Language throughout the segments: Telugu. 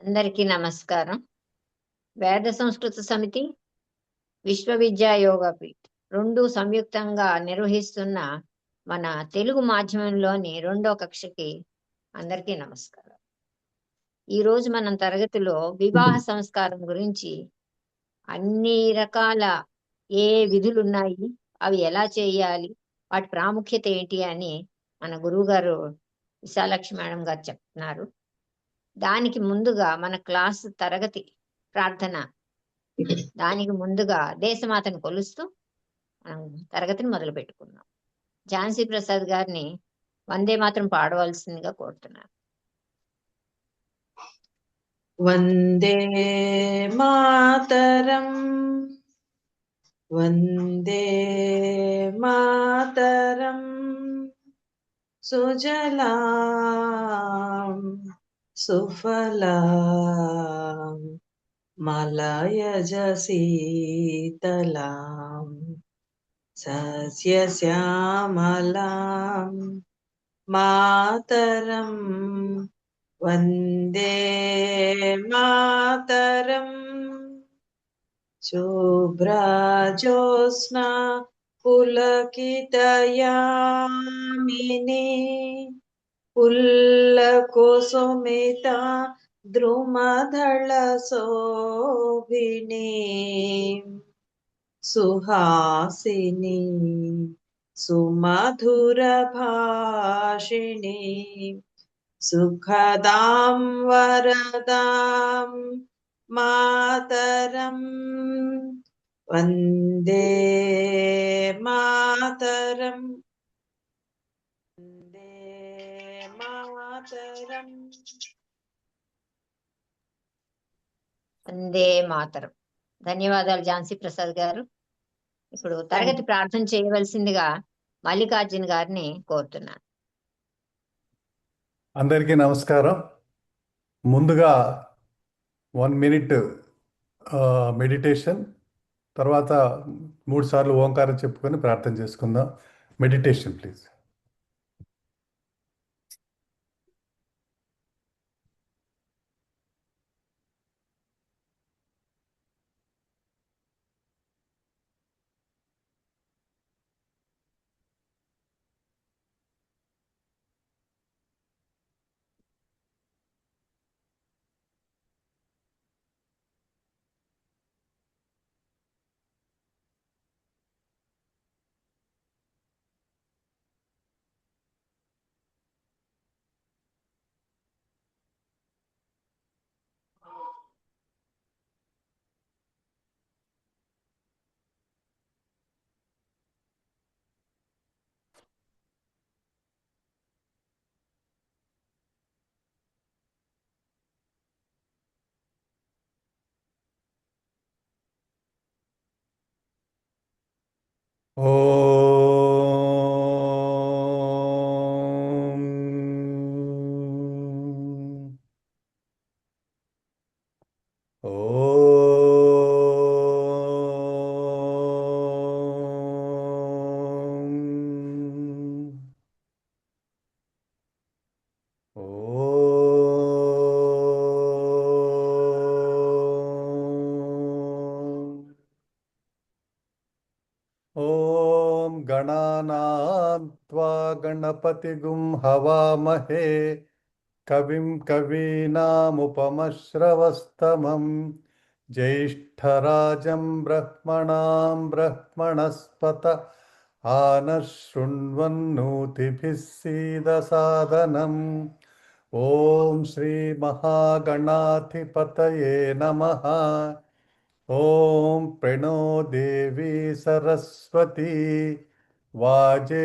అందరికీ నమస్కారం. వేద సంస్కృత సమితి, విశ్వవిద్యా యోగపీఠ్ 2 సంయుక్తంగా నిర్వహిస్తున్న మన తెలుగు మాధ్యమంలోని 2వ కక్షకి అందరికీ నమస్కారం. ఈరోజు మనం తరగతిలో వివాహ సంస్కారం గురించి అన్ని రకాల విధులున్నాయి, అవి ఎలా చేయాలి, వాటి ప్రాముఖ్యత ఏంటి అని మన గురువుగారు విశాలక్ష్మి మేడం గారు చెప్తున్నారు. దానికి ముందుగా మన క్లాస్ తరగతి ప్రార్థన, దానికి ముందుగా దేశమాతను కొలుస్తూ మనం తరగతిని మొదలు పెట్టుకున్నాం. ఝాన్సీ ప్రసాద్ గారిని వందే మాత్రం పాడవలసిందిగా కోరుతున్నాను. వందే మాతరం వందే మాతరం సుజలాం సుఫలాం మలయజ శీతలాం సస్యశ్యామలాం మాతరం వందే మాతరం. శుభ్రజోత్స్నా పులకితయామినీ పుల్లకుసుమితా ద్రుమదళ శోభినీ సుహాసినీ సుమధుర భాషిణీ సుఖదాం వరదాం మాతరం వందే మాతరం వందే మాతరం వందే మాతరం. ధన్యవాదాలు ఝాన్సీ ప్రసాద్ గారు. ఇప్పుడు తరగతి ప్రార్థన చేయవలసిందిగా మల్లికార్జున్ గారిని కోరుతున్నాను. అందరికీ నమస్కారం. ముందుగా 1 minute మెడిటేషన్, తర్వాత 3 సార్లు ఓంకారం చెప్పుకొని ప్రార్థన చేసుకుందాం. Meditation please. ఓం ఓం గణానాం త్వా గణపతిగుం హవామహే కవిం కవీనాముపమశ్రవస్తమం జ్యేష్ఠరాజం బ్రహ్మణాం బ్రహ్మణస్పత ఆనశృణ్వన్నోతిభిः సీదసాదనం. ఓం శ్రీ మహాగణాధిపతయే నమః. ఓం ప్రణో దేవీ సరస్వతి వాజేభిర్వాజినీవతి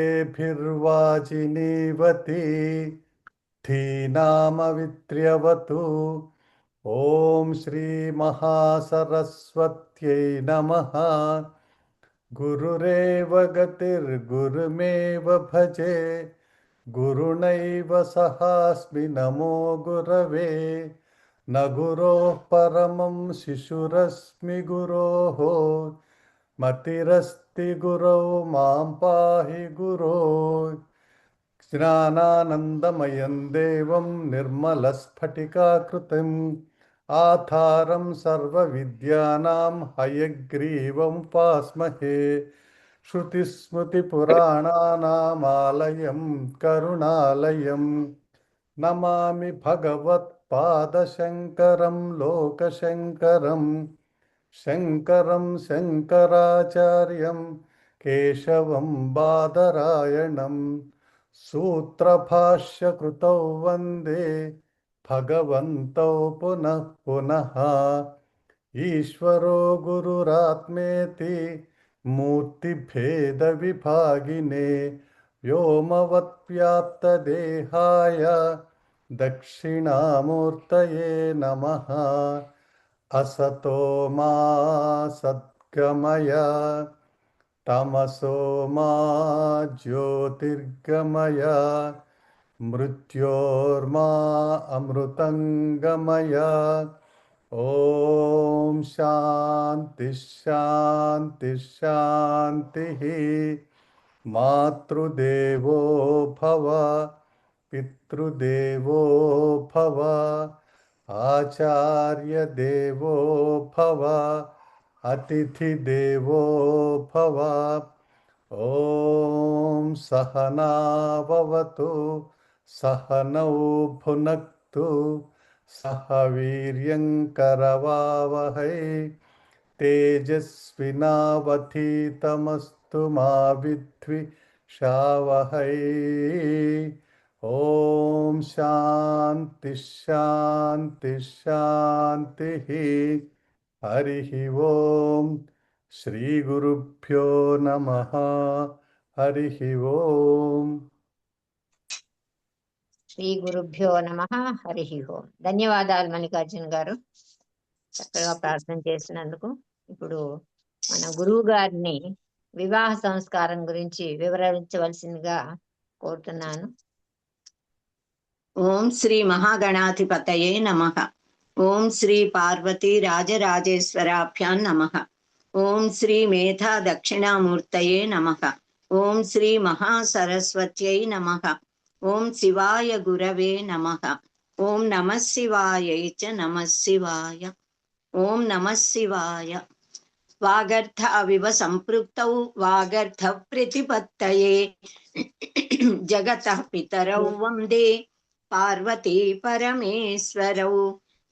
ధీనామవిత్ర్యవతు. ఓం శ్రీ మహాసరస్వత్యై నమః. గురురేవ గతిర్గురుమేవ భజే గురునైవ సహాస్మి నమో గురవే. న గురోః పరమం శిశురస్మి గురోః మతిరస్తి గురౌ మాం పాహి గురో. జ్ఞానానందమయం దేవం నిర్మలస్ఫటికాకృతిం ఆధారం సర్వవిద్యానాం హయగ్రీవముపాస్మహే. శృతిస్మృతిపురాణానామాలయం కరుణాలయం. నమామి భగవత్పాదశంకరం లోకశంకరం. శంకరం శంకరాచార్యం కేశవం బాదరాయణం. సూత్రభాష్యకృతౌ వందే భగవంతౌ పునః పునః. ఈశ్వరో గురురాత్మేతి మూర్తిభేద విభాగినే. వ్యోమవద్వ్యాప్తదేహాయ దక్షిణామూర్తయే నమః. అసతో మా సద్గమయ తమసో మా జ్యోతిర్గమయ. మృత్యోర్మా అమృతంగమయ. ఓం శాంతి శాంతి శాంతి. మాతృదేవో భవ పితృదేవో భవ ఆచార్య దేవో భవ అతిథి దేవో భవ. ఓం సహనావవతు సహనౌ భునక్తు సహ వీర్యం కరవావహై. తేజస్వినావధీతమస్తు మా విద్విషావహై. ఓం శాంతి శాంతి శాంతి. హరి ఓం. శ్రీ గురుభ్యో నమః. హరి ఓం. శ్రీ గురుభ్యో నమః. హరి ఓం. ధన్యవాదాలు మల్లికార్జున గారు, చక్కగా ప్రార్థన చేసినందుకు. ఇప్పుడు మన గురువు గారిని వివాహ సంస్కారం గురించి వివరించవలసిందిగా కోరుతున్నాను. ఓం శ్రీ మహాగణాధిపతయే నమః. ఓం శ్రీ పార్వతీ రాజరాజేశ్వరాభ్యాం నమః. ఓం శ్రీ మేధా దక్షిణామూర్తయే నమః. ఓం శ్రీ మహాసరస్వత్యై నమః. ఓం శివాయ గురవే నమః. ఓం నమః శివాయై చ నమః శివాయ. ఓం నమః శివాయ. వాగర్థావివ సంపృక్తౌ వాగర్థ ప్రతిపత్తయే జగతః పితరౌ వందే పార్వతీ పరమేశ్వరౌ.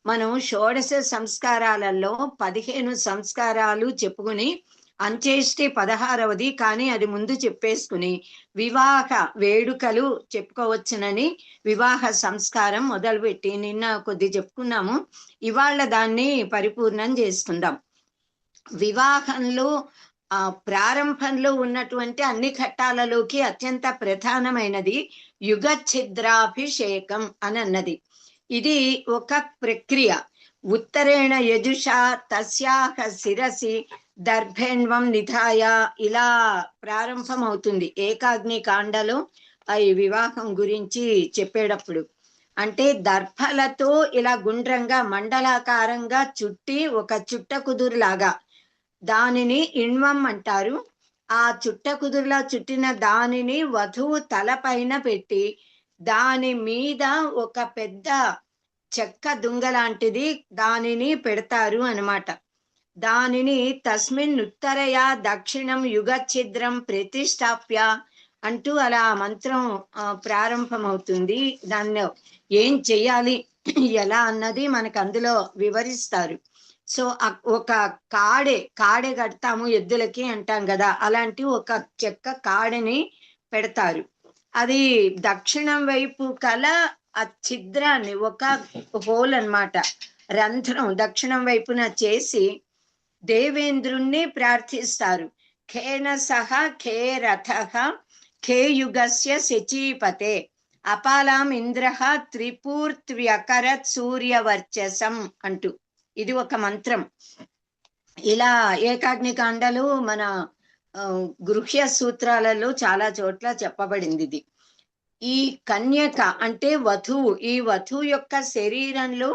మనం షోడశ సంస్కారాలలో 15 సంస్కారాలు చెప్పుకుని అంచేష్టి 16వది, కానీ అది ముందు చెప్పేసుకుని వివాహ వేడుకలు చెప్పుకోవచ్చునని వివాహ సంస్కారం మొదలుపెట్టి నిన్న కొద్ది చెప్పుకున్నాము. ఇవాళ దాన్ని పరిపూర్ణం చేసుకుందాం. వివాహంలో ప్రారంభంలో ఉన్నటువంటి అన్ని ఘట్టాలలోకి అత్యంత ప్రధానమైనది యుగ ఛిద్రాభిషేకం అని అన్నది. ఇది ఒక ప్రక్రియ. ఉత్తరేణ యజుషా తస్యాహ శిరసి దర్భేణ్వం నిధాయ ఇలా ప్రారంభం అవుతుంది ఏకాగ్ని కాండలో ఈ వివాహం గురించి చెప్పేటప్పుడు. అంటే దర్భలతో ఇలా గుండ్రంగా మండలాకారంగా చుట్టి ఒక చుట్ట కుదురులాగా దానిని ఇణ్వం అంటారు. ఆ చుట్ట కుదురులా చుట్టిన దానిని వధువు తలపైన పెట్టి దాని మీద ఒక పెద్ద చెక్క దుంగ లాంటిది దానిని పెడతారు అన్నమాట. దానిని తస్మిన్ ఉత్తరయా దక్షిణం యుగ ఛిద్రం ప్రతిష్టాప్య అంటూ అలా మంత్రం ప్రారంభమవుతుంది. దాన్ని ఏం చెయ్యాలి ఎలా అన్నది మనకు అందులో వివరిస్తారు. సో ఒక కాడె కడతాము ఎద్దులకి అంటాం కదా, అలాంటి ఒక చెక్క కాడెని పెడతారు. అది దక్షిణం వైపు కల ఆ ఛిద్రాన్ని ఒక హోల్ అన్నమాట, రంధ్రం దక్షిణం వైపున చేసి దేవేంద్రుణ్ణి ప్రార్థిస్తారు. ఖేన సహ ఖే రథః ఖే యుగస్య శచీపతే అపాలాం ఇంద్రః త్రిపూర్త్వ్యకరత్ సూర్యవర్చసం అంటూ ఇది ఒక మంత్రం. ఇలా ఏకాగ్ని కాండలు మన గృహ్య సూత్రాలలో చాలా చోట్ల చెప్పబడింది ఇది. ఈ కన్యక అంటే వధువు, ఈ వధువు యొక్క శరీరంలో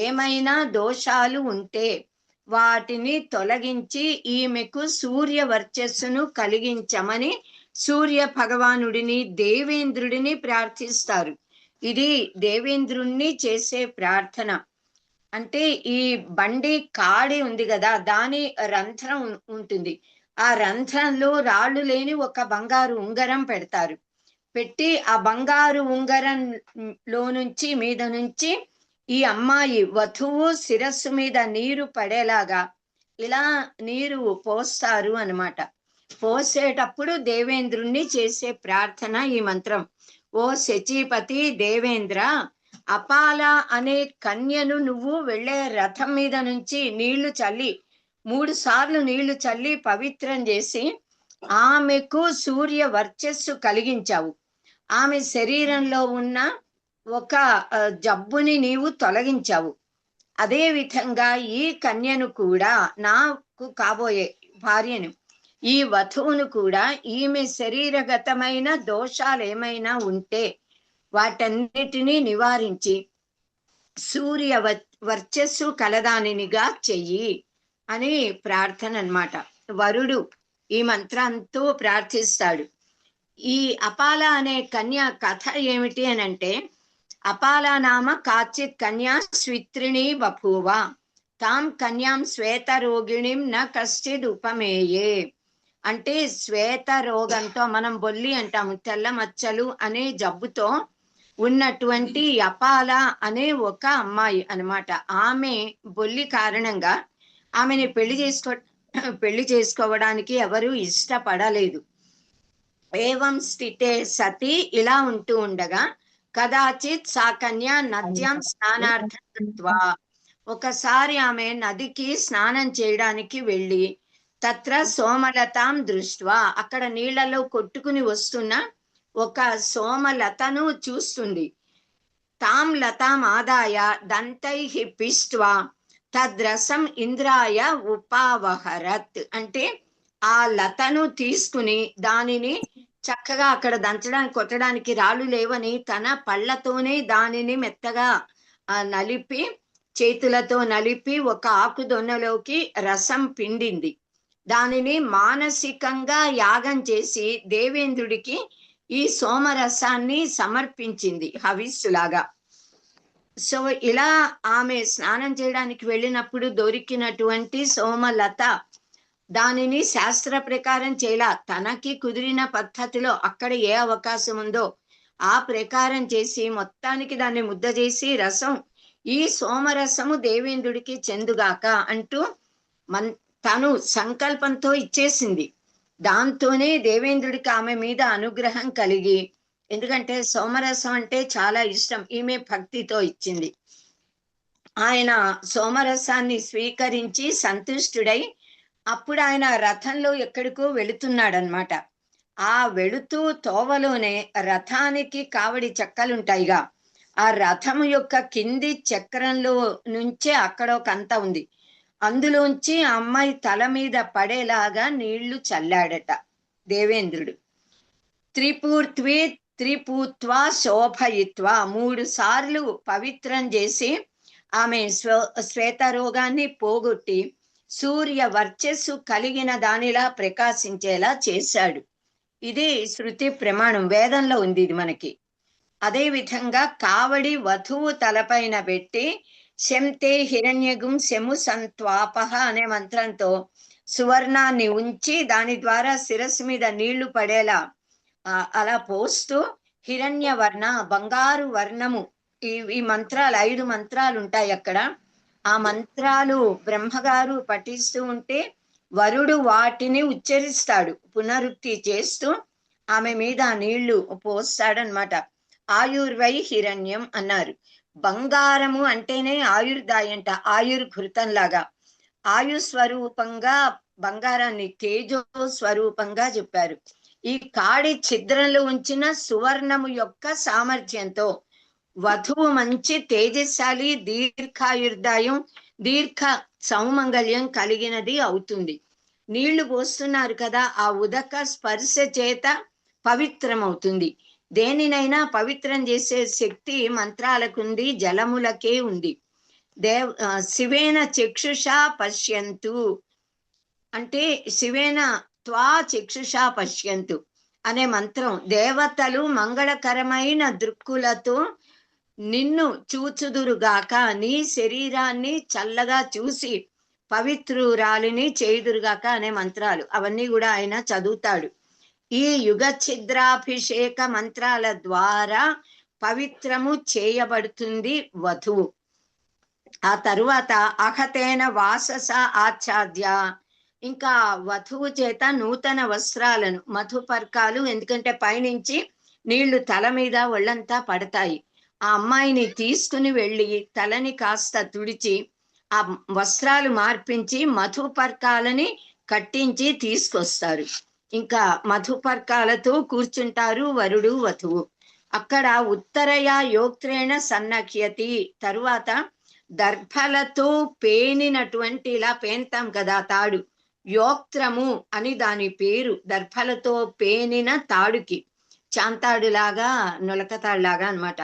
ఏమైనా దోషాలు ఉంటే వాటిని తొలగించి ఈమెకు సూర్య వర్చస్సును కలిగించమని సూర్య భగవానుడిని దేవేంద్రుడిని ప్రార్థిస్తారు. ఇది దేవేంద్రుణ్ణి చేసే ప్రార్థన. అంటే ఈ బండి కాడి ఉంది కదా, దాని రంధ్రం ఉంటుంది. ఆ రంధ్రంలో రాళ్ళు లేని ఒక బంగారు ఉంగరం పెడతారు. పెట్టి ఆ బంగారు ఉంగరంలో నుంచి మీద నుంచి ఈ అమ్మాయి వధువు శిరస్సు మీద నీరు పడేలాగా ఇలా నీరు పోస్తారు అన్నమాట. పోసేటప్పుడు దేవేంద్రుణ్ణి చేసే ప్రార్థన ఈ మంత్రం. ఓ శచీపతి దేవేంద్ర, అపాల అనే కన్యను నువ్వు వెళ్ళే రథం మీద నుంచి నీళ్లు చల్లి 3 సార్లు నీళ్లు చల్లి పవిత్రం చేసి ఆమెకు సూర్య వర్చస్సు కలిగించావు. ఆమె శరీరంలో ఉన్న ఒక జబ్బుని నీవు తొలగించావు. అదే విధంగా ఈ కన్యను కూడా, నాకు కాబోయే భార్యను, ఈ వధువును కూడా ఈమె శరీరగతమైన దోషాలు ఏమైనా ఉంటే వాటన్నిటినీ నివారించి సూర్య వర్చస్సు కలదానినిగా చెయ్యి అని ప్రార్థన అన్నమాట. వరుడు ఈ మంత్రంతో ప్రార్థిస్తాడు. ఈ అపాల అనే కన్య కథ ఏమిటి అని అంటే, అపాల నామ కాచిత్ కన్యా స్విత్రిణి బభూవ తాం కన్యాం శ్వేత రోగిణిం న కశ్చిద్ ఉపమేయే. అంటే శ్వేత రోగంతో, మనం బొల్లి అంటాము, తెల్ల మచ్చలు అనే జబ్బుతో ఉన్నటువంటి అపాల అనే ఒక అమ్మాయి అన్నమాట. ఆమె బొల్లి కారణంగా ఆమెని పెళ్లి చేసుకోవడానికి ఎవరు ఇష్టపడలేదు. ఏవం స్థితే సతి, ఇలా ఉంటూ ఉండగా కదాచిత్ సా కన్య నద్యాం స్నానార్థం, ఒకసారి ఆమె నదికి స్నానం చేయడానికి వెళ్ళి తత్ర సోమలతాం దృష్ట్వా, అక్కడ నీళ్లలో కొట్టుకుని వస్తున్న ఒక సోమలతను చూస్తుంది. తాం లతాం ఆదాయ దంతైః పిష్ట్వా తద్రసం ఇంద్రాయ ఉపావహరత్. అంటే ఆ లతను తీసుకుని దానిని చక్కగా, అక్కడ దంచడానికి కొట్టడానికి రాళ్ళు లేవని తన పళ్ళతోనే దానిని మెత్తగా నలిపి, చేతులతో నలిపి ఒక ఆకు దొన్నలోకి రసం పిండింది. దానిని మానసికంగా యాగం చేసి దేవేంద్రుడికి ఈ సోమరసాన్ని సమర్పించింది హవిస్సులాగా. సో ఇలా ఆమె స్నానం చేయడానికి వెళ్ళినప్పుడు దొరికినటువంటి సోమలత దానిని శాస్త్ర ప్రకారం చేయాల, తనకి కుదిరిన పద్ధతిలో అక్కడ ఏ అవకాశం ఉందో ఆ ప్రకారం చేసి మొత్తానికి దాన్ని ముద్ద చేసి రసం, ఈ సోమరసము దేవేంద్రుడికి చెందుగాక అంటూ తను సంకల్పంతో ఇచ్చేసింది. దాంతోనే దేవేంద్రుడికి ఆమె మీద అనుగ్రహం కలిగి, ఎందుకంటే సోమరసం అంటే చాలా ఇష్టం, ఈమె భక్తితో ఇచ్చింది. ఆయన సోమరసాన్ని స్వీకరించి సంతుష్టుడై అప్పుడు ఆయన రథంలో ఎక్కడికో వెళుతున్నాడనమాట. ఆ వెళుతూ తోవలోనే రథానికి కావడి చెక్కలుంటాయిగా, ఆ రథము యొక్క కింది చక్రంలో నుంచే అక్కడ ఒక అంత ఉంది, అందులోంచి ఆ అమ్మాయి తల మీద పడేలాగా నీళ్లు చల్లాడట దేవేంద్రుడు. త్రిపూర్త్వి త్రిపూత్వా శోభయిత్వా, 3 సార్లు పవిత్రం చేసి ఆమె శ్వేత రోగాన్ని పోగొట్టి సూర్య వర్చస్సు కలిగిన దానిలా ప్రకాశించేలా చేశాడు. ఇది శృతి ప్రమాణం, వేదంలో ఉంది ఇది మనకి. అదే విధంగా కావడి వధువు తలపైన పెట్టి శంతే హిరణ్యగుం శము సంత్వాపహ అనే మంత్రంతో సువర్ణాన్ని ఉంచి దాని ద్వారా శిరస్సు మీద నీళ్లు పడేలా అలా పోస్తూ హిరణ్య వర్ణ, బంగారు వర్ణము, ఈ మంత్రాలు 5 మంత్రాలు ఉంటాయి అక్కడ. ఆ మంత్రాలు బ్రహ్మగారు పఠిస్తూ ఉంటే వరుడు వాటిని ఉచ్చరిస్తాడు, పునరుక్తి చేస్తూ ఆమె మీద నీళ్లు పోస్తాడనమాట. ఆయుర్వై హిరణ్యం అన్నారు. బంగారము అంటేనే ఆయుర్దాయంట, ఆయుర్ఘృతం లాగా. ఆయు స్వరూపంగా బంగారాన్ని తేజో స్వరూపంగా చెప్పారు. ఈ కాడి ఛిద్రంలో ఉంచిన సువర్ణము యొక్క సామర్థ్యంతో వధువు మంచి తేజశాలి, దీర్ఘాయుర్దాయం, దీర్ఘ సౌమంగళ్యం కలిగినది అవుతుంది. నీళ్లు పోస్తున్నారు కదా, ఆ ఉదక స్పర్శ చేత పవిత్రమవుతుంది. దేనినైనా పవిత్రం చేసే శక్తి మంత్రాలకుంది, జలములకే ఉంది. శివేన చక్షుషా పశ్యంతు అంటే శివేన త్వా చక్షుషా పశ్యంతు అనే మంత్రం దేవతలు మంగళకరమైన దృక్కులతో నిన్ను చూచుదురుగాక, నీ శరీరాన్ని చల్లగా చూసి పవిత్రురాలిని చేయుదురుగాక అనే మంత్రాలు అవన్నీ కూడా ఆయన చదువుతాడు. ఈ యుగ ఛిద్రాభిషేక మంత్రాల ద్వారా పవిత్రము చేయబడుతుంది వధువు. ఆ తరువాత అహతేన వాసస ఆచ్ఛాద్య, ఇంకా వధువు చేత నూతన వస్త్రాలను, మధుపర్కాలు, ఎందుకంటే పైనుంచి నీళ్లు తల మీద ఒళ్ళంతా పడతాయి. ఆ అమ్మాయిని తీసుకుని వెళ్ళి తలని కాస్త తుడిచి ఆ వస్త్రాలు మార్పించి మధుపర్కాలని కట్టించి తీసుకొస్తారు. ఇంకా మధుపర్కాలతో కూర్చుంటారు వరుడు వధువు. అక్కడ ఉత్తరయ యోక్త్రేణ సన్నఖ్యతి, తరువాత దర్భలతో పేనినటువంటి, ఇలా పేంతాం కదా తాడు, యోక్త్రము అని దాని పేరు. దర్భలతో పేనిన తాడుకి, చాంతాడులాగా నులకతాడులాగా అన్నమాట.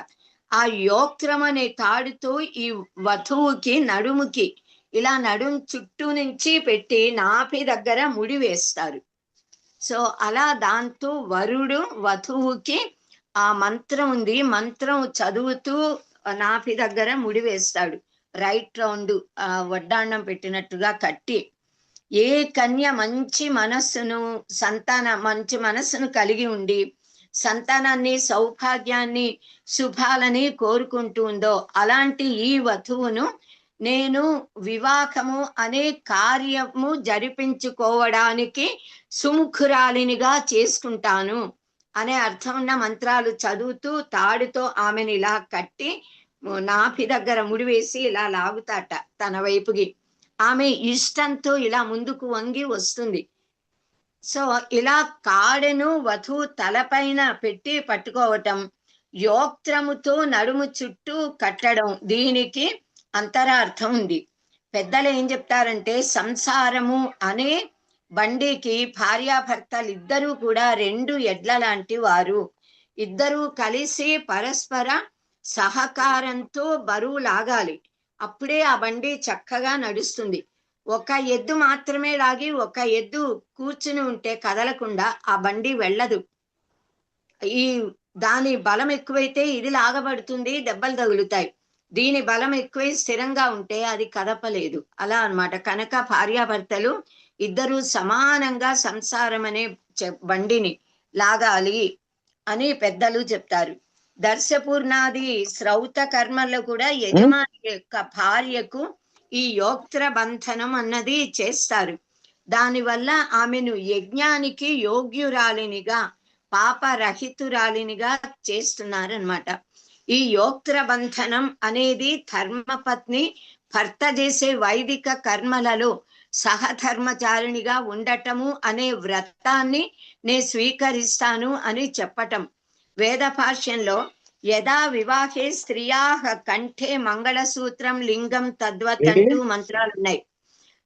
ఆ యోక్త్రం అనే తాడుతో ఈ వధువుకి నడుముకి ఇలా నడుం చుట్టూ నుంచి పెట్టి నాభి దగ్గర ముడి వేస్తారు. సో అలా దాంతో వరుడు వధువుకి ఆ మంత్రం ఉంది, మంత్రం చదువుతూ నాభి దగ్గర ముడి వేస్తాడు. రైట్ రౌండ్ వడ్డాణం పెట్టినట్టుగా కట్టి. ఏ కన్య మంచి మనస్సును మంచి మనస్సును కలిగి ఉండి సంతానాన్ని, సౌభాగ్యాన్ని, శుభాలని కోరుకుంటుందో అలాంటి ఈ వధువును నేను వివాహము అనే కార్యము జరిపించుకోవడానికి సుముఖురాలినిగా చేసుకుంటాను అనే అర్థం ఉన్న మంత్రాలు చదువుతూ తాడుతో ఆమెను ఇలా కట్టి నాభి దగ్గర ముడివేసి ఇలా లాగుతాట తన వైపుకి. ఆమె ఇష్టంతో ఇలా ముందుకు వంగి వస్తుంది. సో ఇలా కాడెను వధువు తలపైన పెట్టి పట్టుకోవటం, యోక్త్రముతో నడుము చుట్టూ కట్టడం, దీనికి అంతరార్థం ఉంది. పెద్దలు ఏం చెప్తారంటే, సంసారము అనే బండికి భార్యాభర్తలు ఇద్దరూ కూడా రెండు ఎడ్ల లాంటి వారు. ఇద్దరూ కలిసి పరస్పర సహకారంతో బరువు లాగాలి, అప్పుడే ఆ బండి చక్కగా నడుస్తుంది. ఒక ఎద్దు మాత్రమే లాగి ఒక ఎద్దు కూర్చుని ఉంటే కదలకుండా ఆ బండి వెళ్ళదు. ఈ దాని బలం ఎక్కువైతే ఇది లాగబడుతుంది, దెబ్బలు తగులుతాయి. దీని బలం ఎక్కువై స్థిరంగా ఉంటే అది కదపలేదు. అలా అన్నమాట. కనుక భార్యాభర్తలు ఇద్దరు సమానంగా సంసారం అనే బండిని లాగాలి అని పెద్దలు చెప్తారు. దర్శపూర్ణాది శ్రౌత కర్మల్లో కూడా యజమాని యొక్క భార్యకు ఈ యోక్త్ర బంధనం అన్నది చేస్తారు. దానివల్ల ఆమెను యజ్ఞానికి యోగ్యురాలినిగా, పాపరహితురాలినిగా చేస్తున్నారన్నమాట. ఈ యోక్త్ర బంధనం అనేది ధర్మపత్ని భర్త చేసే వైదిక కర్మలలో సహధర్మచారిణిగా ఉండటము అనే వ్రతాన్ని నే స్వీకరిస్తాను అని చెప్పటం. వేద భాష్యంలో యదా వివాహే స్త్రియా కంఠే మంగళసూత్రం లింగం తద్వత్ అంటూ మంత్రాలు ఉన్నాయి.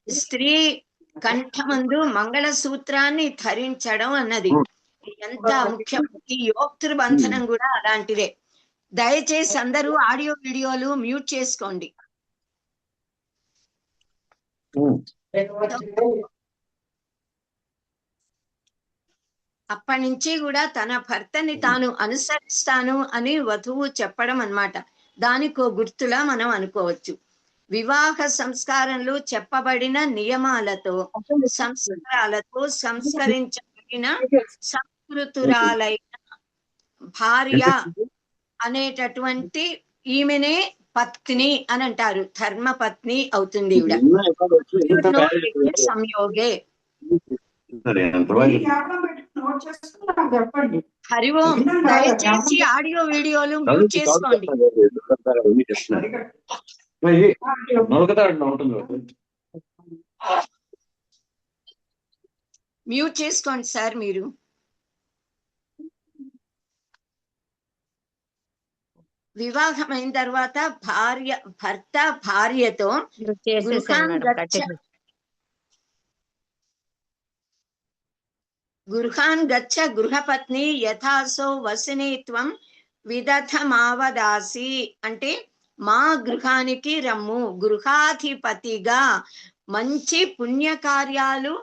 స్త్రీ కంఠమందు మంగళసూత్రాన్ని ధరించడం అన్నది ఎంత ముఖ్యం. ఈ యోక్తృ బంధనం కూడా అలాంటిదే. దయచేసి అందరూ ఆడియో వీడియోలు మ్యూట్ చేసుకోండి. అప్పటి నుంచి కూడా తన భర్తని తాను అనుసరిస్తాను అని వధువు చెప్పడం అన్నమాట. దానికో గుర్తులా మనం అనుకోవచ్చు. వివాహ సంస్కారంలో చెప్పబడిన నియమాలతో, సంస్కారాలతో సంస్కరించబడిన సంస్కృతురాలైన భార్య అనేటటువంటి ఈమెనే పత్ని అని అంటారు. ధర్మపత్ని అవుతుంది ఈవిడ. సంయోగే. హరి ఓం. దయచేసి ఆడియో వీడియోలు మ్యూట్ చేసుకోండి. మ్యూట్ చేసుకోండి సార్ మీరు. వివాహం అయిన తర్వాత భర్త భార్యతో గృహాన్ గచ్చ గృహపత్ని యథాసో వసిని త్వం విదథమావదాసి అంటే మా గృహానికి రమ్ము, గృహాధిపతిగా మంచి పుణ్యకార్యాలు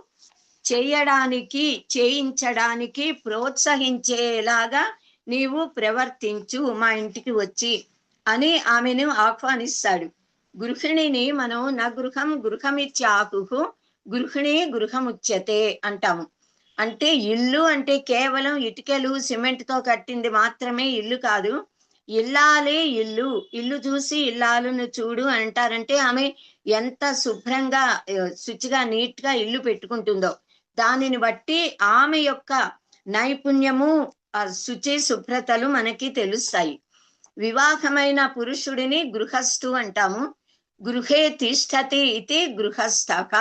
చేయించడానికి ప్రోత్సహించేలాగా నీవు ప్రవర్తించు మా ఇంటికి వచ్చి అని ఆమెను ఆహ్వానిస్తాడు. గృహిణిని మనం నా గృహం గృహమిత్యాహు గృహిణి గృహముచ్యతే అంటాము. అంటే ఇల్లు అంటే కేవలం ఇటుకలు సిమెంట్తో కట్టింది మాత్రమే ఇల్లు కాదు. ఇల్లాలే ఇల్లు. ఇల్లు చూసి ఇల్లాలను చూడు అంటారంటే ఆమె ఎంత శుభ్రంగా శుచిగా నీట్గా ఇల్లు పెట్టుకుంటుందో దానిని బట్టి ఆమె యొక్క నైపుణ్యము శుచి శుభ్రతలు మనకి తెలుస్తాయి. వివాహమైన పురుషుడిని గృహస్థు అంటాము. గృహే తిష్టతి ఇది గృహస్థక,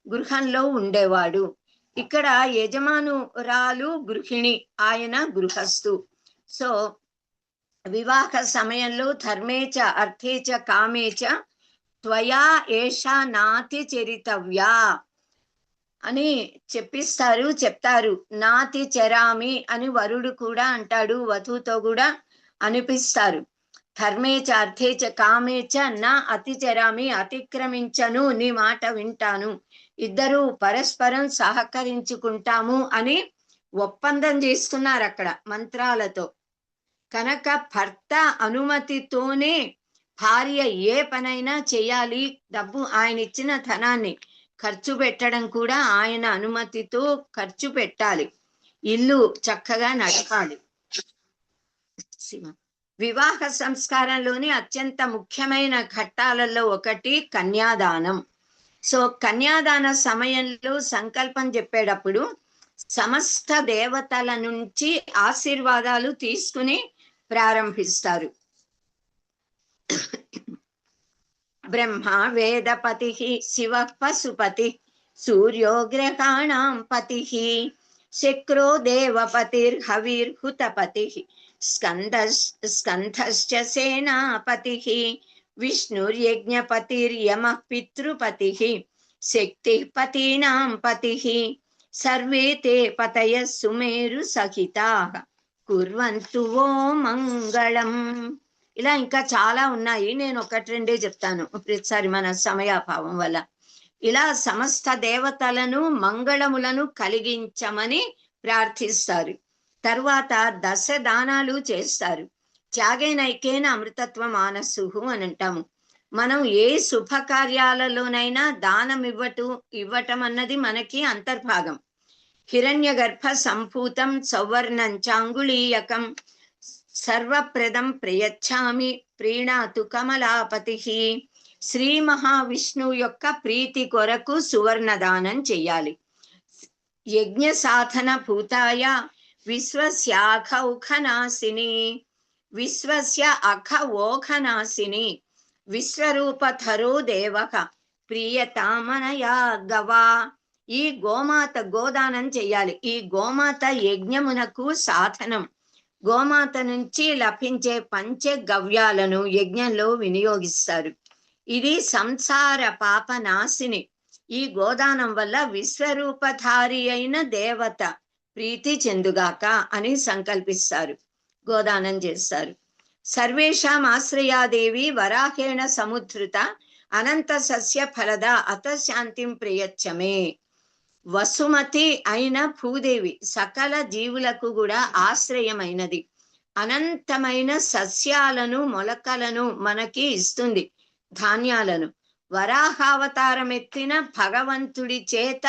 గృహంలో ఉండేవాడు. ఇక్కడ యజమానురాలు గృహిణి, ఆయన గృహస్థు. సో వివాహ సమయంలో ధర్మేచ అర్థేచ కామేచ త్వయా ఏషా నాతి చరితవ్యా అని చెప్తారు. నాతి చరామి అని వరుడు కూడా అంటాడు, వధువుతో కూడా అనిపిస్తారు. ధర్మేచ అర్థేచ కామేచ నా అతిచరామి, అతిక్రమించను, నీ మాట వింటాను, ఇద్దరు పరస్పరం సహకరించుకుంటాము అని ఒప్పందం చేస్తున్నారు అక్కడ మంత్రాలతో. కనుక భర్త అనుమతితోనే భార్య ఏ పనైనా చేయాలి. డబ్బు ఆయన ఇచ్చిన ధనాన్ని ఖర్చు పెట్టడం కూడా ఆయన అనుమతితో ఖర్చు పెట్టాలి. ఇల్లు చక్కగా నడపాలి. వివాహ సంస్కారంలోని అత్యంత ముఖ్యమైన ఘట్టాలలో ఒకటి కన్యాదానం. సో కన్యాదాన సమయంలో సంకల్పం చెప్పేటప్పుడు సమస్త దేవతల నుంచి ఆశీర్వాదాలు తీసుకుని ప్రారంభిస్తారు. బ్రహ్మ వేదపతి శివ పశుపతి సూర్యో గ్రహాణాం పతి శక్రో దేవపతిర్హవిర్హుతపతి స్కంధశ్చ సేనాపతి విష్ణుర్యజ్ఞపతిర్యమః పితృపతి శక్తి పతీనాం పతి సర్వే తే పతయః సుమేరు సహితాః కుర్వంతు ఓ మంగళం. ఇలా ఇంకా చాలా ఉన్నాయి, నేను ఒకటి రెండే చెప్తాను ప్రతిసారి మన సమయాభావం వల్ల. ఇలా సమస్త దేవతలను మంగళములను కలిగించమని ప్రార్థిస్తారు. తర్వాత 10 దానాలు చేస్తారు. త్యాగేనైకేన అమృతత్వ మానసుహు అని అంటాము. మనం ఏ శుభకార్యాలలోనైనా దానం ఇవ్వటం అన్నది మనకి అంతర్భాగం. హిరణ్య గర్భ సంభూతం సౌవర్ణం చాంగుళీయకం సర్వప్రదం ప్రయచ్ఛామి ప్రీణాతు కమలాపతి. శ్రీ మహావిష్ణువు యొక్క ప్రీతి కొరకు సువర్ణ దానం చెయ్యాలి. యజ్ఞ సాధన భూతాయ విశ్వస్యాఖౌఖనాశిని విశ్వస్య అఖవోఖనాశిని విశ్వరూపధరో దేవః ప్రియతామనయా గవా. ఈ గోమాత గోదానం చెయ్యాలి. ఈ గోమాత యజ్ఞమునకు సాధనం. గోమాత నుంచి లభించే పంచగవ్యాలను యజ్ఞంలో వినియోగిస్తారు. ఇది సంసార పాప నాశిని. ఈ గోదానం వల్ల విశ్వరూపధారి అయిన దేవత ప్రీతి చెందుగాక అని సంకల్పిస్తారు, గోదానం చేస్తారు. సర్వేషాం ఆశ్రయాదేవి వరాహేణ సముద్ధృత అనంత సస్య ఫలద అత శాంతిం ప్రయచ్చమే. వసుమతి అయిన భూదేవి సకల జీవులకు కూడా ఆశ్రయమైనది. అనంతమైన సస్యాలను మొలకలను మనకి ఇస్తుంది, ధాన్యాలను. వరాహావతారం ఎత్తిన భగవంతుడి చేత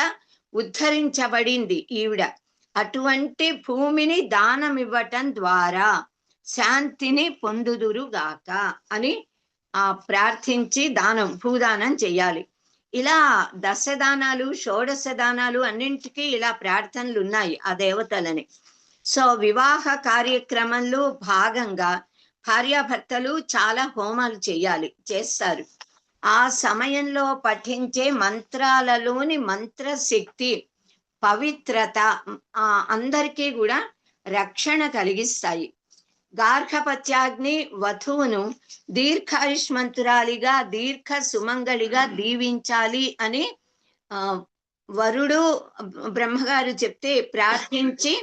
ఉద్ధరించబడింది ఈవిడ. అటువంటి భూమిని దానం ఇవ్వటం ద్వారా శాంతిని పొందుదురుగాక అని ప్రార్థించి భూదానం చెయ్యాలి. ఇలా 10 దానాలు 16 దానాలు అన్నింటికీ ఇలా ప్రార్థనలు ఉన్నాయి ఆ దేవతలని. సో వివాహ కార్యక్రమంలో భాగంగా భార్యాభర్తలు చాలా హోమాలు చేస్తారు. ఆ సమయంలో పఠించే మంత్రాలలోని మంత్రశక్తి పవిత్రత అందరికీ కూడా రక్షణ కలిగిస్తాయి. గార్హపత్యాగ్ని వధువును దీర్ఘాయుష్మంతురాలిగా దీర్ఘ సుమంగళిగా దీవించాలి అని వరుడు బ్రహ్మగారు చెప్తే ప్రార్థించి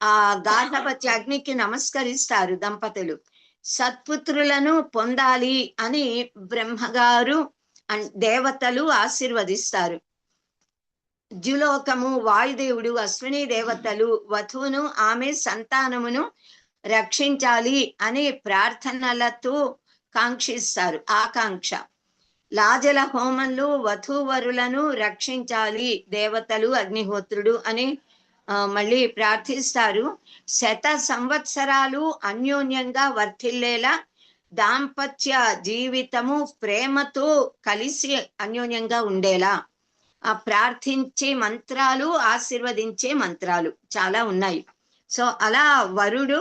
ఆ గార్హపత్యాగ్నికి నమస్కరిస్తారు దంపతులు. సత్పుత్రులను పొందాలి అని బ్రహ్మగారు దేవతలు ఆశీర్వదిస్తారు. ద్యులోకము వాయుదేవుడు అశ్విని దేవతలు వధువును ఆమె సంతానమును రక్షించాలి అనే ప్రార్థనలతో కాంక్షిస్తారు, ఆకాంక్ష. లాజల హోమంలో వధూవరులను రక్షించాలి దేవతలు, అగ్నిహోత్రుడు అని మళ్ళీ ప్రార్థిస్తారు. 100 సంవత్సరాలు అన్యోన్యంగా వర్ధిల్లేలా దాంపత్య జీవితము ప్రేమతో కలిసి అన్యోన్యంగా ఉండేలా ఆ ప్రార్థించే మంత్రాలు, ఆశీర్వదించే మంత్రాలు చాలా ఉన్నాయి. సో అలా వరుడు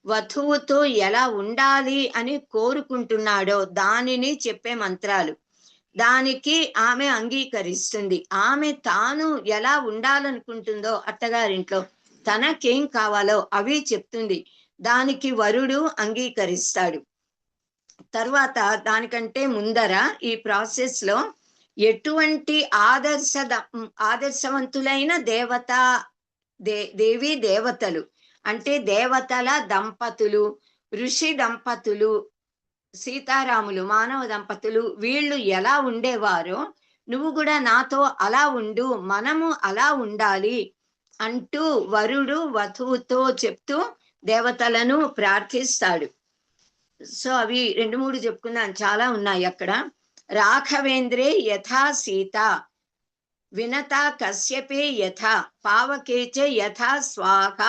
వధువుతో ఎలా ఉండాలి అని కోరుకుంటున్నాడో దానిని చెప్పే మంత్రాలు. దానికి ఆమె అంగీకరిస్తుంది. ఆమె తాను ఎలా ఉండాలనుకుంటుందో అత్తగారింట్లో తనకేం కావాలో అవి చెప్తుంది. దానికి వరుడు అంగీకరిస్తాడు. తర్వాత దానికంటే ముందర ఈ ప్రాసెస్ లో ఎటువంటి ఆదర్శవంతులైన దేవి దేవతలు అంటే దేవతల దంపతులు, ఋషి దంపతులు, సీతారాములు మానవ దంపతులు వీళ్ళు ఎలా ఉండేవారో నువ్వు కూడా నాతో అలా ఉండు, మనము అలా ఉండాలి అంటూ వరుడు వధువుతో చెప్తూ దేవతలను ప్రార్థిస్తాడు. సో అవి 2-3 చెప్పుకున్నాను, చాలా ఉన్నాయి అక్కడ. రాఘవేంద్రే యథా సీత, వినతా కశ్యపే యథా, పావకేచ యథా స్వాహ,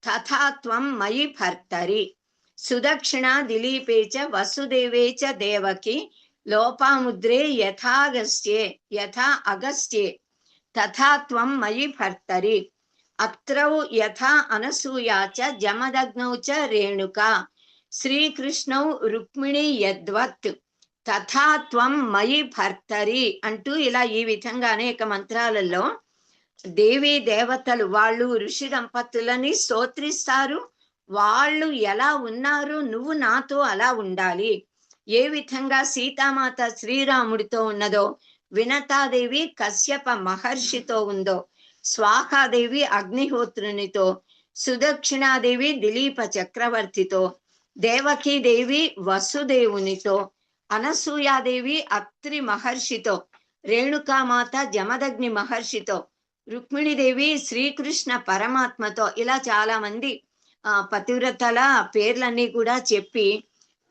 తథా త్వం మయి భర్తరి, సుదక్షిణా దిలీపేచ వసుదేవేచ దేవకి, లోపాముద్రే యథాగస్త్యే యథా అగస్త్యే, తథా త్వం మయి భర్తరి, అత్రౌ యథా అనసూయాచ జమదగ్నౌ చ రేణుకా, శ్రీకృష్ణౌ రుక్మిణి యద్వత్, తథా త్వం మయి భర్తరి అంటూ ఇలా ఈ విధంగా అనేక మంత్రాలలో దేవీ దేవతలు వాళ్ళు ఋషి దంపతులని స్తోత్రిస్తారు. వాళ్ళు ఎలా ఉన్నారు, నువ్వు నాతో అలా ఉండాలి. ఏ విధంగా సీతామాత శ్రీరాముడితో ఉన్నదో, వినతాదేవి కశ్యప మహర్షితో ఉందో, స్వాహాదేవి అగ్నిహోత్రునితో, సుదక్షిణాదేవి దిలీప చక్రవర్తితో, దేవకీదేవి వసుదేవునితో, అనసూయాదేవి అత్రి మహర్షితో, రేణుకామాత జమదగ్ని మహర్షితో, రుక్మిణీదేవి శ్రీకృష్ణ పరమాత్మతో, ఇలా చాలా మంది పతివ్రతల పేర్లన్నీ కూడా చెప్పి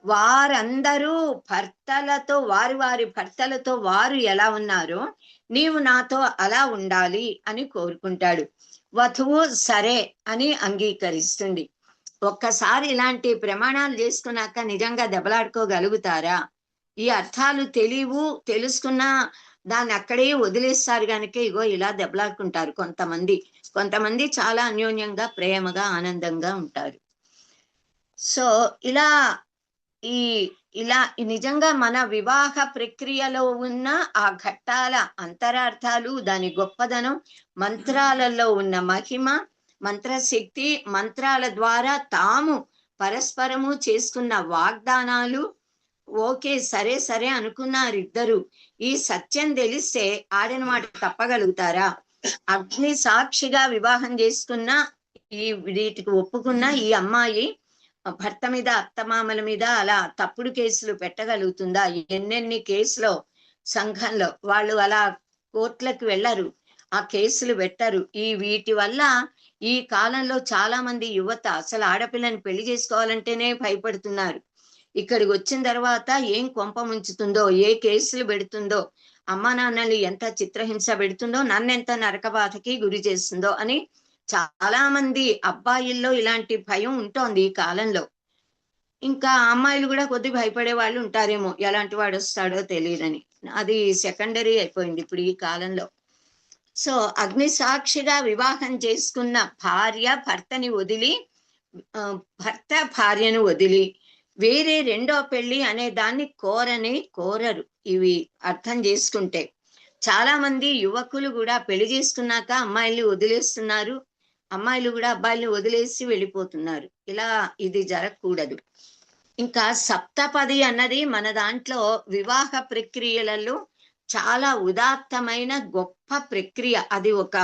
వారందరూ భర్తలతో వారి భర్తలతో వారు ఎలా ఉన్నారో నీవు నాతో అలా ఉండాలి అని కోరుకుంటాడు. వధువు సరే అని అంగీకరిస్తుంది. ఒక్కసారి ఇలాంటి ప్రమాణాలు చేసుకున్నాక నిజంగా దెబ్బలాడుకోగలుగుతారా? ఈ అర్థాలు తెలుసుకున్నా దాన్ని అక్కడే వదిలేస్తారు కనుక ఇగో ఇలా దెబ్బలాడుకుంటారు కొంతమంది చాలా అన్యోన్యంగా ప్రేమగా ఆనందంగా ఉంటారు. సో ఇలా నిజంగా మన వివాహ ప్రక్రియలో ఉన్న ఆ ఘట్టాల అంతరార్థాలు, దాని గొప్పదనం, మంత్రాలలో ఉన్న మహిమ, మంత్రశక్తి, మంత్రాల ద్వారా తాము పరస్పరము చేసుకున్న వాగ్దానాలు, ఓకే సరే అనుకున్నారు ఇద్దరు. ఈ సత్యం తెలిస్తే ఆడిన మాట తప్పగలుగుతారా? అగ్ని సాక్షిగా వివాహం చేసుకున్న వీటికి ఒప్పుకున్న ఈ అమ్మాయి భర్త మీద, అత్తమామల మీద అలా తప్పుడు కేసులు పెట్టగలుగుతుందా? ఎన్నెన్ని కేసులో సంఘంలో వాళ్ళు అలా కోర్టులకు వెళ్ళరు, ఆ కేసులు పెట్టరు. వీటి వల్ల ఈ కాలంలో చాలా మంది యువత అసలు ఆడపిల్లని పెళ్లి చేసుకోవాలంటేనే భయపడుతున్నారు. ఇక్కడికి వచ్చిన తర్వాత ఏం కొంప ముంచుతుందో, ఏ కేసులు పెడుతుందో, అమ్మా నాన్నలు ఎంత చిత్రహింస పెడుతుందో, నన్నెంత నరకబాధకి గురి చేస్తుందో అని చాలా మంది అబ్బాయిల్లో ఇలాంటి భయం ఉంటోంది ఈ కాలంలో. ఇంకా అమ్మాయిలు కూడా కొద్ది భయపడే వాళ్ళు ఉంటారేమో, ఎలాంటి వాడు వస్తాడో తెలియదని. అది సెకండరీ అయిపోయింది ఇప్పుడు ఈ కాలంలో. సో అగ్ని సాక్షిగా వివాహం చేసుకున్న భర్త భార్యను వదిలి వేరే రెండో పెళ్లి అనే దాన్ని కోరరు. ఇవి అర్థం చేసుకుంటే చాలా మంది యువకులు కూడా పెళ్లి చేసుకున్నాక అమ్మాయిల్ని వదిలేస్తున్నారు, అమ్మాయిలు కూడా అబ్బాయిల్ని వదిలేసి వెళ్ళిపోతున్నారు. ఇది జరగకూడదు. ఇంకా సప్తపది అన్నది మన దాంట్లో వివాహ ప్రక్రియలలో చాలా ఉదాత్తమైన గొప్ప ప్రక్రియ. అది ఒక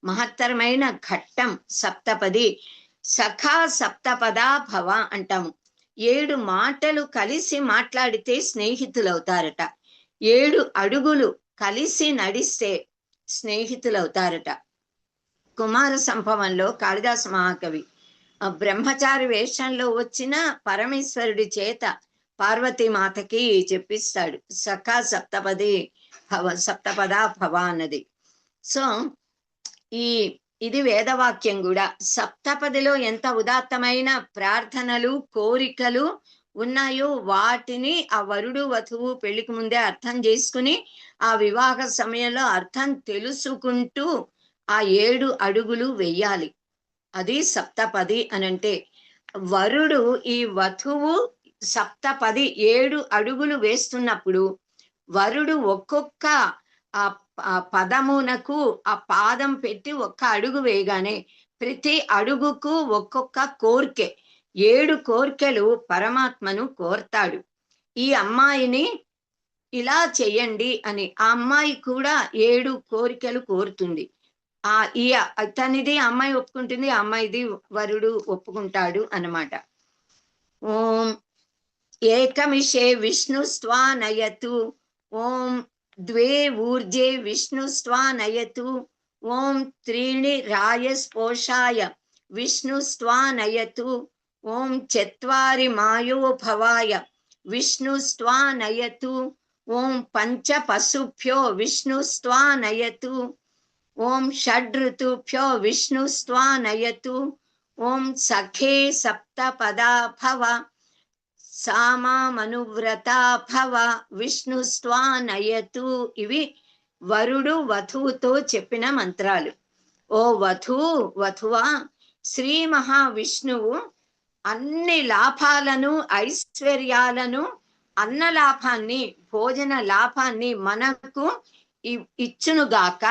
మహత్తరమైన ఘట్టం. సప్తపది సఖా సప్తపదా భవ అంటాము. 7 మాటలు కలిసి మాట్లాడితే స్నేహితులవుతారట. 7 అడుగులు కలిసి నడిస్తే స్నేహితులవుతారట. కుమార సంభవంలో కాళిదాస మహాకవి బ్రహ్మచారి వేషంలో వచ్చిన పరమేశ్వరుడి చేత పార్వతీమాతకి చెప్పిస్తాడు. సఖా సప్తపదా భవ అన్నది. సో ఇది వేదవాక్యం కూడా. సప్తపదిలో ఎంత ఉదాత్తమైన ప్రార్థనలు కోరికలు ఉన్నాయో వాటిని ఆ వరుడు వధువు పెళ్లికి ముందే అర్థం చేసుకుని ఆ వివాహ సమయంలో అర్థం తెలుసుకుంటూ ఆ 7 అడుగులు వెయ్యాలి. అది సప్తపది అనంటే. వరుడు ఈ వధువు సప్తపది 7 అడుగులు వేస్తున్నప్పుడు వరుడు ఒక్కొక్క ఆ పదమునకు ఆ పాదం పెట్టి ఒక్క అడుగు వేయగానే ప్రతి అడుగుకు ఒక్కొక్క కోర్కె 7 కోర్కెలు పరమాత్మను కోర్తాడు. ఈ అమ్మాయిని ఇలా చెయ్యండి అని. ఆ అమ్మాయి కూడా 7 కోరికలు కోరుతుంది. అతనిది అమ్మాయి ఒప్పుకుంటుంది, ఆ అమ్మాయిది వరుడు ఒప్పుకుంటాడు అన్నమాట. ఓం ఏకమిషే విష్ణుస్త్వా నయతు, ఓం ద్వే ఊర్జే విష్ణుస్త్వా నయతు, ఓం త్రీణి రాయస్పోషాయ విష్ణుస్త్వా నయతు, ఓం చత్వారి మాయో భవాయ విష్ణుస్త్వా నయతు, ఓం పంచ పశుభ్యో విష్ణుస్త్వా నయతు, ఓం షడ్ ఋతుభ్యో విష్ణుస్త్వా నయతు, ఓం సఖే సప్తపదా భవ సామామనువ్రతా భవ విష్ణుస్త్వా నయతు. ఇవి వరుడు వధువుతో చెప్పిన మంత్రాలు. ఓ వధువా, శ్రీ మహావిష్ణువు అన్ని లాభాలను ఐశ్వర్యాలను అన్న లాభాన్ని భోజన లాభాన్ని మనకు ఇచ్చునుగాక,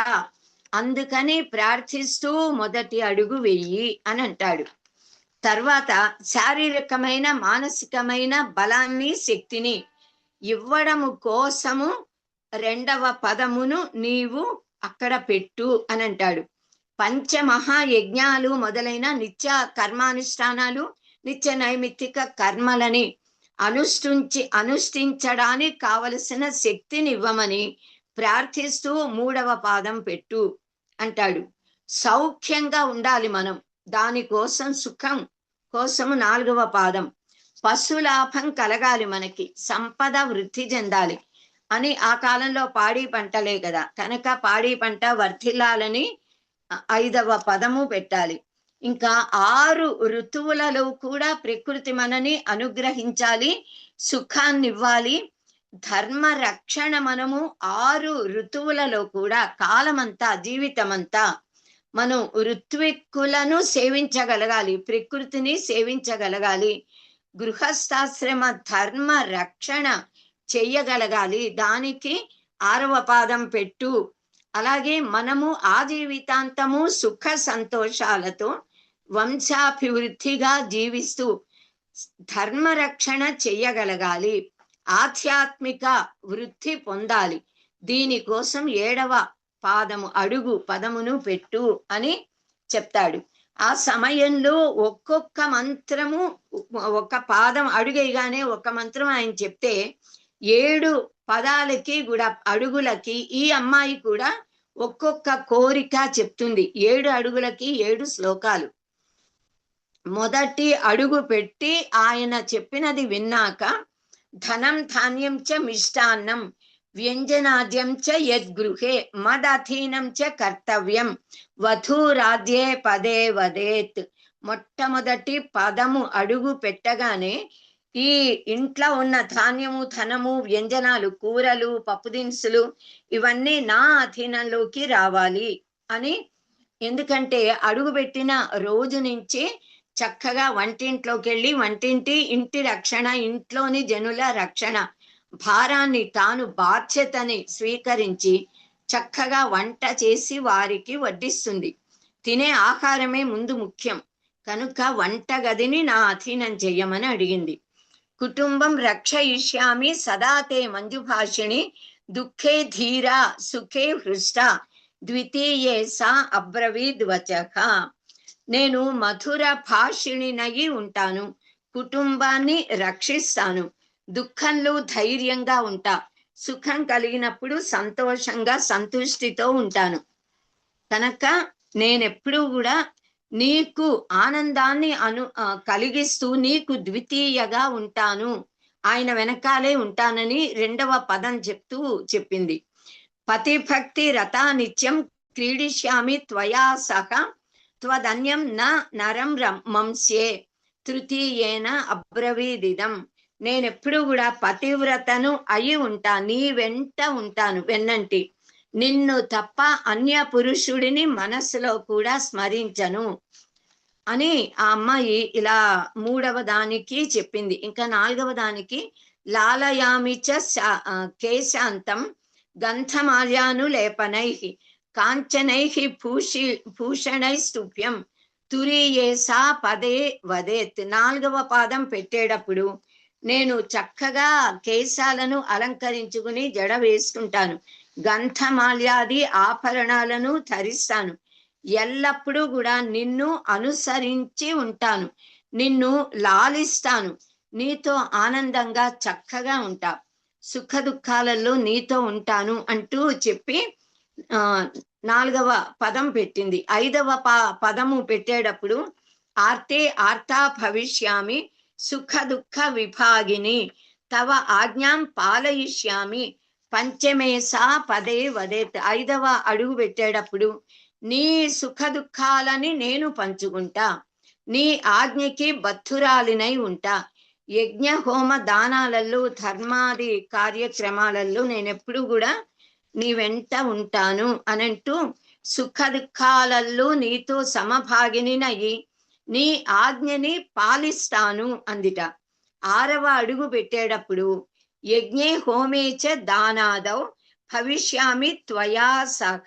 అందుకని ప్రార్థిస్తూ మొదటి అడుగు వెయ్యి అని అంటాడు. తర్వాత శారీరకమైన మానసికమైన బలాన్ని శక్తిని ఇవ్వడము కోసము 2వ పదమును నీవు అక్కడ పెట్టు అని అంటాడు. పంచమహాయజ్ఞాలు మొదలైన నిత్య కర్మానుష్ఠానాలు నిత్య నైమిత్తిక కర్మలని అనుష్ఠించడానికి కావలసిన శక్తిని ఇవ్వమని ప్రార్థిస్తూ 3వ పాదం పెట్టు అంటాడు. సౌఖ్యంగా ఉండాలి మనం, దానికోసం సుఖం కోసము 4వ పాదం. పశులాభం కలగాలి, మనకి సంపద వృద్ధి చెందాలి అని. ఆ కాలంలో పాడి పంటలే కదా, కనుక పాడి పంట వర్ధిల్లాలని 5వ పదము పెట్టాలి. ఇంకా 6 ఋతువులలో కూడా ప్రకృతి మనని అనుగ్రహించాలి, సుఖాన్ని ఇవ్వాలి. ధర్మ రక్షణ మనము 6 ఋతువులలో కూడా కాలమంతా జీవితమంతా మనం ఋత్విక్కులను సేవించగలగాలి, ప్రకృతిని సేవించగలగాలి, గృహస్థాశ్రమ ధర్మ రక్షణ చెయ్యగలగాలి. దానికి 6వ పాదం పెట్టు. అలాగే మనము ఆ జీవితాంతము సుఖ సంతోషాలతో వంశాభివృద్ధిగా జీవిస్తూ ధర్మరక్షణ చెయ్యగలగాలి, ఆధ్యాత్మిక వృద్ధి పొందాలి. దీనికోసం 7వ పాదము అడుగు పదమును పెట్టు అని చెప్తాడు. ఆ సమయంలో ఒక్కొక్క మంత్రము ఒక పాదం అడుగైగానే ఒక మంత్రం ఆయన చెప్తే 7 పదాలకి కూడా అడుగులకి ఈ అమ్మాయి కూడా ఒక్కొక్క కోరిక చెప్తుంది. 7 అడుగులకి 7 శ్లోకాలు. మొదటి అడుగు పెట్టి ఆయన చెప్పినది విన్నాక ధనం ధాన్యం చ మిష్టాన్నం వ్యంజనాద్యం చ యద్గృహే మదధీనం చ కర్తవ్యం వధూరాధ్యే పదే వదేత్. మొట్టమొదటి పదము అడుగు పెట్టగానే ఈ ఇంట్లో ఉన్న ధాన్యము ధనము వ్యంజనాలు కూరలు పప్పు దినుసులు ఇవన్నీ నా అధీనంలోకి రావాలి అని. ఎందుకంటే అడుగు పెట్టిన రోజు నుంచి చక్కగా వంటింట్లోకి వెళ్ళి ఇంటి రక్షణ, ఇంట్లోని జనుల రక్షణ భారాన్ని తాను బాధ్యతని స్వీకరించి చక్కగా వంట చేసి వారికి వడ్డిస్తుంది. తినే ఆహారమే ముందు ముఖ్యం కనుక వంట గదిని నా అధీనం చెయ్యమని అడిగింది. కుటుంబం రక్షయిష్యామి సదాతే మంజుభాషిణి దుఃఖే ధీరా సుఖే హృష్ట ద్వితీయే సా అబ్రవీద్ వచః. నేను మధుర భాషిణినయి ఉంటాను, కుటుంబాన్ని రక్షిస్తాను, దుఃఖంలో ధైర్యంగా ఉంటా, సుఖం కలిగినప్పుడు సంతోషంగా సంతుష్టితో ఉంటాను. కనుక నేనెప్పుడూ కూడా నీకు ఆనందాన్ని కలిగిస్తూ నీకు ద్వితీయగా ఉంటాను ఆయన వెనకాలే ఉంటానని రెండవ పదం చెప్పింది. పతిభక్తి రథా నిత్యం క్రీడిష్యామి త్వయా సహ త్వదన్యం నరం మంస్యే తృతీయేన అబ్రవీదిదం. నేనెప్పుడు కూడా పతివ్రతను అయి ఉంటా, నీ వెంట ఉంటాను, వెన్నంటి. నిన్ను తప్ప అన్య పురుషుడిని మనస్సులో కూడా స్మరించను అని ఆ అమ్మాయి ఇలా మూడవ దానికి చెప్పింది. ఇంకా నాలుగవ దానికి లాలయామిచ కేశాంతం గంధమాల్యానులేపనై కాంచనై భూషణై స్తుభ్యం తురీయేసా పదే వదేత్. నాలుగవ పాదం పెట్టేటప్పుడు నేను చక్కగా కేశాలను అలంకరించుకుని జడ వేసుకుంటాను, గంధమాల్యాది ఆభరణాలను ధరిస్తాను, ఎల్లప్పుడూ కూడా నిన్ను అనుసరించి ఉంటాను, నిన్ను లాలిస్తాను, నీతో ఆనందంగా చక్కగా ఉంటా, సుఖ దుఃఖాలలో నీతో ఉంటాను అంటూ చెప్పి నాలుగవ పదం పెట్టింది. ఐదవ పదము పెట్టేటప్పుడు ఆర్తే ఆర్తా భవిష్యామి సుఖ దుఃఖ విభాగిని తవ ఆజ్ఞాం పాలయిష్యామి పంచమేసా పదే వదేత్. ఐదవ అడుగు పెట్టేటప్పుడు నీ సుఖ దుఃఖాలని నేను పంచుకుంటా, నీ ఆజ్ఞకి బద్ధురాలినై ఉంటా, యజ్ఞ హోమ దానాలలో ధర్మాది కార్యక్రమాలలో నేనెప్పుడు కూడా నీ వెంట ఉంటాను అనంటూ సుఖ దుఃఖాలలో నీతో సమభాగినినయి నీ ఆజ్ఞని పాలిస్తాను అందిట. ఆరవ అడుగు పెట్టేటప్పుడు యజ్ఞే హోమేచ దానాదౌ భవిష్యామి త్వయా సహ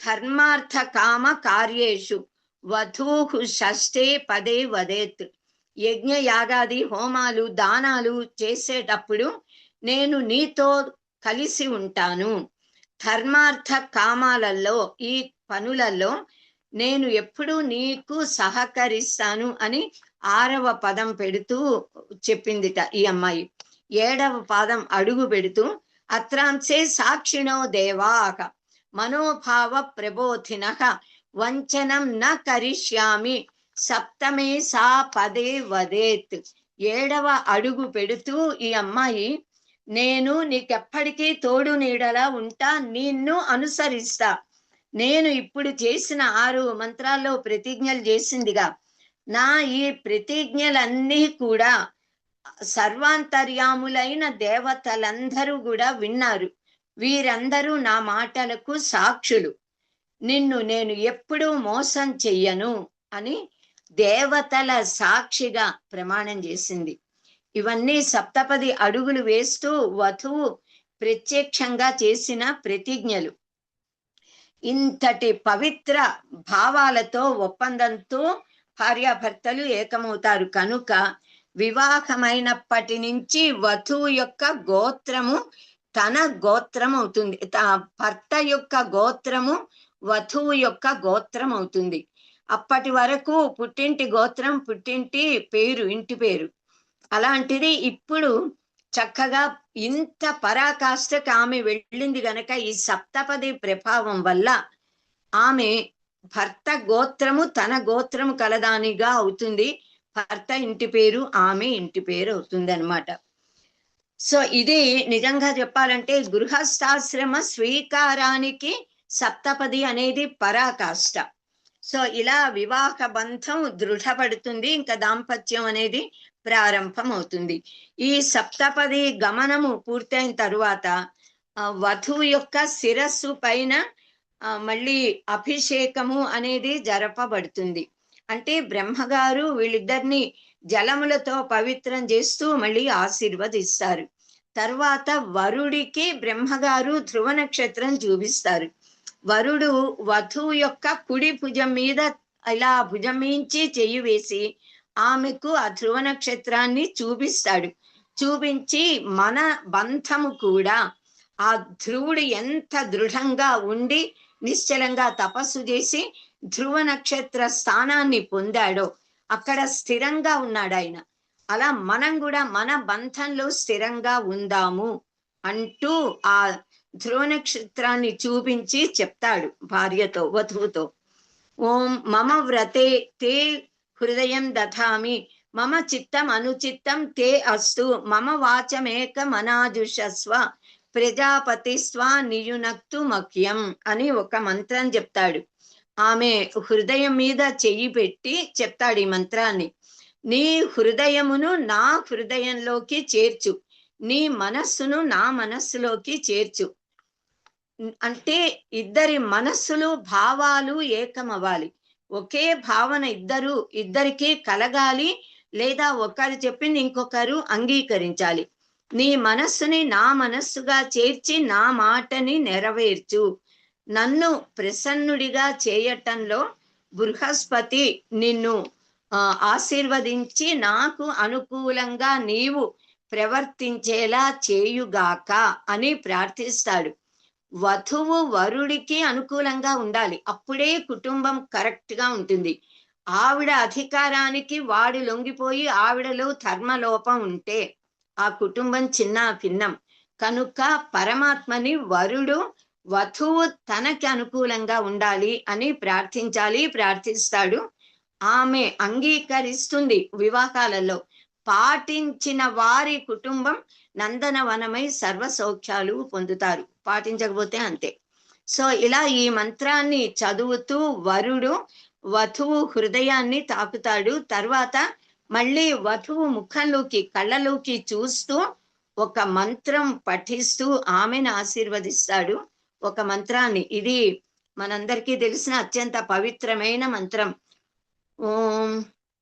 ధర్మార్థ కామ కార్యేషు వధూహు షష్ఠే పదే వదేత్. యజ్ఞ యాగాది హోమాలు దానాలు చేసేటప్పుడు నేను నీతో కలిసి ఉంటాను, ధర్మార్థ కామాలలో ఈ పనులలో నేను ఎప్పుడు నీకు సహకరిస్తాను అని ఆరవ పదం పెడుతూ చెప్పిందిట ఈ అమ్మాయి. ఏడవ పాదం అడుగు పెడుతూ అత్రాంసే సాక్షిణో దేవాః మనోభావ ప్రబోధినః వంచనం న కరిష్యామి సప్తమే సా పదే వదేత్. ఏడవ అడుగు పెడుతూ ఈ అమ్మాయి నేను నీకెప్పటికీ తోడు నీడలా ఉంటా, నిన్ను అనుసరిస్తా, నేను ఇప్పుడు చేసిన 6 మంత్రాల్లో ప్రతిజ్ఞలు చేసిందిగా, నా ఈ ప్రతిజ్ఞలన్నీ కూడా సర్వాంతర్యాములైన దేవతలందరూ కూడా విన్నారు, వీరందరూ నా మాటలకు సాక్షులు, నిన్ను నేను ఎప్పుడూ మోసం చెయ్యను అని దేవతల సాక్షిగా ప్రమాణం చేసింది. ఇవన్నీ సప్తపది అడుగులు వేస్తూ వధువు ప్రత్యక్షంగా చేసిన ప్రతిజ్ఞలు. ఇంతటి పవిత్ర భావాలతో ఒప్పందంతో భార్యాభర్తలు ఏకమవుతారు కనుక వివాహమైనప్పటి నుంచి వధువు యొక్క గోత్రము తన గోత్రం అవుతుంది, భర్త యొక్క గోత్రము వధువు యొక్క గోత్రం అవుతుంది. అప్పటి వరకు పుట్టింటి గోత్రం, పుట్టింటి పేరు, ఇంటి పేరు. అలాంటిది ఇప్పుడు చక్కగా ఇంత పరాకాష్ఠకు ఆమె వెళ్ళింది గనక ఈ సప్తపది ప్రభావం వల్ల ఆమె భర్త గోత్రము తన గోత్రము కలదానిగా అవుతుంది, భర్త ఇంటి పేరు ఆమె ఇంటి పేరు అవుతుంది అన్నమాట. సో ఇది నిజంగా చెప్పాలంటే గృహస్థాశ్రమ స్వీకారానికి సప్తపది అనేది పరాకాష్ఠ. సో ఇలా వివాహ బంధం దృఢపడుతుంది, ఇంకా దాంపత్యం అనేది ప్రారంభం అవుతుంది. ఈ సప్తపది గమనము పూర్తయిన తరువాత వధువు యొక్క శిరస్సు పైన మళ్ళీ అభిషేకము అనేది జరపబడుతుంది. అంటే బ్రహ్మగారు వీళ్ళిద్దరిని జలములతో పవిత్రం చేస్తూ మళ్ళీ ఆశీర్వదిస్తారు. తర్వాత వరుడికి బ్రహ్మగారు ధ్రువ నక్షత్రం చూపిస్తారు. వరుడు వధువు యొక్క కుడి భుజం మీద ఇలా భుజం మించి చెయ్యి వేసి ఆమెకు ఆ ధ్రువ నక్షత్రాన్ని చూపిస్తాడు. చూపించి మన బంధము కూడా ఆ ధ్రువుడు ఎంత దృఢంగా ఉండి నిశ్చలంగా తపస్సు చేసి ధ్రువ నక్షత్ర స్థానాన్ని పొందాడో అక్కడ స్థిరంగా ఉన్నాడు ఆయన. అలా మనం కూడా మన బంధంలో స్థిరంగా ఉందాము అంటూ ఆ ధ్రువ నక్షత్రాన్ని చూపించి చెప్తాడు భార్యతో, వధువుతో. ఓం మమ వ్రతే తే హృదయం దధామి మమ చిత్తం అనుచిత్తం తే అస్తు మమ వాచమేకమనాజుషస్వ ప్రజాపతిస్వా నియునక్తు మఖ్యం అని ఒక మంత్రం చెప్తాడు. ఆమె హృదయం మీద చెయ్యి పెట్టి చెప్తాడు ఈ మంత్రాన్ని. నీ హృదయమును నా హృదయంలోకి చేర్చు, నీ మనస్సును నా మనస్సులోకి చేర్చు. అంటే ఇద్దరి మనస్సులు భావాలు ఏకమవ్వాలి. ఒకే భావన ఇద్దరికి కలగాలి, లేదా ఒకరు చెప్పింది ఇంకొకరు అంగీకరించాలి. నీ మనస్సుని నా మనస్సుగా చేర్చి నా మాటని నెరవేర్చు. నన్ను ప్రసన్నుడిగా చేయటంలో బృహస్పతి నిన్ను ఆశీర్వదించి నాకు అనుకూలంగా నీవు ప్రవర్తించేలా చేయుగాక అని ప్రార్థిస్తాడు. వధువు వరుడికి అనుకూలంగా ఉండాలి, అప్పుడే కుటుంబం కరెక్ట్ గా ఉంటుంది. ఆవిడ అధికారానికి వాడు లొంగిపోయి ఆవిడలో ధర్మలోపం ఉంటే ఆ కుటుంబం చిన్న భిన్నం. కనుక పరమాత్మని వరుడు వధువు తనకి అనుకూలంగా ఉండాలి అని ప్రార్థిస్తాడు. ఆమె అంగీకరిస్తుంది. వివాహాలలో పాటించిన వారి కుటుంబం నందనవనమై సర్వ సౌఖ్యాలు పొందుతారు, పాటించకపోతే అంతే. సో ఇలా ఈ మంత్రాన్ని చదువుతూ వరుడు వధువు హృదయాన్ని తాకుతాడు. తర్వాత మళ్ళీ వధువు ముఖంలోకి కళ్ళలోకి చూస్తూ ఒక మంత్రం పఠిస్తూ ఆమెను ఆశీర్వదిస్తాడు. ఒక మంత్రాన్ని, ఇది మనందరికీ తెలిసిన అత్యంత పవిత్రమైన మంత్రం. ఓం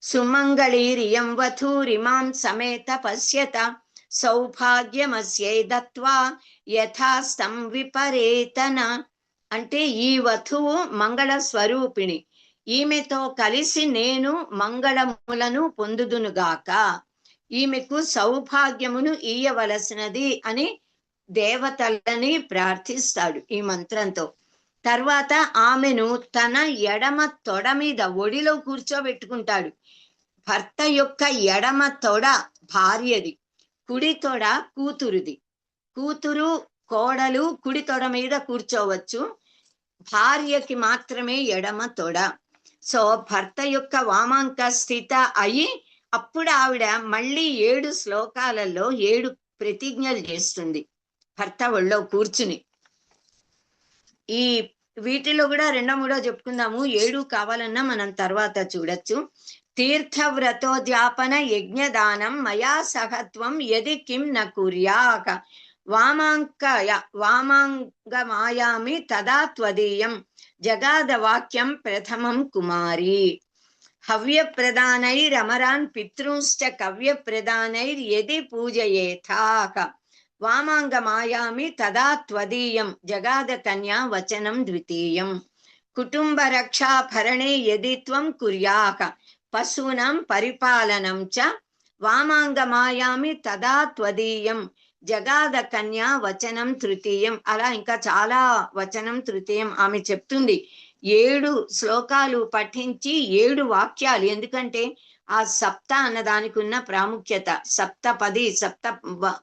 సుమంగళీరియం వధూరిమాం సమేత పశ్యత సౌభాగ్యమస్యై దత్వా యథాస్తం విపరేతన. అంటే ఈ వధువు మంగళ స్వరూపిణి, ఈమెతో కలిసి నేను మంగళములను పొందుదునుగాక, ఈమెకు సౌభాగ్యమును ఇయ్యవలసినది అని దేవతలని ప్రార్థిస్తాడు ఈ మంత్రంతో. తర్వాత ఆమెను తన ఎడమ తొడ మీద ఒడిలో కూర్చోబెట్టుకుంటాడు. భర్త యొక్క ఎడమ తొడ భార్యది, కుడి తొడ కూతురుది. కూతురు కోడలు కుడి తొడ మీద కూర్చోవచ్చు, భార్యకి మాత్రమే ఎడమ తొడ. సో భర్త యొక్క వామాంక స్థిత అయి అప్పుడు ఆవిడ మళ్ళీ 7 శ్లోకాలలో 7 ప్రతిజ్ఞలు చేస్తుంది భర్త ఒళ్ళో కూర్చుని. ఈ వీటిలో కూడా 2-3 చెప్పుకుందాము, 7 కావాలన్నా మనం తర్వాత చూడొచ్చు. తీర్థవ్రతోద్యాపన యజ్ఞదానం మయా సహత్వం యది కిం న కుర్యాక వామాంగమాయామి తదా త్వదీయం జగాద వాక్యం ప్రథమం కుమారి. హవ్య ప్రదానైరమరాన్ పితృంశ్చ కవ్య ప్రదానైర్యది పూజయేథాక వామాంగమాయామి తదా త్వదీయం జగాద కన్యా వచనం ద్వితీయం. కుటుంబ రక్షా భరణే యది త్వం కుర్యాక పశూనాం పరిపాలనం చ వామాంగమాయామి తదా త్వదీయం జగాద కన్యా వచనం తృతీయం. అలా ఇంకా చాలా వచనం తృతీయం ఆమె చెప్తుంది. 7 శ్లోకాలు పఠించి 7 వాక్యాలు. ఎందుకంటే ఆ సప్త అన్నదానికి ఉన్న ప్రాముఖ్యత, సప్తపది, సప్త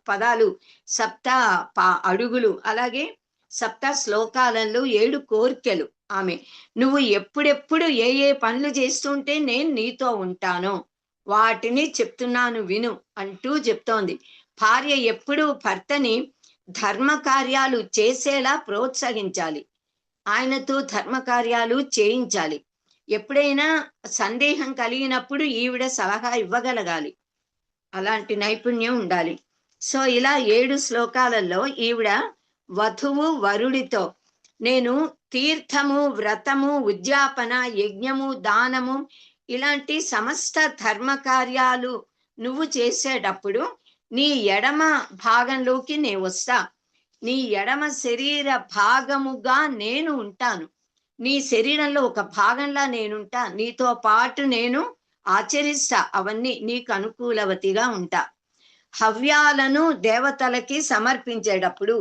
పదాలు, సప్త అడుగులు, అలాగే సప్త శ్లోకాలలో 7 కోర్కెలు. ఆమె నువ్వు ఎప్పుడెప్పుడు ఏ ఏ పనులు చేస్తుంటే నేను నీతో ఉంటానో వాటిని చెప్తున్నాను విను అంటూ చెప్తోంది. భార్య ఎప్పుడూ భర్తని ధర్మ కార్యాలు చేసేలా ప్రోత్సహించాలి, ఆయనతో ధర్మ కార్యాలు చేయించాలి. ఎప్పుడైనా సందేహం కలిగినప్పుడు ఈవిడ సలహా ఇవ్వగలగాలి, అలాంటి నైపుణ్యం ఉండాలి. సో ఇలా 7 శ్లోకాలలో ఈవిడ వధువు వరుడితో నేను తీర్థము, వ్రతము, ఉద్యాపన, యజ్ఞము, దానము ఇలాంటి సమస్త ధర్మ కార్యాలు నువ్వు చేసేటప్పుడు నీ ఎడమ భాగంలోకి నేను వస్తా, నీ ఎడమ శరీర భాగముగా నేను ఉంటాను, నీ శరీరంలో ఒక భాగంలా నేనుంటా, నీతో పాటు నేను ఆచరిస్తా, అవన్నీ నీకు అనుకూలవతిగా ఉంటా. హవ్యాలను దేవతలకి సమర్పించేటప్పుడు,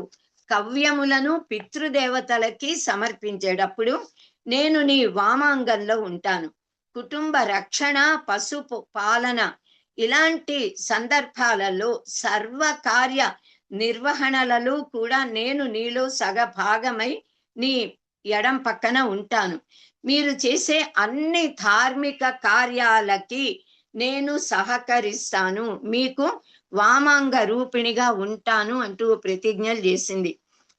కవ్యములను పితృదేవతలకి సమర్పించేటప్పుడు నేను నీ వామాంగంలో ఉంటాను. కుటుంబ రక్షణ, పశు పాలన ఇలాంటి సందర్భాలలో సర్వకార్య నిర్వహణలలో కూడా నేను నీలో సగభాగమై నీ ఎడం పక్కన ఉంటాను. మీరు చేసే అన్ని ధార్మిక కార్యాలకి నేను సహకరిస్తాను, మీకు వామాంగ రూపిణిగా ఉంటాను అంటూ ప్రతిజ్ఞలు చేసింది.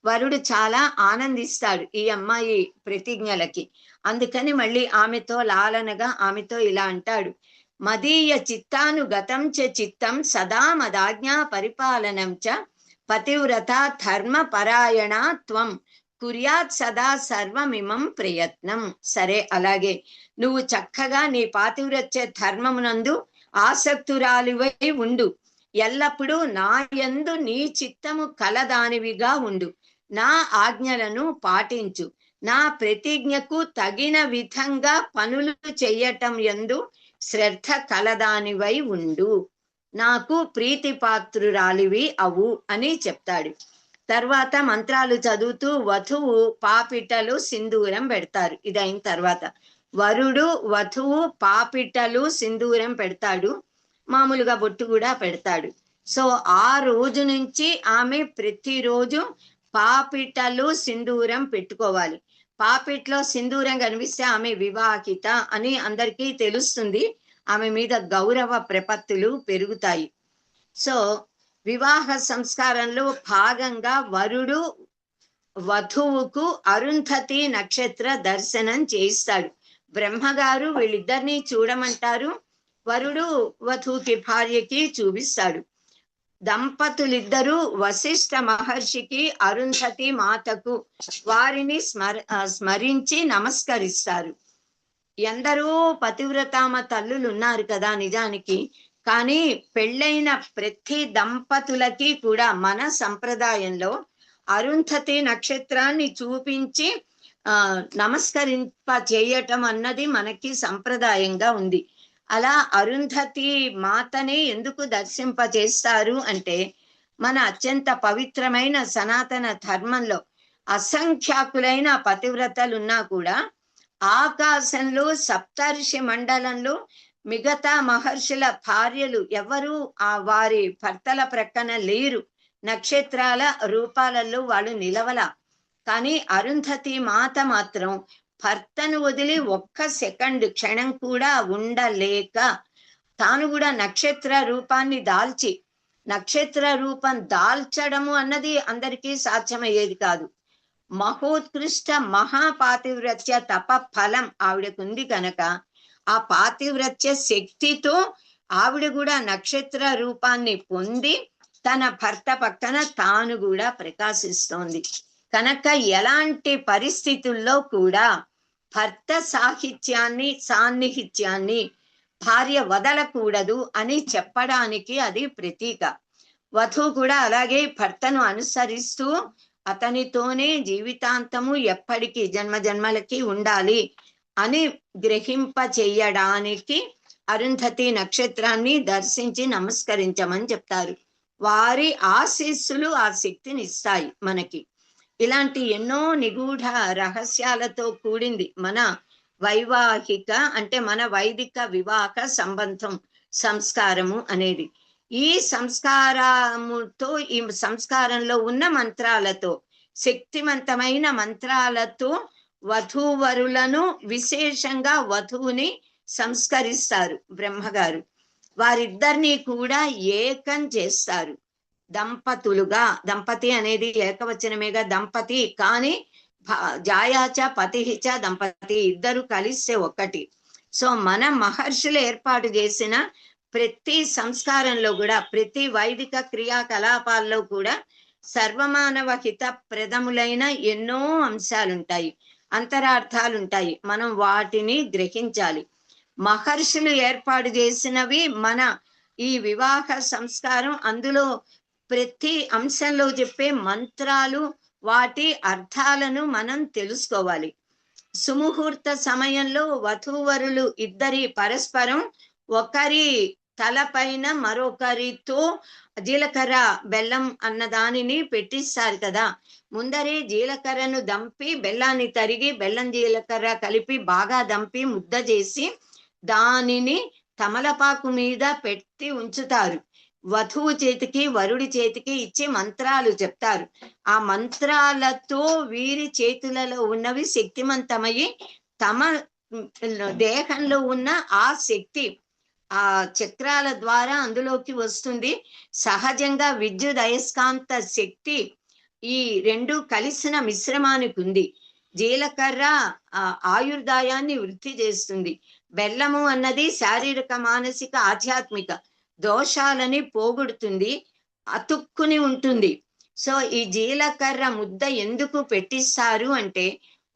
వరుడు చాలా ఆనందిస్తాడు ఈ అమ్మాయి ప్రతిజ్ఞలకి. అందుకని మళ్ళీ ఆమెతో లాలనగా ఆమెతో ఇలా అంటాడు, మదీయ చిత్తానుగతం చ చిత్తం సదా మదాజ్ఞా పరిపాలనం చ పతివ్రత ధర్మ పరాయణ త్వం కుర్యాత్ సదా సర్వమిమం ప్రయత్నం. సరే, అలాగే నువ్వు చక్కగా నీ పాతివ్రత్య ధర్మమునందు ఆసక్తురాలివై ఉండు, ఎల్లప్పుడూ నా యందు నీ చిత్తము కలదానివిగా ఉండు, నా ఆజ్ఞలను పాటించు, నా ప్రతిజ్ఞకు తగిన విధంగా పనులు చెయ్యటం యందు శ్రద్ధ కలదానివై ఉండు, నాకు ప్రీతిపాత్రురాలివి అవు అని చెప్తాడు. తర్వాత మంత్రాలు చదువుతూ వధువు పాపిటలు సింధూరం పెడతారు. ఇదైన తర్వాత వరుడు వధువు పాపిటలు సింధూరం పెడతాడు, మామూలుగా బొట్టు కూడా పెడతాడు. సో ఆ రోజు నుంచి ఆమె ప్రతిరోజు పాపిటలు సింధూరం పెట్టుకోవాలి. పాపిట్లో సింధూరం కనిపిస్తే ఆమె వివాహిత అని అందరికీ తెలుస్తుంది, ఆమె మీద గౌరవ ప్రపత్తులు పెరుగుతాయి. సో వివాహ సంస్కారంలో భాగంగా వరుడు వధువుకు అరుంధతి నక్షత్ర దర్శనం చేయిస్తాడు. బ్రహ్మగారు వీళ్ళిద్దరినీ చూడమంటారు, వరుడు వధువుకి భార్యకి చూపిస్తాడు. దంపతులిద్దరూ వశిష్ఠ మహర్షికి అరుంధతి మాతకు వారిని స్మరించి నమస్కరిస్తారు. ఎందరో పతివ్రతామ తల్లులు ఉన్నారు కదా నిజానికి, కానీ పెళ్ళైన ప్రతి దంపతులకి కూడా మన సంప్రదాయంలో అరుంధతి నక్షత్రాన్ని చూపించి నమస్కరింప చేయటం అన్నది మనకి సంప్రదాయంగా ఉంది. అలా అరుంధతి మాతని ఎందుకు దర్శింప చేస్తారు అంటే, మన అత్యంత పవిత్రమైన సనాతన ధర్మంలో అసంఖ్యాకులైన పతివ్రతలున్నా కూడా ఆకాశంలో సప్తర్షి మండలంలో మిగతా మహర్షుల భార్యలు ఎవరు వారి భర్తల ప్రక్కన లేరు, నక్షత్రాల రూపాలలో వాళ్ళు నిలవల. కానీ అరుంధతి మాత మాత్రం భర్తను వదిలి ఒక్క సెకండ్ క్షణం కూడా ఉండలేక తాను కూడా నక్షత్ర రూపాన్ని దాల్చి, నక్షత్ర రూపం దాల్చడము అన్నది అందరికీ సాధ్యమయ్యేది కాదు. మహోత్కృష్ట మహాపాతివ్రత్య తప ఫలం ఆవిడకుంది కనుక ఆ పాతివ్రత్య శక్తితో ఆవిడ కూడా నక్షత్ర రూపాన్ని పొంది తన భర్త పక్కన తాను కూడా ప్రకాశిస్తోంది కనుక ఎలాంటి పరిస్థితుల్లో కూడా భర్త సాన్నిహిత్యాన్ని భార్య వదలకూడదు అని చెప్పడానికి అది ప్రతీక. వధువు కూడా అలాగే భర్తను అనుసరిస్తూ అతనితోనే జీవితాంతము ఎప్పటికీ జన్మలకి ఉండాలి అని గ్రహింప చెయ్యడానికి అరుంధతి నక్షత్రాన్ని దర్శించి నమస్కరించమని చెప్తారు. వారి ఆశీస్సులు ఆ శక్తిని ఇస్తాయి మనకి. ఇలాంటి ఎన్నో నిగూఢ రహస్యాలతో కూడింది మన వైవాహిక అంటే మన వైదిక వివాహ సంబంధం సంస్కారము అనేది. ఈ సంస్కారముతో ఈ సంస్కారంలో ఉన్న మంత్రాలతో, శక్తివంతమైన మంత్రాలతో వధూవరులను విశేషంగా వధువుని సంస్కరిస్తారు బ్రహ్మగారు. వారిద్దరిని కూడా ఏకం చేస్తారు దంపతులుగా. దంపతి అనేది ఏకవచనమేగా దంపతి, కానీ జాయాచ పతిహిచ దంపతి, ఇద్దరు కలిస్తే ఒక్కటి. సో మన మహర్షులు ఏర్పాటు చేసిన ప్రతి సంస్కారంలో కూడా, ప్రతి వైదిక క్రియాకలాపాల్లో కూడా సర్వమానవ హిత ప్రదములైన ఎన్నో అంశాలుంటాయి, అంతరార్థాలుంటాయి. మనం వాటిని గ్రహించాలి. మహర్షులు ఏర్పాటు చేసినవి మన ఈ వివాహ సంస్కారం. అందులో ప్రతి అంశంలో చెప్పే మంత్రాలు, వాటి అర్థాలను మనం తెలుసుకోవాలి. సుముహూర్త సమయంలో వధూవరులు ఇద్దరి పరస్పరం ఒకరి తలపైన మరొకరితో జీలకర్ర బెల్లం అన్న దానిని పెట్టిస్తారు కదా. ముందరే జీలకర్రను దంపి బెల్లాన్ని తరిగి బెల్లం జీలకర్ర కలిపి బాగా దంపి ముద్ద చేసి దానిని తమలపాకు మీద పెట్టి ఉంచుతారు. వధువు చేతికి వరుడి చేతికి ఇచ్చి మంత్రాలు చెప్తారు. ఆ మంత్రాలతో వీరి చేతులలో ఉన్నవి శక్తిమంతమయ్యి తమ దేహంలో ఉన్న ఆ శక్తి, ఆ చక్రాల ద్వారా అందులోకి వస్తుంది. సహజంగా విద్యుత్ అయస్కాంత శక్తి ఈ రెండు కలిసిన మిశ్రమానికి ఉంది. జీలకర్ర ఆయుర్దాయాన్ని వృద్ధి చేస్తుంది. బెల్లము అన్నది శారీరక, మానసిక, ఆధ్యాత్మిక దోషాలని పోగొడుతుంది, అతుక్కుని ఉంటుంది. సో ఈ జీలకర్ర ముద్ద ఎందుకు పెట్టిస్తారు అంటే,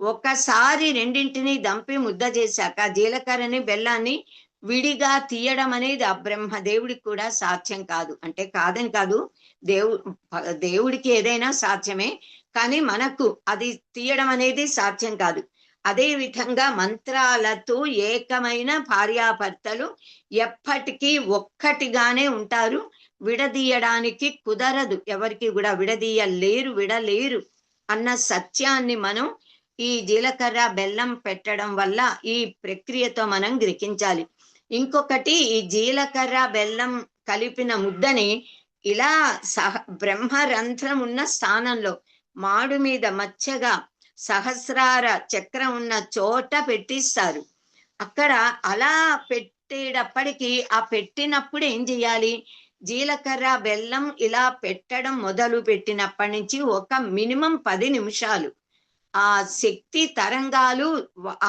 ఒకసారి రెండింటిని దంపి ముద్ద చేశాక జీలకర్రని బెల్లాన్ని విడిగా తీయడం అనేది ఆ బ్రహ్మదేవుడికి కూడా సాధ్యం కాదు. అంటే కాదని కాదు, దేవుడికి ఏదైనా సాధ్యమే, కానీ మనకు అది తీయడం అనేది సాధ్యం కాదు. అదే విధంగా మంత్రాలతో ఏకమైన భార్యాభర్తలు ఎప్పటికీ ఒక్కటిగానే ఉంటారు. విడదీయడానికి కుదరదు, ఎవరికి కూడా విడలేరు అన్న సత్యాన్ని మనం ఈ జీలకర్ర బెల్లం పెట్టడం వల్ల ఈ ప్రక్రియతో మనం గ్రహించాలి. ఇంకొకటి, ఈ జీలకర్ర బెల్లం కలిపిన ముద్దని ఇలా బ్రహ్మరంధ్రం ఉన్న స్థానంలో మాడు మీద మచ్చగా సహస్రార చక్రం ఉన్న చోట పెట్టిస్తారు. అక్కడ అలా పెట్టేటప్పటికి ఆ పెట్టినప్పుడు ఏం చేయాలి, జీలకర్ర బెల్లం ఇలా పెట్టడం మొదలు పెట్టినప్పటి నుంచి ఒక మినిమం 10 నిమిషాలు ఆ శక్తి తరంగాలు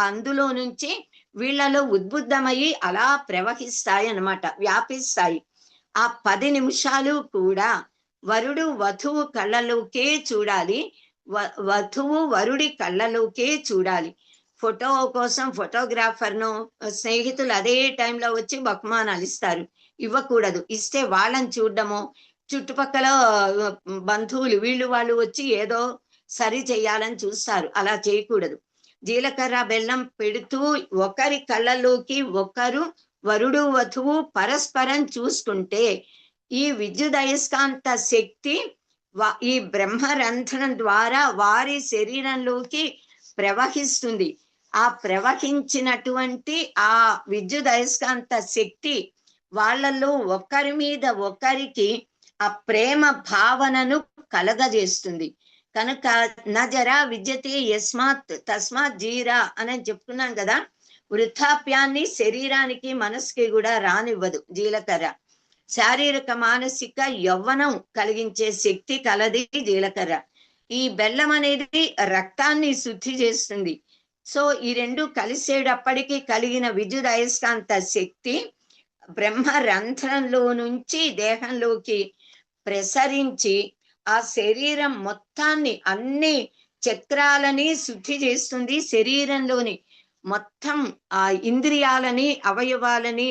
అందులో నుంచి వీళ్ళలో ఉద్బుద్ధమయ్యి అలా ప్రవహిస్తాయి అన్నమాట, వ్యాపిస్తాయి. ఆ 10 నిమిషాలు కూడా వరుడు వధువు కళ్ళలోకే చూడాలి, వధువు వరుడి కళ్ళలోకే చూడాలి. ఫోటో కోసం ఫోటోగ్రాఫర్ను స్నేహితులు అదే టైంలో వచ్చి బహుమానాలు ఇస్తారు, ఇవ్వకూడదు. ఇస్తే వాళ్ళని చూడడము, చుట్టుపక్కల బంధువులు వీళ్ళు వాళ్ళు వచ్చి ఏదో సరి చేయాలని చూస్తారు, అలా చేయకూడదు. జీలకర్ర బెల్లం పెడుతూ ఒకరి కళ్ళలోకి ఒకరు, వరుడు వధువు పరస్పరం చూసుకుంటే ఈ విద్యుదయస్కాంత శక్తి ఈ బ్రహ్మరంధ్రం ద్వారా వారి శరీరంలోకి ప్రవహిస్తుంది. ఆ ప్రవహించినటువంటి ఆ విద్యుదయస్కాంత శక్తి వాళ్ళల్లో ఒకరి మీద ఒకరికి ఆ ప్రేమ భావనను కలగజేస్తుంది. కనుక నజరా విద్యతే యస్మాత్ తస్మాత్ జీరా అని చెప్పుకున్నాం కదా, వృద్ధాప్యాన్ని శరీరానికి మనసుకి కూడా రానివ్వదు జీలకర్ర. శారీరక మానసిక యవ్వనం కలిగించే శక్తి కలది జీలకర్ర. ఈ బెల్లం అనేది రక్తాన్ని శుద్ధి చేస్తుంది. సో ఈ రెండు కలిసేటప్పటికి కలిగిన విద్యుత్ అయస్కాంత శక్తి బ్రహ్మరంధ్రంలో నుంచి దేహంలోకి ప్రసరించి ఆ శరీరం మొత్తాన్ని, అన్ని చక్రాలని శుద్ధి చేస్తుంది. శరీరంలోని మొత్తం ఆ ఇంద్రియాలని, అవయవాలని,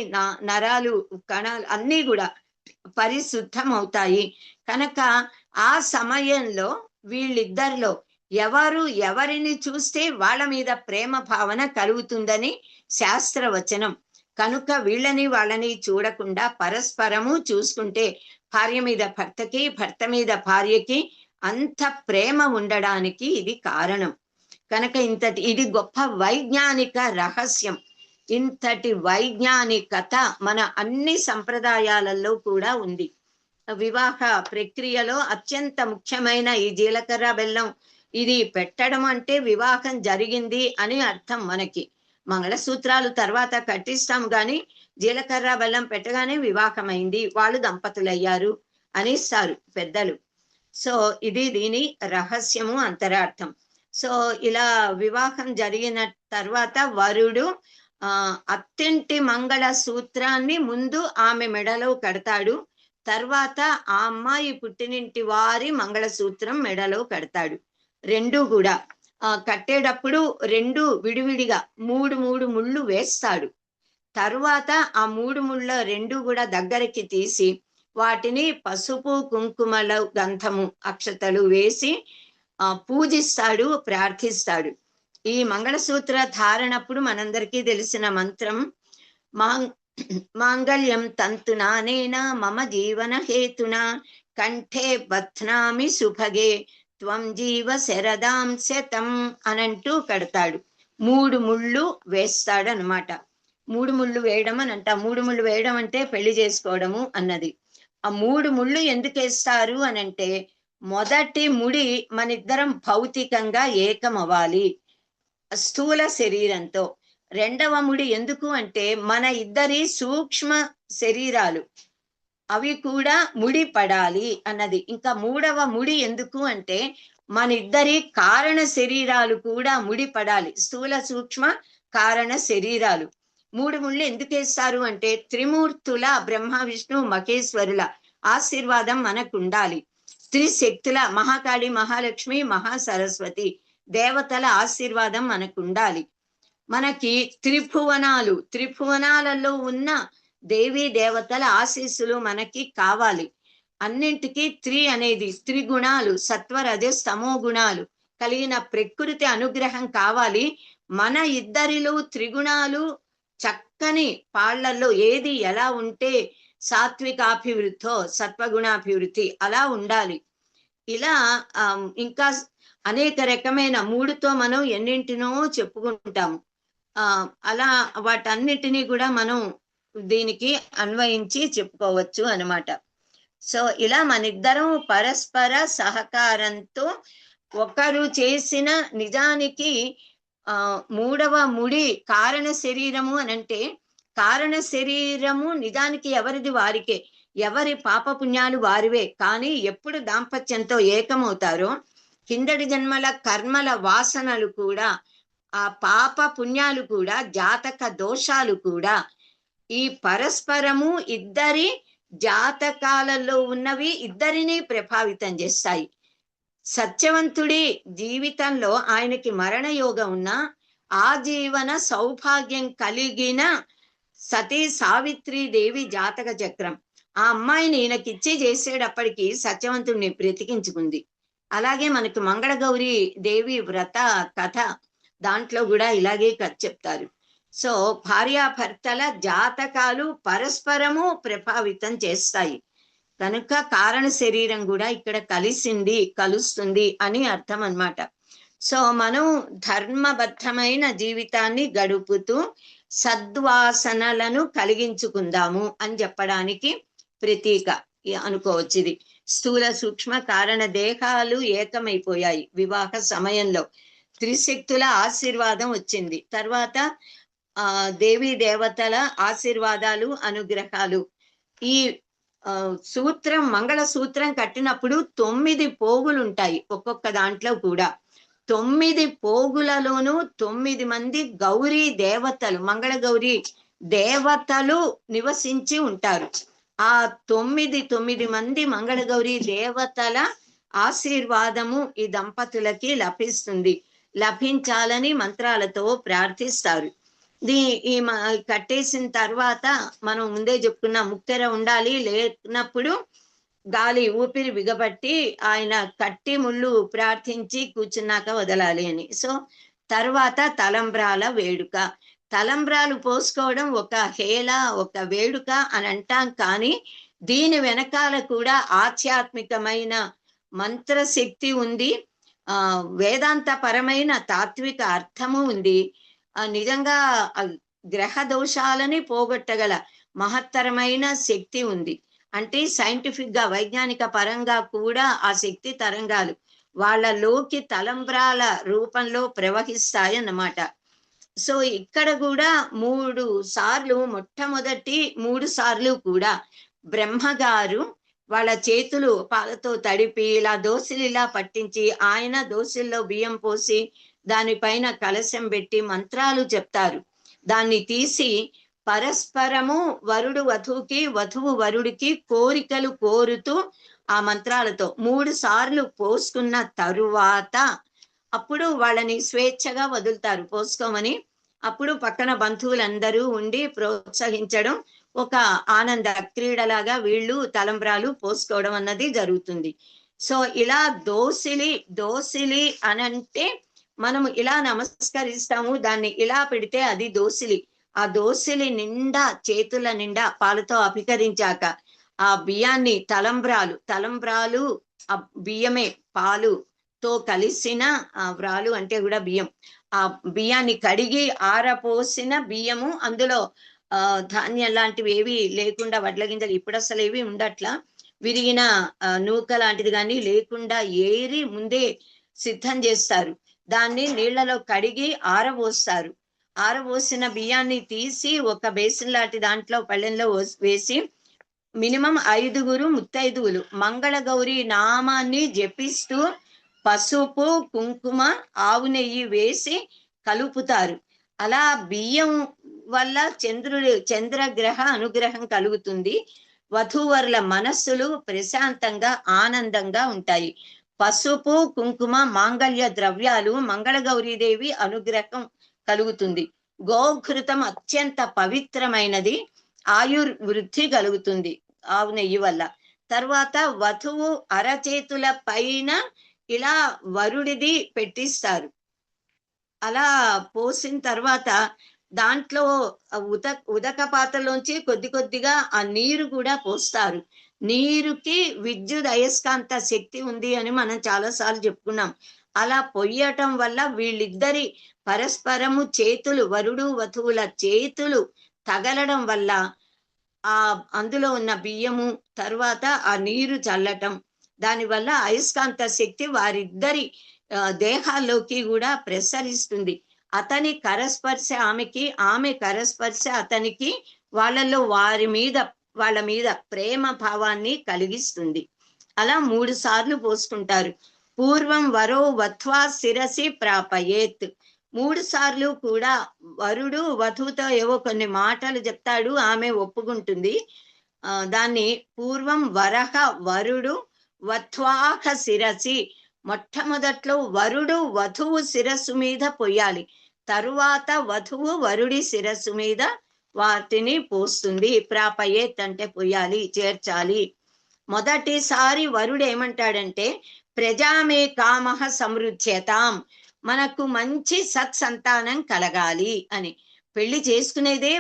నరాలు, కణాలు అన్నీ కూడా పరిశుద్ధం అవుతాయి. కనుక ఆ సమయంలో వీళ్ళిద్దరిలో ఎవరిని చూస్తే వాళ్ళ మీద ప్రేమ భావన కలుగుతుందని శాస్త్రవచనం. కనుక వీళ్ళని వాళ్ళని చూడకుండా పరస్పరము చూసుకుంటే భార్య మీద భర్తకి, భర్త మీద భార్యకి అంత ప్రేమ ఉండడానికి ఇది కారణం. కనుక ఇది గొప్ప వైజ్ఞానిక రహస్యం. ఇంతటి వైజ్ఞానికత మన అన్ని సంప్రదాయాలలో కూడా ఉంది. వివాహ ప్రక్రియలో అత్యంత ముఖ్యమైన ఈ జీలకర్ర బెల్లం ఇది పెట్టడం అంటే వివాహం జరిగింది అని అర్థం. మనకి మంగళసూత్రాలు తర్వాత కట్టిస్తాం, కానీ జీలకర్ర బెల్లం పెట్టగానే వివాహమైంది, వాళ్ళు దంపతులయ్యారు అని ఇస్తారు పెద్దలు. సో ఇది దీని రహస్యము, అంతరార్థం. సో ఇలా వివాహం జరిగిన తర్వాత వరుడు అత్తింటి మంగళ సూత్రాన్ని ముందు ఆమె మెడలో కడతాడు, తర్వాత ఆ అమ్మాయి పుట్టినింటి వారి మంగళసూత్రం మెడలో కడతాడు. రెండు కూడా కట్టేటప్పుడు రెండు విడివిడిగా మూడు ముళ్ళు వేస్తాడు. తరువాత ఆ 3 ముళ్ళ 2 కూడా దగ్గరికి తీసి వాటిని పసుపు, కుంకుమల, గంధము, అక్షతలు వేసి పూజిస్తాడు, ప్రార్థిస్తాడు. ఈ మంగళసూత్ర ధారణప్పుడు మనందరికీ తెలిసిన మంత్రం మాంగళ్యం తంతునానేన మమ జీవన హేతున కంఠే బధ్నామి సుభగే త్వం జీవ శరదాం శతం అనంటూ కడతాడు. 3 ముళ్ళు వేస్తాడు అన్నమాట. 3 ముళ్ళు వేయడం అని అంట. 3 ముళ్ళు వేయడం అంటే పెళ్లి చేసుకోవడము అన్నది. ఆ 3 ముళ్ళు ఎందుకు వేస్తారు అని అంటే, మొదటి ముడి మనిద్దరం భౌతికంగా ఏకమవ్వాలి స్థూల శరీరంతో. రెండవ ముడి ఎందుకు అంటే మన ఇద్దరి సూక్ష్మ శరీరాలు అవి కూడా ముడి పడాలి అన్నది. ఇంకా మూడవ ముడి ఎందుకు అంటే మన ఇద్దరి కారణ శరీరాలు కూడా ముడి పడాలి. స్థూల సూక్ష్మ కారణ శరీరాలు 3 ముళ్ళు ఎందుకు వేస్తారు అంటే త్రిమూర్తుల బ్రహ్మ విష్ణు మహేశ్వరుల ఆశీర్వాదం మనకు ఉండాలి. త్రిశక్తుల మహాకాళి మహాలక్ష్మి మహాసరస్వతి దేవతల ఆశీర్వాదం మనకు ఉండాలి. మనకి త్రిభువనాలలో ఉన్న దేవీ దేవతల ఆశీస్సులు మనకి కావాలి. అన్నింటికీ అనేది త్రిగుణాలు సత్వరజ స్తమో గుణాలు కలిగిన ప్రకృతి అనుగ్రహం కావాలి. మన ఇద్దరిలో త్రిగుణాలు చక్కని పాళ్లలో ఏది ఎలా ఉంటే సాత్వికాభివృద్ధో సత్వగుణాభివృద్ధి అలా ఉండాలి. ఇలా ఇంకా అనేక రకమైన 3తో మనం ఎన్నింటినో చెప్పుకుంటాము. అలా వాటన్నిటినీ కూడా మనం దీనికి అన్వయించి చెప్పుకోవచ్చు అన్నమాట. సో ఇలా మనిద్దరం పరస్పర సహకారంతో ఒకరు చేసిన నిజానికి మూడవ ముడి కారణ శరీరము అనంటే కారణ శరీరము నిజానికి ఎవరిది వారికే, ఎవరి పాప పుణ్యాలు వారివే. కానీ ఎప్పుడు దాంపత్యంతో ఏకమవుతారో కిందటి జన్మల కర్మల వాసనలు కూడా ఆ పాప పుణ్యాలు కూడా జాతక దోషాలు కూడా ఈ పరస్పరము ఇద్దరి జాతకాలలో ఉన్నవి ఇద్దరిని ప్రభావితం చేస్తాయి. సత్యవంతుడి జీవితంలో ఆయనకి మరణ యోగం ఉన్న ఆజీవన సౌభాగ్యం కలిగిన సతీ సావిత్రి దేవి జాతక చక్రం ఆ అమ్మాయిని ఈయనకిచ్చి చేసేటప్పటికి సత్యవంతుడిని బ్రతికించుకుంది. అలాగే మనకి మంగళగౌరి దేవి వ్రత కథ దాంట్లో కూడా ఇలాగే కథ చెప్తారు. సో భార్యాభర్తల జాతకాలు పరస్పరము ప్రభావితం చేస్తాయి కనుక కారణ శరీరం కూడా ఇక్కడ కలుస్తుంది అని అర్థం అన్నమాట. సో మనం ధర్మబద్ధమైన జీవితాన్ని గడుపుతూ సద్వాసనలను కలిగించుకుందాము అని చెప్పడానికి ప్రతీక అనుకోవచ్చు. ఇది స్థూల సూక్ష్మ కారణ దేహాలు ఏకమైపోయాయి వివాహ సమయంలో. త్రిశక్తుల ఆశీర్వాదం వచ్చింది. తర్వాత దేవీ దేవతల ఆశీర్వాదాలు అనుగ్రహాలు. ఈ సూత్రం మంగళ సూత్రం కట్టినప్పుడు 9 పోగులు ఉంటాయి. ఒక్కొక్క దాంట్లో కూడా 9 పోగులలోనూ 9 మంది గౌరీ దేవతలు మంగళ గౌరీ దేవతలు నివసించి ఉంటారు. ఆ 9 మంది మంగళ గౌరీ దేవతల ఆశీర్వాదము ఈ దంపతులకి లభించాలని మంత్రాలతో ప్రార్థిస్తారు. ఈ కట్టేసిన తర్వాత మనం ముందే చెప్పుకున్న ముక్కెర ఉండాలి, లేనప్పుడు గాలి ఊపిరి బిగబట్టి ఆయన కట్టి ముళ్ళు ప్రార్థించి కూర్చున్నాక వదలాలి అని. సో తర్వాత తలంబ్రాల వేడుక. తలంబ్రాలు పోసుకోవడం ఒక హేళ ఒక వేడుక అని అంటాం, కానీ దీని వెనకాల కూడా ఆధ్యాత్మికమైన మంత్రశక్తి ఉంది, వేదాంత పరమైన తాత్విక అర్థము ఉంది. నిజంగా గ్రహ దోషాలని పోగొట్టగల మహత్తరమైన శక్తి ఉంది. అంటే సైంటిఫిక్ గా వైజ్ఞానిక పరంగా కూడా ఆ శక్తి తరంగాలు వాళ్ళలోకి తలంబ్రాల రూపంలో ప్రవహిస్తాయన్నమాట. సో ఇక్కడ కూడా 3 సార్లు మొట్టమొదటి 3 సార్లు కూడా బ్రహ్మగారు వాళ్ళ చేతులు పాలతో తడిపి ఇలా దోసిలు ఇలా పట్టించి ఆయన దోసిల్లో బియ్యం పోసి దానిపైన కలశం పెట్టి మంత్రాలు చెప్తారు. దాన్ని తీసి పరస్పరము వరుడు వధువుకి వధువు వరుడికి కోరికలు కోరుతూ ఆ మంత్రాలతో 3 సార్లు పోసుకున్న తరువాత అప్పుడు వాళ్ళని స్వేచ్ఛగా వదులుతారు పోసుకోమని. అప్పుడు పక్కన బంధువులందరూ ఉండి ప్రోత్సహించడం, ఒక ఆనంద క్రీడలాగా వీళ్ళు తలంబ్రాలు పోసుకోవడం అన్నది జరుగుతుంది. సో ఇలా దోసిలి అనంటే మనము ఇలా నమస్కరిస్తాము, దాన్ని ఇలా పెడితే అది దోసిలి. ఆ దోసిలి నిండా చేతుల నిండా పాలతో అభికరించాక ఆ బియ్యాన్ని తలంబ్రాలు ఆ బియ్యమే పాలుతో కలిసిన వ్రాలు అంటే కూడా బియ్యం, ఆ బియ్యాన్ని కడిగి ఆరపోసిన బియ్యము, అందులో ధాన్యం లాంటివి ఏవి లేకుండా వడ్ల గింజలు ఇప్పుడు అసలు ఏవి ఉండట్లా, విరిగిన నూక లాంటిది కానీ లేకుండా ఏరి ముందే సిద్ధం చేస్తారు. దాన్ని నీళ్లలో కడిగి ఆరబోస్తారు. ఆరబోసిన బియ్యాన్ని తీసి ఒక బేసిన్ లాంటి దాంట్లో పళ్ళెంలో వేసి మినిమం 5 ముత్తైదువులు మంగళగౌరి నామాన్ని జపిస్తూ పసుపు కుంకుమ ఆవు నెయ్యి వేసి కలుపుతారు. అలా బియ్యం వల్ల చంద్రగ్రహ అనుగ్రహం కలుగుతుంది. వధూవరుల మనస్సులు ప్రశాంతంగా ఆనందంగా ఉంటాయి. పసుపు కుంకుమ మాంగళ్య ద్రవ్యాలు మంగళగౌరీదేవి అనుగ్రహం కలుగుతుంది. గోఘృతం అత్యంత పవిత్రమైనది, ఆయుర్వృద్ధి కలుగుతుంది ఆవు నెయ్యి వల్ల. తర్వాత వధువు అరచేతుల పైన ఇలా వరుడిది పెట్టిస్తారు. అలా పోసిన తర్వాత దాంట్లో ఉదక పాత్రలోంచి కొద్దిగా ఆ నీరు కూడా పోస్తారు. నీరుకి విద్యుత్ అయస్కాంత శక్తి ఉంది అని మనం చాలాసార్లు చెప్పుకున్నాం. అలా పొయ్యటం వల్ల వీళ్ళిద్దరి పరస్పరము చేతులు, వరుడు వధువుల చేతులు తగలడం వల్ల అందులో ఉన్న బియ్యము తర్వాత ఆ నీరు చల్లటం, దానివల్ల అయస్కాంత శక్తి వారిద్దరి దేహాల్లోకి కూడా ప్రసరిస్తుంది. అతని కరస్పర్శ ఆమెకి, ఆమె కరస్పర్శ అతనికి, వాళ్ళ మీద ప్రేమ భావాన్ని కలిగిస్తుంది. అలా 3 సార్లు పోసుకుంటారు. పూర్వం వరో వధ్వా శిరసి ప్రాపయేత్. 3 సార్లు కూడా వరుడు వధువుతో ఏవో కొన్ని మాటలు చెప్తాడు, ఆమె ఒప్పుకుంటుంది. దాన్ని పూర్వం వరహ వరుడు వధ్వాహ శిరసి, మొట్టమొదట్లో వరుడు వధువు శిరస్సు మీద పొయ్యాలి, తరువాత వధువు వరుడి శిరస్సు మీద వాటిని పోస్తుంది. ప్రాపయేత్ అంటే పొయ్యాలి, చేర్చాలి. మొదటిసారి వరుడు ఏమంటాడంటే ప్రజామే కామః సమృద్ధ్యతాం, మనకు మంచి సత్సంతానం కలగాలి అని. పెళ్లి చేసుకునేదే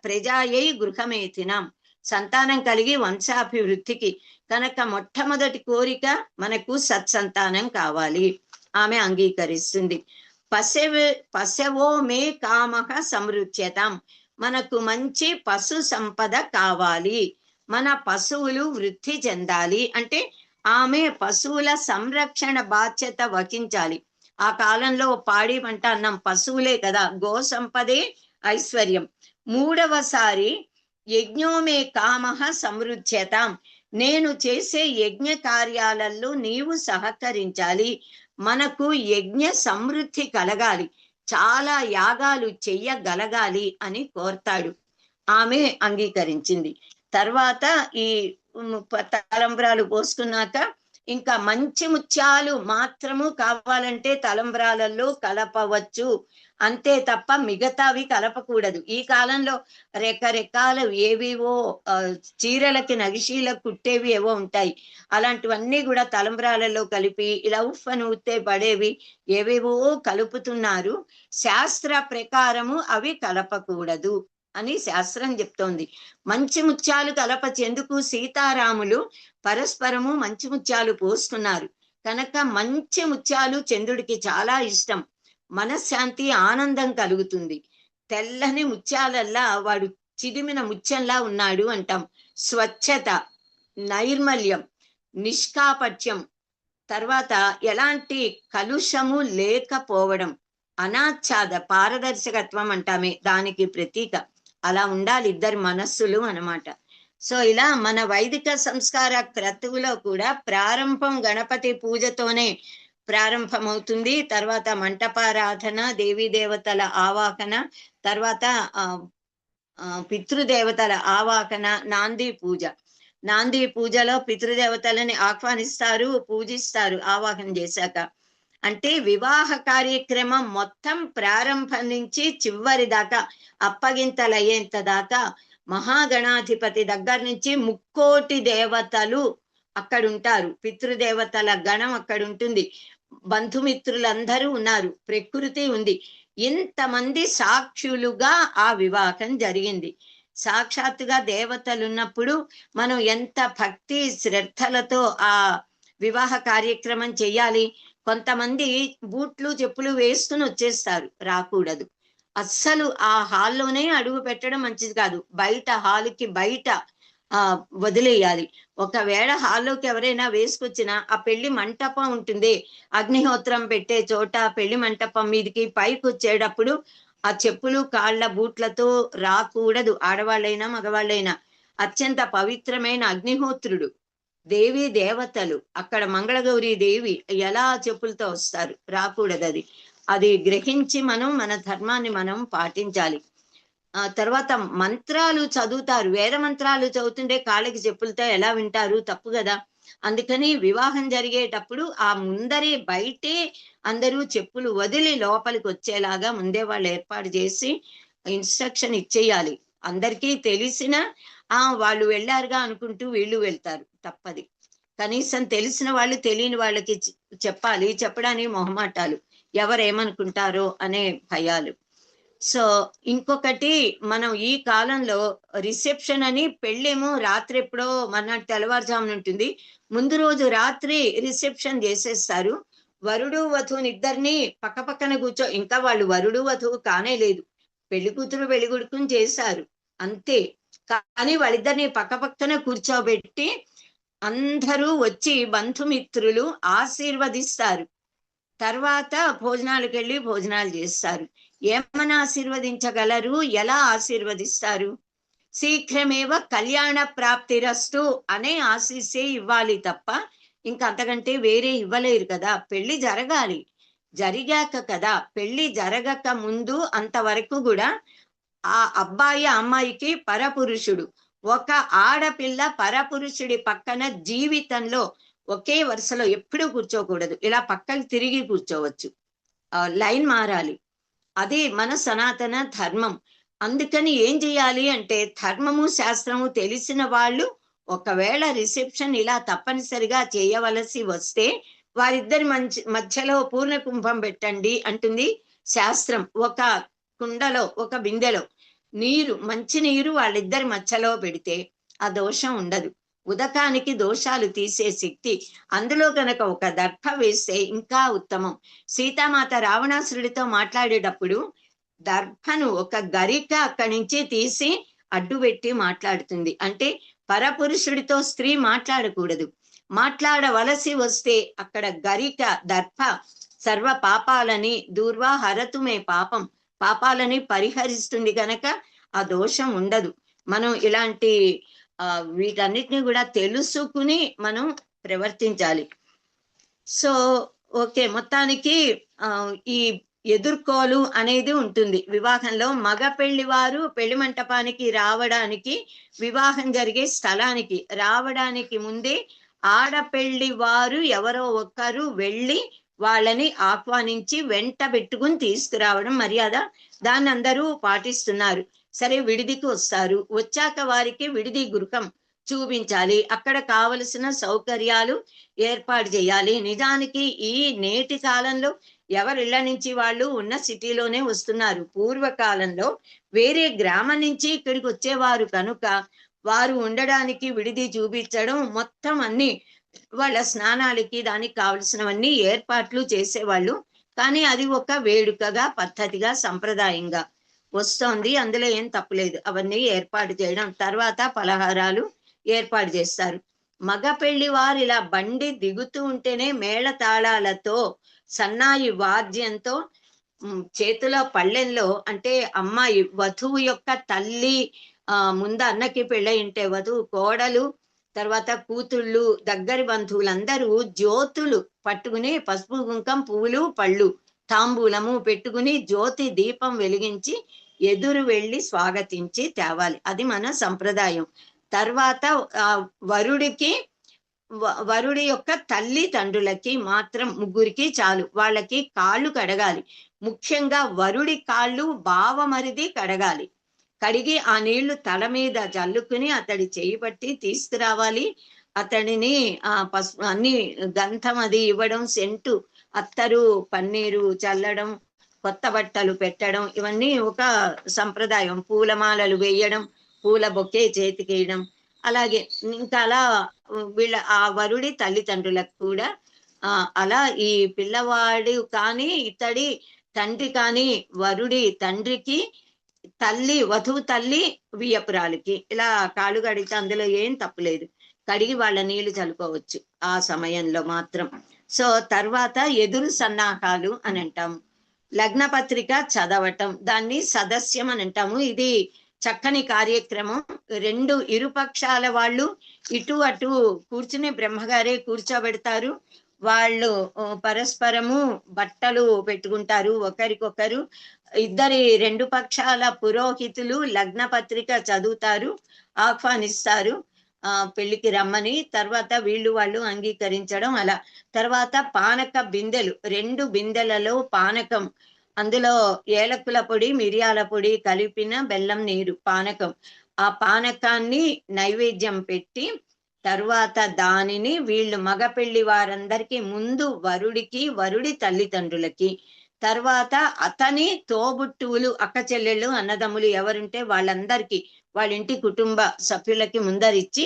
ప్రజాయై గృహమేతినాం, సంతానం కలిగి వంశాభివృద్ధికి. కనుక మొట్టమొదటి కోరిక మనకు సత్సంతానం కావాలి. ఆమె అంగీకరిస్తుంది. పశవో మే కామః సమృద్ధ్యతాం, మనకు మంచి పశు సంపద కావాలి, మన పశువులు వృద్ధి చెందాలి అంటే ఆమె పశువుల సంరక్షణ బాధ్యత వహించాలి. ఆ కాలంలో పాడి పంట అన్నం పశువులే కదా, గో సంపదే ఐశ్వర్యం. 3వసారి యజ్ఞోమే కామః సమృద్ధ్యతాం, నేను చేసే యజ్ఞ కార్యాలలో నీవు సహకరించాలి, మనకు యజ్ఞ సమృద్ధి కలగాలి, చాలా యాగాలు చెయ్యగలగాలి అని కోరతాడు. ఆమె అంగీకరించింది. తర్వాత ఈ తలంబ్రాలు పోసుకున్నాక ఇంకా మంచి ముత్యాలు మాత్రము కావాలంటే తలంబ్రాలలో కలపవచ్చు, అంతే తప్ప మిగతావి కలపకూడదు. ఈ కాలంలో రకరకాల ఏవేవో చీరలకి నగిషీలకు కుట్టేవి ఏవో ఉంటాయి, అలాంటివన్నీ కూడా తలంబ్రాలలో కలిపి ఇలా ఉఫ్ఫను ఉత్తే పడేవి ఏవేవో కలుపుతున్నారు. శాస్త్ర ప్రకారము అవి కలపకూడదు అని శాస్త్రం చెప్తోంది. మంచి ముత్యాలు కలపచెందుకు, సీతారాములు పరస్పరము మంచి ముత్యాలు పోసుకున్నారు కనుక మంచి ముత్యాలు చంద్రుడికి చాలా ఇష్టం. మనశ్శాంతి ఆనందం కలుగుతుంది. తెల్లని ముత్యాలల్లా వాడు చిదిమిన ముత్యంలా ఉన్నాడు అంటాం. స్వచ్ఛత, నైర్మల్యం, నిష్కాపట్యం, తర్వాత ఎలాంటి కలుషము లేకపోవడం, అనాచ్ఛాద పారదర్శకత్వం అంటామే దానికి ప్రతీక. అలా ఉండాలి ఇద్దరి మనస్సులు అన్నమాట. సో ఇలా మన వైదిక సంస్కార క్రతువులో కూడా ప్రారంభం గణపతి పూజతోనే ప్రారంభమవుతుంది. తర్వాత మంటపారాధన, దేవీ దేవతల ఆవాహన, తర్వాత పితృదేవతల ఆవాహన, నాంది పూజ. నాంది పూజలో పితృదేవతలని ఆహ్వానిస్తారు, పూజిస్తారు ఆవాహన చేశాక. అంటే వివాహ కార్యక్రమం మొత్తం ప్రారంభం నుంచి చివరి దాకా అప్పగింతలయ్యేంత దాకా మహాగణాధిపతి దగ్గర నుంచి 3,000,000 దేవతలు అక్కడుంటారు. పితృదేవతల గణం అక్కడ ఉంటుంది, బంధుమిత్రులందరూ ఉన్నారు, ప్రకృతి ఉంది. ఇంతమంది సాక్షులుగా ఆ వివాహం జరిగింది. సాక్షాత్తుగా దేవతలు ఉన్నప్పుడు మనం ఎంత భక్తి శ్రద్ధలతో ఆ వివాహ కార్యక్రమం చెయ్యాలి. కొంతమంది బూట్లు చెప్పులు వేసుకుని వచ్చేస్తారు, రాకూడదు అస్సలు. ఆ హాల్లోనే అడుగు పెట్టడం మంచిది కాదు, బయట హాల్కి బయట వదిలేయాలి. ఒకవేళ హాల్లోకి ఎవరైనా వేసుకొచ్చినా ఆ పెళ్లి మంటపం ఉంటుంది, అగ్నిహోత్రం పెట్టే చోట పెళ్లి మంటపం మీదకి పైకి వచ్చేటప్పుడు ఆ చెప్పులు కాళ్ళ బూట్లతో రాకూడదు. ఆడవాళ్ళైనా మగవాళ్ళైనా. అత్యంత పవిత్రమైన అగ్నిహోత్రుడు, దేవీ దేవతలు, అక్కడ మంగళగౌరి దేవి ఎలా చెప్పులతో వస్తారు? రాకూడదు. అది అది గ్రహించి మనం మన ధర్మాన్ని మనం పాటించాలి. తర్వాత మంత్రాలు చదువుతారు. వేద మంత్రాలు చదువుతుంటే కాళ్ళకి చెప్పులతో ఎలా వింటారు? తప్పు కదా. అందుకని వివాహం జరిగేటప్పుడు ఆ ముందరే బయటే అందరూ చెప్పులు వదిలి లోపలికి వచ్చేలాగా ముందే వాళ్ళు ఏర్పాటు చేసి ఇన్స్ట్రక్షన్ ఇచ్చేయాలి. అందరికీ తెలిసిన వాళ్ళు వెళ్ళారుగా అనుకుంటూ వీళ్ళు వెళ్తారు. తప్పది. కనీసం తెలిసిన వాళ్ళు తెలియని వాళ్ళకి చెప్పాలి. చెప్పడానికి మొహమాటాలు, ఎవరేమనుకుంటారో అనే భయాలు. సో ఇంకొకటి, మనం ఈ కాలంలో రిసెప్షన్ అని, పెళ్ళేమో రాత్రి ఎప్పుడో మర్నాడు తెల్లవారుజామున ఉంటుంది. ముందు రోజు రాత్రి రిసెప్షన్ చేసేస్తారు. వరుడు వధువుని ఇద్దరిని పక్క పక్కన కూర్చో, ఇంకా వాళ్ళు వరుడు వధువు కానే లేదు, పెళ్లి కూతురు పెళ్లి కొడుకుని చేశారు అంతే. కానీ వాళ్ళిద్దరిని పక్క పక్కన కూర్చోబెట్టి అందరూ వచ్చి బంధుమిత్రులు ఆశీర్వదిస్తారు. తర్వాత భోజనాలకు వెళ్ళి భోజనాలు చేస్తారు. ఏమని ఆశీర్వదించగలరు? ఎలా ఆశీర్వదిస్తారు? శీఘ్రమేవ కళ్యాణ ప్రాప్తిరస్తు అనే ఆశీస్సే ఇవ్వాలి తప్ప ఇంకా అంతకంటే వేరే ఇవ్వలేరు కదా. పెళ్లి జరగాలి, జరిగాక కదా. పెళ్లి జరగక ముందు అంతవరకు కూడా ఆ అబ్బాయి అమ్మాయికి పరపురుషుడు. ఒక ఆడపిల్ల పరపురుషుడి పక్కన జీవితంలో ఒకే వరుసలో ఎప్పుడూ కూర్చోకూడదు. ఇలా పక్కకి తిరిగి కూర్చోవచ్చు, లైన్ మారాలి. అది మన సనాతన ధర్మం. అందుకని ఏం చేయాలి అంటే, ధర్మము శాస్త్రము తెలిసిన వాళ్ళు ఒకవేళ రిసెప్షన్ ఇలా తప్పనిసరిగా చేయవలసి వస్తే వారిద్దరి మధ్యలో పూర్ణ కుంభం పెట్టండి అంటుంది శాస్త్రం. ఒక కుండలో, ఒక బిందెలో నీరు, మంచి నీరు వాళ్ళిద్దరి మధ్యలో పెడితే ఆ దోషం ఉండదు. ఉదకానికి దోషాలు తీసే శక్తి అందులో కనుక ఒక దర్భ వేస్తే ఇంకా ఉత్తమం. సీతామాత రావణాసురుడితో మాట్లాడేటప్పుడు దర్భను, ఒక గరిక అక్కడి నుంచి తీసి అడ్డు పెట్టి మాట్లాడుతుంది. అంటే పరపురుషుడితో స్త్రీ మాట్లాడకూడదు. మాట్లాడవలసి వస్తే అక్కడ గరిక, దర్భ సర్వ పాపాలని దూర్వా హరతుమే పాపం, పాపాలని పరిహరిస్తుంది కనుక ఆ దోషం ఉండదు. మనం ఇలాంటి వీటన్నిటిని కూడా తెలుసుకుని మనం ప్రవర్తించాలి. సో ఓకే, మొత్తానికి ఈ ఎదుర్కోలు అనేది ఉంటుంది వివాహంలో. మగ పెళ్లి వారు పెళ్లి మంటపానికి రావడానికి, వివాహం జరిగే స్థలానికి రావడానికి ముందే ఆడపెళ్లి వారు ఎవరో ఒక్కరు వెళ్ళి వాళ్ళని ఆహ్వానించి వెంట పెట్టుకుని తీసుకురావడం మర్యాద. దాన్ని అందరూ పాటిస్తున్నారు. సరే, విడిదికి వస్తారు. వచ్చాక వారికి విడిది గురుకం చూపించాలి. అక్కడ కావలసిన సౌకర్యాలు ఏర్పాటు చేయాలి. నిజానికి ఈ నేటి కాలంలో ఎవరిళ్ళ నుంచి వాళ్ళు ఉన్న సిటీలోనే వస్తున్నారు. పూర్వకాలంలో వేరే గ్రామం నుంచి ఇక్కడికి వచ్చేవారు కనుక వారు ఉండడానికి విడిది చూపించడం, మొత్తం అన్ని వాళ్ళ స్నానాలకి దానికి కావలసినవన్నీ ఏర్పాట్లు చేసేవాళ్ళు. కానీ అది ఒక వేడుకగా, పద్ధతిగా, సంప్రదాయంగా వస్తోంది. అందులో ఏం తప్పులేదు. అవన్నీ ఏర్పాటు చేయడం, తర్వాత పలహారాలు ఏర్పాటు చేస్తారు. మగ పెళ్లి వారు ఇలా బండి దిగుతూ ఉంటేనే మేళ తాళాలతో, సన్నాయి వాద్యంతో, చేతిలో పళ్ళెంలో, అంటే అమ్మాయి వధువు యొక్క తల్లి ముందు అన్నకి పెళ్ళయింటే వధువు కోడలు, తర్వాత కూతుళ్ళు, దగ్గరి బంధువులందరూ జ్యోతులు పట్టుకుని పసుపు కుంకం పువ్వులు పళ్ళు తాంబూలము పెట్టుకుని జ్యోతి దీపం వెలిగించి ఎదురు వెళ్ళి స్వాగతించి తేవాలి. అది మన సంప్రదాయం. తర్వాత వరుడి యొక్క తల్లి తండ్రులకి మాత్రం ముగ్గురికి చాలు, వాళ్ళకి కాళ్ళు కడగాలి. ముఖ్యంగా వరుడి కాళ్ళు బావమరిది కడగాలి. కడిగి ఆ నీళ్లు తల మీద జల్లుకుని అతడి చేయి పట్టి తీసుకురావాలి. అతడిని పసుపు అన్ని గంధం అది ఇవ్వడం, సెంటు, అత్తరు, పన్నీరు చల్లడం, కొత్త బట్టలు పెట్టడం, ఇవన్నీ ఒక సంప్రదాయం. పూలమాలలు వేయడం, పూల బొకే చేతికేయడం. అలాగే ఇంకా అలా వీళ్ళ ఆ వరుడి తల్లిదండ్రులకు కూడా అలా ఈ పిల్లవాడు కానీ ఇతడి తండ్రి కానీ వరుడి తండ్రికి తల్లి, వధువు తల్లి వియ్యపురాలకి ఇలా కాళ్ళు కడిగితే అందులో ఏం తప్పులేదు. కడిగి వాళ్ళ నీళ్లు చల్లుకోవచ్చు ఆ సమయంలో మాత్రం. సో తర్వాత ఎదురు సన్నాహాలు అని అంటాము. లగ్న పత్రిక చదవటం, దాన్ని సదస్యం అని అంటాము. ఇది చక్కని కార్యక్రమం. ఇరుపక్షాల వాళ్ళు ఇటు అటు కూర్చుని బ్రహ్మగారే కూర్చోబెడతారు. వాళ్ళు పరస్పరము బట్టలు పెట్టుకుంటారు ఒకరికొకరు. రెండు పక్షాల పురోహితులు లగ్న పత్రిక చదువుతారు, ఆహ్వానిస్తారు పెళ్లికి రమ్మని. తర్వాత వాళ్ళు అంగీకరించడం అలా. తర్వాత పానక బిందెలు, 2 బిందెలలో పానకం, అందులో ఏలకుల పొడి మిరియాల పొడి కలిపిన బెల్లం నీరు పానకం. ఆ పానకాన్ని నైవేద్యం పెట్టి తర్వాత దానిని వీళ్ళు మగ పెళ్లి వారందరికీ ముందు వరుడికి, వరుడి తల్లిదండ్రులకి, తర్వాత అతని తోబుట్టువులు అక్క చెల్లెళ్ళు అన్నదమ్ములు ఎవరుంటే వాళ్ళందరికీ, వాళ్ళ ఇంటి కుటుంబ సభ్యులకి ముందరిచ్చి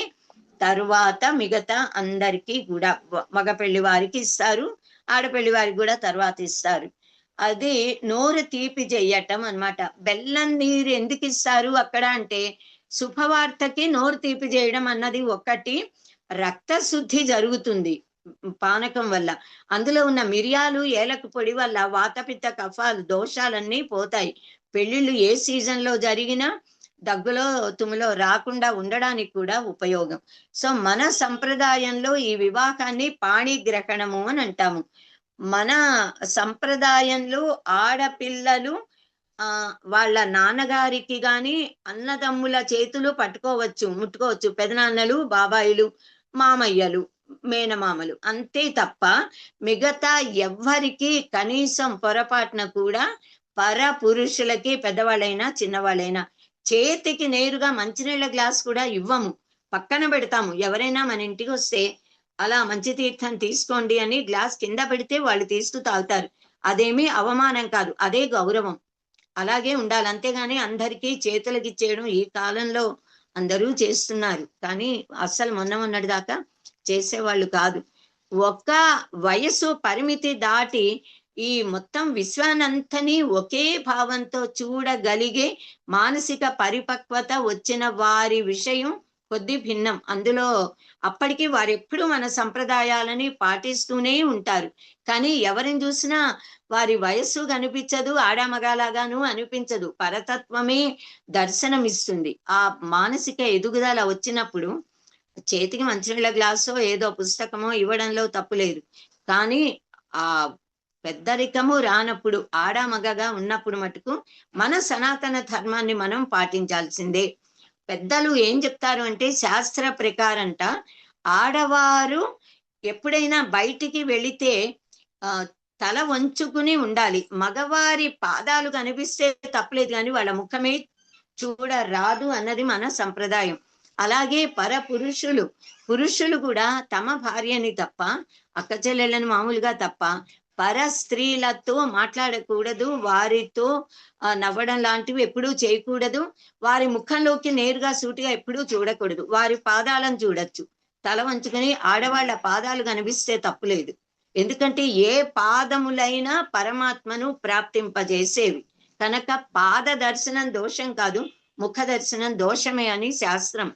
తరువాత మిగతా అందరికీ కూడా మగ పెళ్లి వారికి ఇస్తారు, ఆడపెళ్లి వారికి కూడా తర్వాత ఇస్తారు. అది నోరు తీపి చెయ్యటం అన్నమాట. బెల్లం నీరు ఎందుకు ఇస్తారు అక్కడ అంటే శుభవార్తకి నోరు తీపి చేయడం అన్నది ఒకటి. రక్త శుద్ధి జరుగుతుంది పానకం వల్ల. అందులో ఉన్న మిరియాలు ఏలక పొడి వల్ల వాతపిత్త కఫాలు దోషాలన్నీ పోతాయి. పెళ్లిళ్ళు ఏ సీజన్ లో జరిగినా దగ్గులో తుమ్ములో రాకుండా ఉండడానికి కూడా ఉపయోగం. సో మన సంప్రదాయంలో ఈ వివాహాన్ని పాణిగ్రహణము అని అంటాము. మన సంప్రదాయంలో ఆడపిల్లలు వాళ్ళ నాన్నగారికి గాని అన్నదమ్ముల చేతులు పట్టుకోవచ్చు, ముట్టుకోవచ్చు, పెదనాన్నలు, బాబాయిలు, మామయ్యలు, మేనమామలు, అంతే తప్ప మిగతా ఎవ్వరికి కనీసం పొరపాటున కూడా పర పురుషులకి పెద్దవాళ్ళైనా చిన్నవాళ్ళైనా చేతికి నేరుగా మంచినీళ్ళ గ్లాస్ కూడా ఇవ్వము, పక్కన పెడతాము. ఎవరైనా మన ఇంటికి వస్తే అలా మంచి తీర్థం తీసుకోండి అని గ్లాస్ కింద పెడితే వాళ్ళు తీసుకు తాగుతారు. అదేమీ అవమానం కాదు, అదే గౌరవం. అలాగే ఉండాలి. అంతేగాని అందరికీ చేతులకి ఇచ్చేయడం ఈ కాలంలో అందరూ చేస్తున్నారు, కానీ అస్సలు మొన్నటి దాకా చేసేవాళ్ళు కాదు. ఒక వయసు పరిమితి దాటి ఈ మొత్తం విశ్వానంతని ఒకే భావంతో చూడగలిగే మానసిక పరిపక్వత వచ్చిన వారి విషయం కొద్ది భిన్నం. అందులో అప్పటికి వారెప్పుడు మన సంప్రదాయాలని పాటిస్తూనే ఉంటారు. కానీ ఎవరిని చూసినా వారి వయస్సు కనిపించదు, ఆడామగాలాగాను అనిపించదు, పరతత్వమే దర్శనమిస్తుంది. ఆ మానసిక ఎదుగుదల వచ్చినప్పుడు చేతికి మంచినీళ్ళ గ్లాసో ఏదో పుస్తకమో ఇవ్వడంలో తప్పులేదు. కానీ ఆ పెద్దరికము రానప్పుడు, ఆడామగగా ఉన్నప్పుడు మటుకు మన సనాతన ధర్మాన్ని మనం పాటించాల్సిందే. పెద్దలు ఏం చెప్తారు అంటే శాస్త్ర ప్రకారంట ఆడవారు ఎప్పుడైనా బయటికి వెళితే తల వంచుకుని ఉండాలి. మగవారి పాదాలు కనిపిస్తే తప్పలేదు, కానీ వాళ్ళ ముఖమే చూడరాదు అన్నది మన సంప్రదాయం. అలాగే పురుషులు కూడా తమ భార్యని తప్ప, అక్క చెల్లెళ్ళని మామూలుగా తప్ప పర స్త్రీలతో మాట్లాడకూడదు, వారితో నవ్వడం లాంటివి ఎప్పుడూ చేయకూడదు, వారి ముఖంలోకి నేరుగా సూటిగా ఎప్పుడూ చూడకూడదు. వారి పాదాలను చూడొచ్చు, తల వంచుకొని. ఆడవాళ్ళ పాదాలు కనిపిస్తే తప్పులేదు, ఎందుకంటే ఏ పాదములైనా పరమాత్మను ప్రాప్తింపజేసేవి కనుక పాద దర్శనం దోషం కాదు, ముఖ దర్శనం దోషమే అని శాస్త్రం.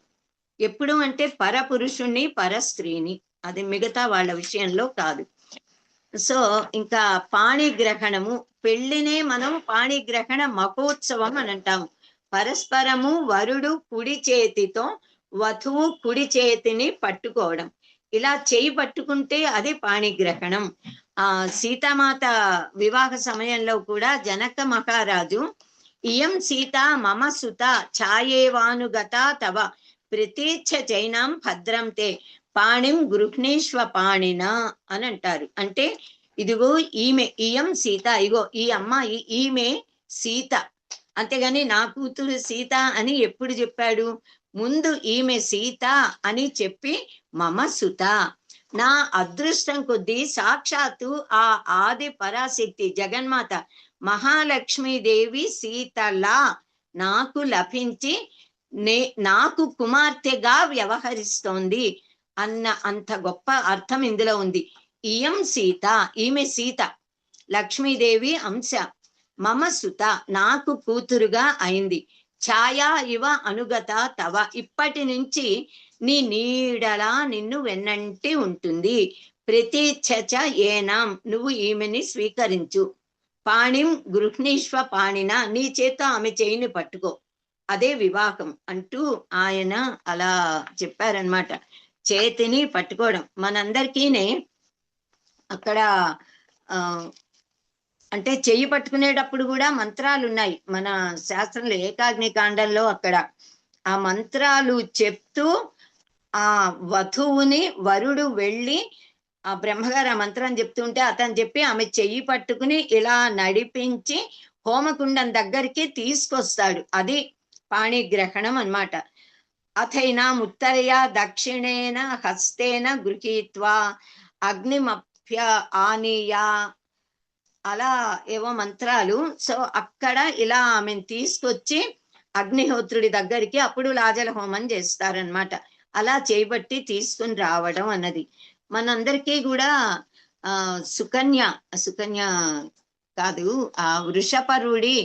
ఎప్పుడు అంటే పరపురుషుణ్ణి, పర స్త్రీని, అది మిగతా వాళ్ళ విషయంలో కాదు. సో ఇంకా పాణిగ్రహణము, పెళ్లినే మనం పాణిగ్రహణ మహోత్సవం అని అంటాము. పరస్పరము వరుడు కుడి చేతితో వధువు కుడి చేతిని పట్టుకోవడం, ఇలా చేయి పట్టుకుంటే అది పాణిగ్రహణం. సీతామాత వివాహ సమయంలో కూడా జనక మహారాజు ఇయం సీత మమ సుత ఛాయేవానుగత తవ ప్రతీచ్ఛ చైనాం భద్రం తే పాణిం గృహ్ణీష్వ పాణిన అని అంటారు. అంటే ఇదిగో ఈమె, ఇయం సీత, ఇగో ఈ అమ్మాయి, ఈమె సీత. అంతేగాని నా కూతురు సీత అని ఎప్పుడు చెప్పాడు? ముందు ఈమె సీత అని చెప్పి మమ సుత, నా అదృష్టం కొద్దీ సాక్షాత్తు ఆ ఆది పరాశక్తి జగన్మాత మహాలక్ష్మీదేవి సీతలా నాకు లభించి నాకు కుమార్తెగా వ్యవహరిస్తోంది అన్న అంత గొప్ప అర్థం ఇందులో ఉంది. ఇయం సీత, ఈమె సీత, లక్ష్మీదేవి అంశ, మమ సుత, నాకు కూతురుగా అయింది. ఛాయా ఇవ అనుగత తవ, ఇప్పటి నుంచి నీ నీడలా నిన్ను వెన్నంటి ఉంటుంది. ప్రతీచ్ఛ ఏనాం, నువ్వు ఈమెని స్వీకరించు. పాణిం గృహ్ణీష్వ పాణిన, నీ చేత ఆమె చేయిని పట్టుకో, అదే వివాహం అంటూ ఆయన అలా చెప్పారనమాట. చేతిని పట్టుకోవడం మనందరికీనే అక్కడ అంటే చెయ్యి పట్టుకునేటప్పుడు కూడా మంత్రాలు ఉన్నాయి మన శాస్త్రంలో. ఏకాగ్ని కాండంలో అక్కడ ఆ మంత్రాలు చెప్తూ ఆ వధువుని వరుడు వెళ్ళి ఆ బ్రహ్మగారు ఆ మంత్రం చెప్తుంటే అతను చెప్పి ఆమె చెయ్యి పట్టుకుని ఇలా నడిపించి హోమకుండం దగ్గరికి తీసుకొస్తాడు. అది పాణిగ్రహణం అన్నమాట. అథైనా ఉత్తరయ దక్షిణేన హస్తేన గృహీత్వా అగ్నిమప్య ఆనీయ, అలా ఏవో మంత్రాలు. సో అక్కడ ఇలా ఆమెను తీసుకొచ్చి అగ్నిహోత్రుడి దగ్గరికి అప్పుడు లాజల హోమం చేస్తారనమాట. అలా చేయబట్టి తీసుకుని రావడం అన్నది మనందరికీ కూడా సుకన్య కాదు, ఆ వృషపరుడి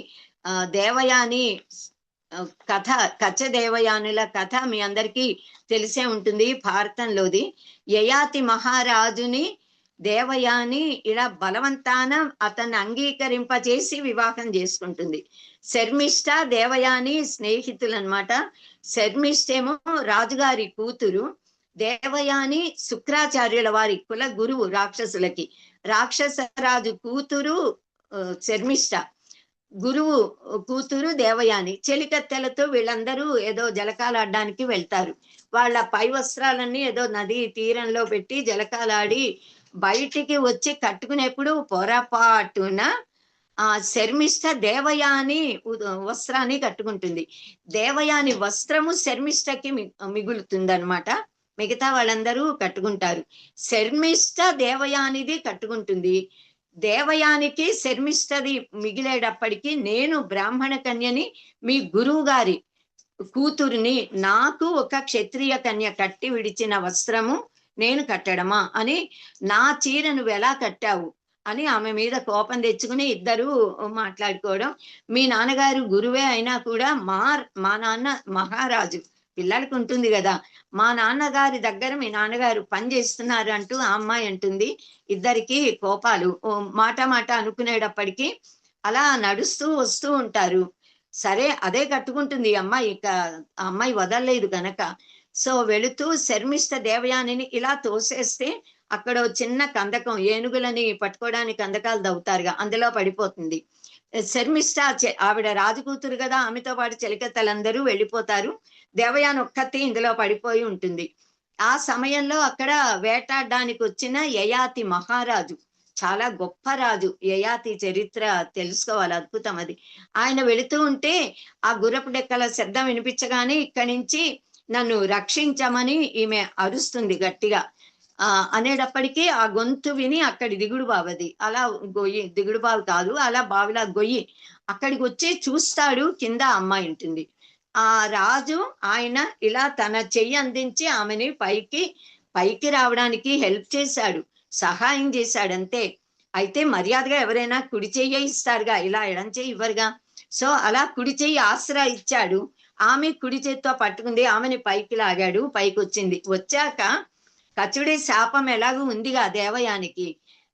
దేవయాని కథ, కచ్చ దేవయానుల కథ మీ అందరికీ తెలిసే ఉంటుంది భారతంలోది. యయాతి మహారాజుని దేవయాని ఇలా బలవంతాన అతన్ని అంగీకరింపచేసి వివాహం చేసుకుంటుంది. శర్మిష్ఠ దేవయాని స్నేహితులు అనమాట. శర్మిష్ఠేమో రాజుగారి కూతురు, దేవయాని శుక్రాచార్యుల వారి కుల గురువు రాక్షసులకి. రాక్షసరాజు కూతురు శర్మిష్ఠ, గురువు కూతురు దేవయాని. చెలికత్తెలతో వీళ్ళందరూ ఏదో జలకాలాడడానికి వెళ్తారు. వాళ్ళ పై వస్త్రాలన్నీ ఏదో నది తీరంలో పెట్టి జలకాలాడి బయటికి వచ్చి కట్టుకునేప్పుడు పొరపాటున ఆ శర్మిష్ఠ దేవయాని వస్త్రాన్ని కట్టుకుంటుంది. దేవయాని వస్త్రము శర్మిష్ఠకి మిగులుతుంది అనమాట. మిగతా వాళ్ళందరూ కట్టుకుంటారు. శర్మిష్ఠ దేవయానిది కట్టుకుంటుంది. దేవయానికి శర్మిష్ఠది మిగిలేటప్పటికీ నేను బ్రాహ్మణ కన్యని, మీ గురువు గారి కూతురిని, నాకు ఒక క్షత్రియ కన్య కట్టి విడిచిన వస్త్రము నేను కట్టడమా అని, నా చీర నువ్వు ఎలా కట్టావు అని ఆమె మీద కోపం తెచ్చుకుని ఇద్దరు మాట్లాడుకోవడం. మీ నాన్నగారు గురువే అయినా కూడా మా నాన్న మహారాజు, పిల్లలకు ఉంటుంది కదా, మా నాన్నగారి దగ్గర మీ నాన్నగారు పని చేస్తున్నారు అంటూ ఆ అమ్మాయి అంటుంది. ఇద్దరికి కోపాలు మాట అనుకునేటప్పటికీ అలా నడుస్తూ వస్తూ ఉంటారు. సరే అదే కట్టుకుంటుంది ఈ అమ్మాయి, ఇక ఆ అమ్మాయి వదలలేదు కనుక. సో వెళుతూ శర్మిష్ఠ దేవయానిని ఇలా తోసేస్తే అక్కడ చిన్న కందకం, ఏనుగులని పట్టుకోవడానికి కందకాలు దవ్వుతారుగా, అందులో పడిపోతుంది. శర్మిష్ఠ ఆవిడ రాజకూతురు కదా, ఆమెతో పాటు చెలికత్తలందరూ వెళ్ళిపోతారు. దేవయాని ఒక్కతే ఇందులో పడిపోయి ఉంటుంది. ఆ సమయంలో అక్కడ వేటాడడానికి వచ్చిన యయాతి మహారాజు, చాలా గొప్ప రాజు. యయాతి చరిత్ర తెలుసుకోవాలి, అద్భుతం అది. ఆయన వెళుతూ ఉంటే ఆ గుర్రపు డెక్కల శబ్దం వినిపించగానే ఇక్కడి నుంచి నన్ను రక్షించమని ఈమె అరుస్తుంది గట్టిగా. అనేటప్పటికీ ఆ గొంతు విని అక్కడి దిగుడు బావది, అలా గొయ్యి, దిగుడు బావి కాదు, అలా బావిలా గొయ్యి, అక్కడికి వచ్చి చూస్తాడు. కింద అమ్మాయి ఉంటుంది. ఆ రాజు ఆయన ఇలా తన చెయ్యి అందించి ఆమెని పైకి రావడానికి హెల్ప్ చేశాడు, సహాయం చేశాడు అంతే. అయితే మర్యాదగా ఎవరైనా కుడి చెయ్యి ఇస్తారుగా, ఇలా ఎడం చెయ్యి ఇవ్వరుగా. సో అలా కుడి చెయ్యి ఆసరా ఇచ్చాడు. ఆమె కుడి చేతితో పట్టుకుంది, ఆమెని పైకి లాగాడు, పైకి వచ్చింది. వచ్చాక కచుడి శాపం ఎలాగూ ఉందిగా దేవయానికి,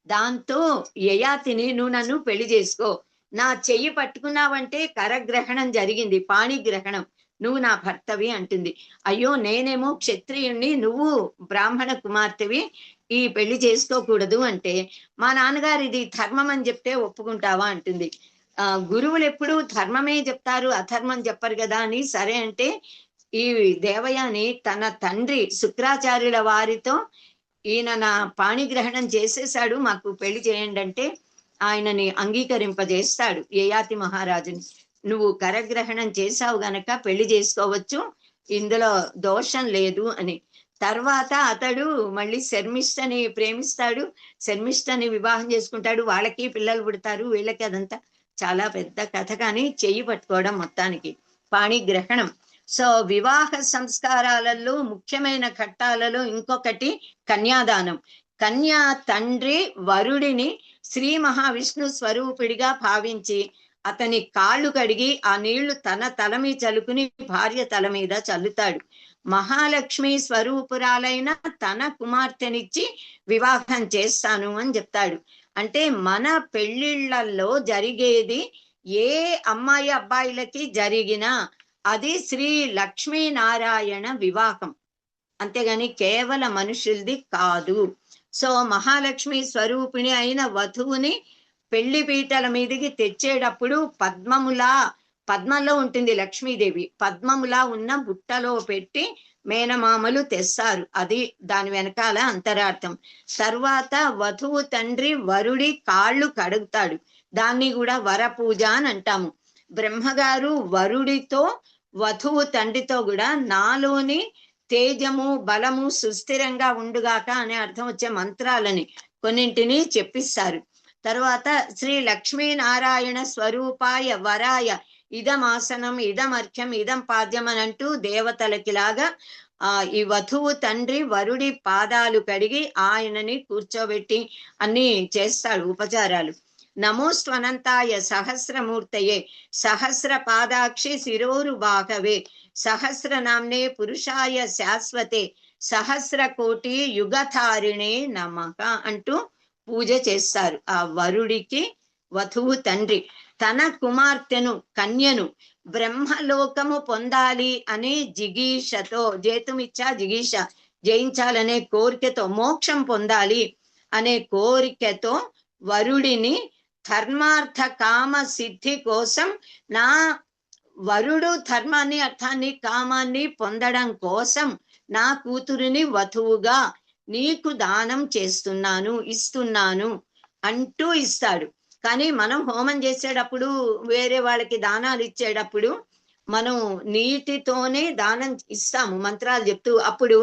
దాంతో యయాతిని నువ్వు నన్ను పెళ్లి చేసుకో, నా చెయ్యి పట్టుకున్నావంటే కరగ్రహణం జరిగింది, పాణిగ్రహణం, నువ్వు నా భర్తవి అంటుంది. అయ్యో నేనేమో క్షత్రియుణ్ణి, నువ్వు బ్రాహ్మణ కుమార్తెవి, ఈ పెళ్లి చేసుకోకూడదు అంటే, మా నాన్నగారు ఇది ధర్మం అని చెప్తే ఒప్పుకుంటావా అంటుంది. గురువులు ఎప్పుడు ధర్మమే చెప్తారు, అధర్మం చెప్పరు కదా అని. సరే అంటే ఈ దేవయాని తన తండ్రి శుక్రాచార్యుల వారితో ఈయన నా పాణిగ్రహణం చేసేశాడు, మాకు పెళ్లి చేయండి అంటే ఆయనని అంగీకరింపజేస్తాడు యయాతి మహారాజుని. నువ్వు కరగ్రహణం చేశావు గనక పెళ్లి చేసుకోవచ్చు, ఇందులో దోషం లేదు అని. తర్వాత అతడు మళ్ళీ శర్మిష్ఠని ప్రేమిస్తాడు, శర్మిష్ఠని వివాహం చేసుకుంటాడు, వాళ్ళకి పిల్లలు పుడతారు, వీళ్ళకి. అదంతా చాలా పెద్ద కథ, కానీ చెయ్యి పట్టుకోవడం మొత్తానికి పాణిగ్రహణం. సో వివాహ సంస్కారాలలో ముఖ్యమైన ఘట్టాలలో ఇంకొకటి కన్యాదానం. కన్యా తండ్రి వరుడిని శ్రీ మహావిష్ణు స్వరూపుడిగా భావించి అతని కాళ్ళు కడిగి ఆ నీళ్లు తన తల మీద చల్లుకుని భార్య తల మీద చల్లుతాడు. మహాలక్ష్మి స్వరూపురాలైన తన కుమార్తెనిచ్చి వివాహం చేస్తాను అని చెప్తాడు. అంటే మన పెళ్లిళ్లలో జరిగేది ఏ అమ్మాయి అబ్బాయిలకి జరిగినా అది శ్రీ లక్ష్మీనారాయణ వివాహం, అంతేగాని కేవల మనుషులది కాదు. సో మహాలక్ష్మి స్వరూపిణి అయిన వధువుని పెళ్లి పీటల మీదకి తెచ్చేటప్పుడు పద్మంలో ఉంటుంది లక్ష్మీదేవి, పద్మములా ఉన్న బుట్టలో పెట్టి మేనమామలు తెస్తారు. అది దాని వెనకాల అంతరార్థం. తర్వాత వధువు తండ్రి వరుడి కాళ్ళు కడుగుతాడు, దాన్ని కూడా వరపూజ అని అంటాము. బ్రహ్మగారు వరుడితో వధువు తండ్రితో కూడా నాలోని తేజము బలము సుస్థిరంగా ఉండుగాక అనే అర్థం వచ్చే మంత్రాలని కొన్నింటిని చెప్పిస్తారు. తర్వాత శ్రీ లక్ష్మీనారాయణ స్వరూపాయ వరాయ ఇదమాసనం ఇదమర్ఘ్యం ఇదం పాద్యం అని అంటూ దేవతలకిలాగా ఈ వధువు తండ్రి వరుడి పాదాలు కడిగి ఆయనని కూర్చోబెట్టి అన్ని చేస్తాడు ఉపచారాలు. నమోస్త్వనంతాయ సహస్రమూర్తయే సహస్ర పాదాక్షి శిరోరు భాగవే సహస్రనామ్నే పురుషాయ శాశ్వతే సహస్ర కోటి యుగధారిణే నమః అంటూ పూజ చేస్తారు. ఆ వరుడికి వధువు తండ్రి తన కుమార్తెను కన్యను బ్రహ్మలోకము పొందాలి అనే జిగీషతో, జేతుమిచ్చా జిగీష, జయించాలనే కోరికతో, మోక్షం పొందాలి అనే కోరికతో వరుడిని ధర్మార్థ కామ సిద్ధి కోసం, నా వరుడు ధర్మాన్ని అర్థాన్ని కామాన్ని పొందడం కోసం నా కూతురిని వధువుగా నీకు దానం చేస్తున్నాను ఇస్తున్నాను అంటూ ఇస్తాడు. కానీ మనం హోమం చేసేటప్పుడు వేరే వాళ్ళకి దానాలు ఇచ్చేటప్పుడు మనం నీటితోనే దానం ఇస్తాము మంత్రాలు చెప్తూ. అప్పుడు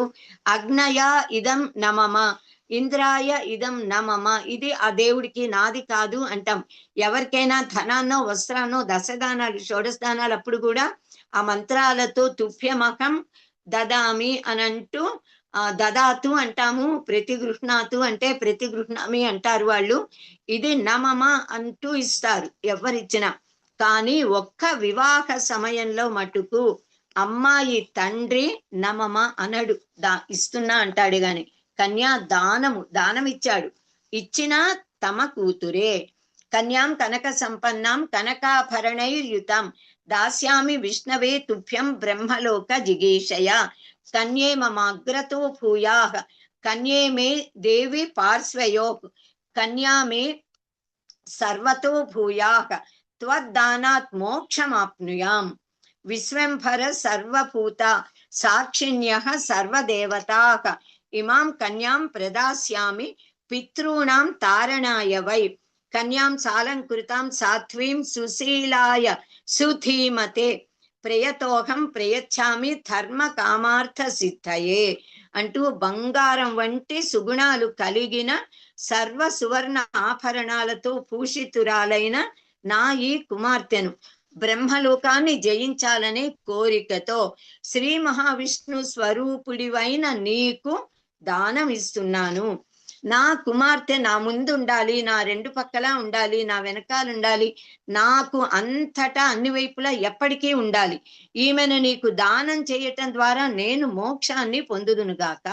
అగ్నయ ఇదం నమమ, ఇంద్రాయ ఇదం నమమ, ఇది ఆ దేవుడికి నాది కాదు అంటాం. ఎవరికైనా ధనాన్నో వస్త్రాన్నో దశదానాలు షోడశదానాలు అప్పుడు కూడా ఆ మంత్రాలతో తుభ్యమహం దదామి అని అంటూ దదాతు అంటాము, ప్రతిగృహ్ణాతు అంటే ప్రతిగృహ్ణామి అంటారు వాళ్ళు. ఇది నమమ అంటూ ఇస్తారు ఎవరిచ్చినా. కానీ ఒక్క వివాహ సమయంలో మటుకు అమ్మాయి తండ్రి నమమ అనడు, ఇస్తున్నా అంటాడు. గాని కన్యా దానం ఇచ్చాడు, ఇచ్చినా తమ కూతురే. కన్యాం కనక సంపన్నాం కనకాభరణైర్యుతాం దాస్యామి విష్ణవే తుభ్యం బ్రహ్మలోక జిగీషయ కన్యే మమాగ్రతో భూయాః కన్యే మే దేవి పార్శ్వయోః కన్యా మే సర్వతో భూయాః త్వద్దానాత్ మోక్షమాప్నుయాం విశ్వంభర సర్వభూత సాక్షిణ్యః సర్వదేవతాః ఇమాం కన్యాం ప్రదాస్యామి పితॄణాం తారణాయ వై కన్యాం సాలంకృతాం సాధ్వీం సుశీలాయ సుధీమతే ప్రయతోహం ప్రయచ్చామి ధర్మ కామార్థ సిద్ధయే అంటూ బంగారం వంటి సుగుణాలు కలిగిన సర్వ సువర్ణ ఆభరణాలతో భూషితురాలైన నా ఈ కుమార్తెను బ్రహ్మలోకాన్ని జయించాలనే కోరికతో శ్రీ మహావిష్ణు స్వరూపుడివైన నీకు దానం ఇస్తున్నాను. నా కుమార్తె నా ముందు ఉండాలి, నా రెండు పక్కలా ఉండాలి, నా వెనకాల ఉండాలి, నాకు అంతటా అన్ని వైపులా ఎప్పటికీ ఉండాలి. ఈమెను నీకు దానం చేయటం ద్వారా నేను మోక్షాన్ని పొందుదునుగాక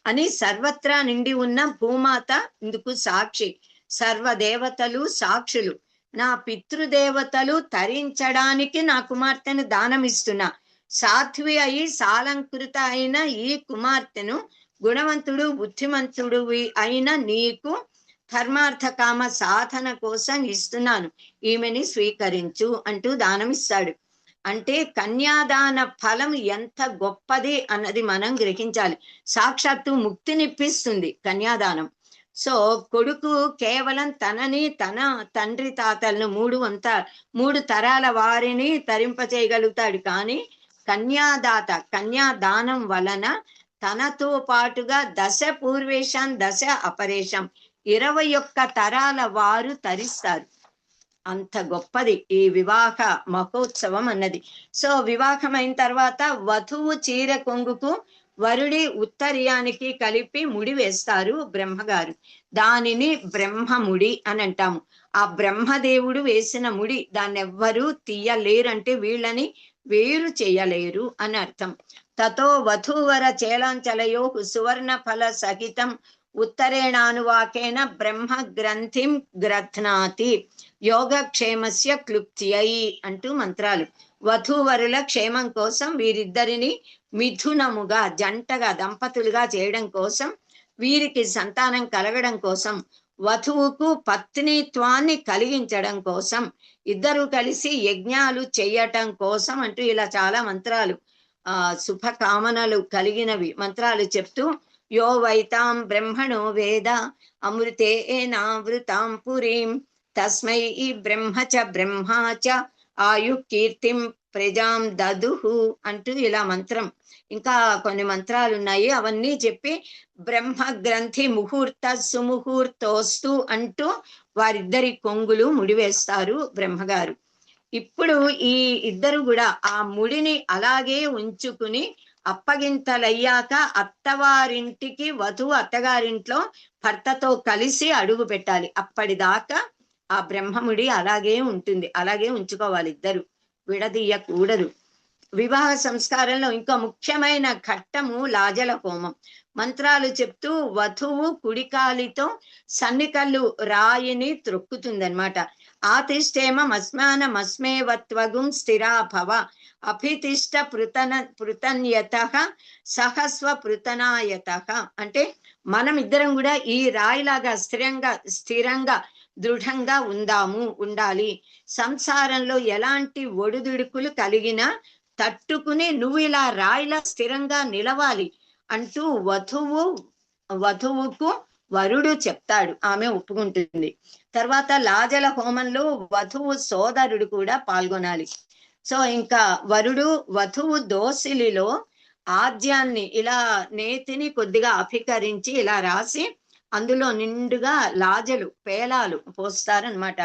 అని సర్వత్రా నిండి ఉన్న భూమాత ఇందుకు సాక్షి. సర్వదేవతలు సాక్షులు. నా పితృదేవతలు తరించడానికి నా కుమార్తెను దానం ఇస్తున్నా. సాధ్వి అయి సాలంకృత అయిన ఈ కుమార్తెను గుణవంతుడు బుద్ధిమంతుడు అయిన నీకు ధర్మార్థ కామ సాధన కోసం ఇస్తున్నాను, ఈమెని స్వీకరించు అంటూ దానం ఇస్తాడు. అంటే కన్యాదాన ఫలం ఎంత గొప్పది అన్నది మనం గ్రహించాలి. సాక్షాత్తు ముక్తినిప్పిస్తుంది కన్యాదానం. సో కొడుకు కేవలం తనని తన తండ్రి తాతలను మూడు తరాల వారిని తరింపచేయగలుగుతాడు. కానీ కన్యాదానం వలన తనతో పాటుగా దశ పూర్వేశం దశ అపరేషం 21 తరాల వారు తరిస్తారు. అంత గొప్పది ఈ వివాహ మహోత్సవం అన్నది. సో వివాహం అయిన తర్వాత వధువు చీర కొంగుకు వరుడి ఉత్తరీయానికి కలిపి ముడి వేస్తారు బ్రహ్మగారు. దానిని బ్రహ్మముడి అని అంటాము. ఆ బ్రహ్మదేవుడు వేసిన ముడి, దాన్ని ఎవ్వరూ తీయలేరు, అంటే వీళ్ళని వేరు చేయలేరు అని అర్థం. తతో వధూవర చేలాంచలయో సువర్ణ ఫల సహితం ఉత్తరేణానువాకేన బ్రహ్మ గ్రంథిం గ్రథ్నాతి యోగక్షేమస్య క్లుప్త్యై అంటూ మంత్రాలు. వధూవరుల క్షేమం కోసం వీరిద్దరిని మిథునముగా జంటగా దంపతులుగా చేయడం కోసం, వీరికి సంతానం కలగడం కోసం, వధువుకు పత్నిత్వాన్ని కలిగించడం కోసం, ఇద్దరు కలిసి యజ్ఞాలు చెయ్యటం కోసం అంటూ ఇలా చాలా మంత్రాలు శుభకామనలు కలిగినవి మంత్రాలు చెప్తూ యో వైతాం బ్రహ్మణో వేద అమృతేనావృతాం పురీం తస్మై బ్రహ్మ చ ఆయు కీర్తిం ప్రజాం దదుహు అంటూ ఇలా మంత్రం. ఇంకా కొన్ని మంత్రాలు ఉన్నాయి, అవన్నీ చెప్పి బ్రహ్మ గ్రంథి ముహూర్త సుముహూర్తోస్తు అంటూ వారిద్దరి కొంగులు ముడివేస్తారు బ్రహ్మగారు. ఇప్పుడు ఈ ఇద్దరు కూడా ఆ ముడిని అలాగే ఉంచుకుని అప్పగింతలయ్యాక అత్తవారింటికి వధువు అత్తగారింట్లో భర్తతో కలిసి అడుగు పెట్టాలి. అప్పటిదాకా ఆ బ్రహ్మముడి అలాగే ఉంటుంది, అలాగే ఉంచుకోవాలి, ఇద్దరు విడదీయకూడదు. వివాహ సంస్కారంలో ఇంకా ముఖ్యమైన ఘట్టము లాజల హోమం. మంత్రాలు చెప్తూ వధువు కుడికాలితో సన్నికల్లు రాయిని త్రొక్కుతుందన్నమాట. ఆతిష్టేమస్మానమస్మేవత్వగుం స్థిరా భవ అభితిష్ట పృతన్యత సహస్వ పృతనాయత అంటే మనం ఇద్దరం కూడా ఈ రాయిలాగా స్థిరంగా దృఢంగా ఉండాలి. సంసారంలో ఎలాంటి ఒడిదుడుకులు కలిగినా తట్టుకుని నువ్వు ఇలా రాయిలా స్థిరంగా నిలవాలి అంటూ వధువుకు వరుడు చెప్తాడు. ఆమె ఒప్పుకుంటుంది. తర్వాత లాజల హోమంలో వధువు సోదరుడు కూడా పాల్గొనాలి. సో ఇంకా వధువు దోసిలిలో ఆద్యాన్ని ఇలా నేతిని కొద్దిగా అభికరించి ఇలా రాసి అందులో నిండుగా లాజలు పేలాలు పోస్తారనమాట.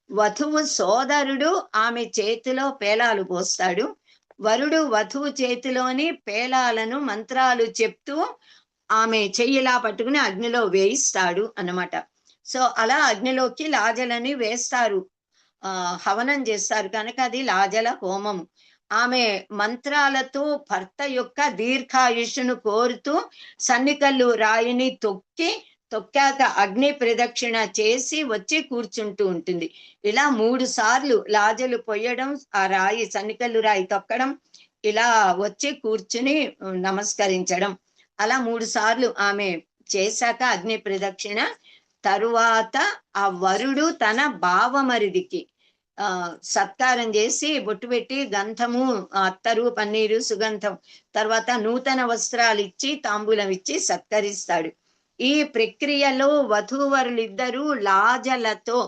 వధువు సోదరుడు ఆమె చేతిలో పేలాలు పోస్తాడు. వరుడు వధువు చేతిలోని పేలాలను మంత్రాలు చెప్తూ ఆమె చెయ్యిలా పట్టుకుని అగ్నిలో వేయిస్తాడు అన్నమాట. సో అలా అగ్నిలోకి లాజలని వేస్తారు, హవనం చేస్తారు కనుక అది లాజల హోమము. ఆమె మంత్రాలతో భర్త యొక్క దీర్ఘాయుష్ను కోరుతూ సన్నికల్లు రాయిని తొక్కాక అగ్ని ప్రదక్షిణ చేసి వచ్చి కూర్చుంటూ ఉంటుంది. ఇలా 3 సార్లు లాజలు పొయ్యడం, ఆ రాయి సన్నికల్లు రాయి తొక్కడం, ఇలా వచ్చి కూర్చుని నమస్కరించడం, అలా 3 సార్లు ఆమె చేశాక అగ్ని ప్రదక్షిణ తరువాత ఆ వరుడు తన బావమరిదికి సత్కారం చేసి బొట్టు పెట్టి గంధము, అత్తరు, పన్నీరు, సుగంధం, తర్వాత నూతన వస్త్రాలు ఇచ్చి తాంబూలం ఇచ్చి సత్కరిస్తాడు. ఈ ప్రక్రియలో వధూవరులిద్దరూ లాజలతో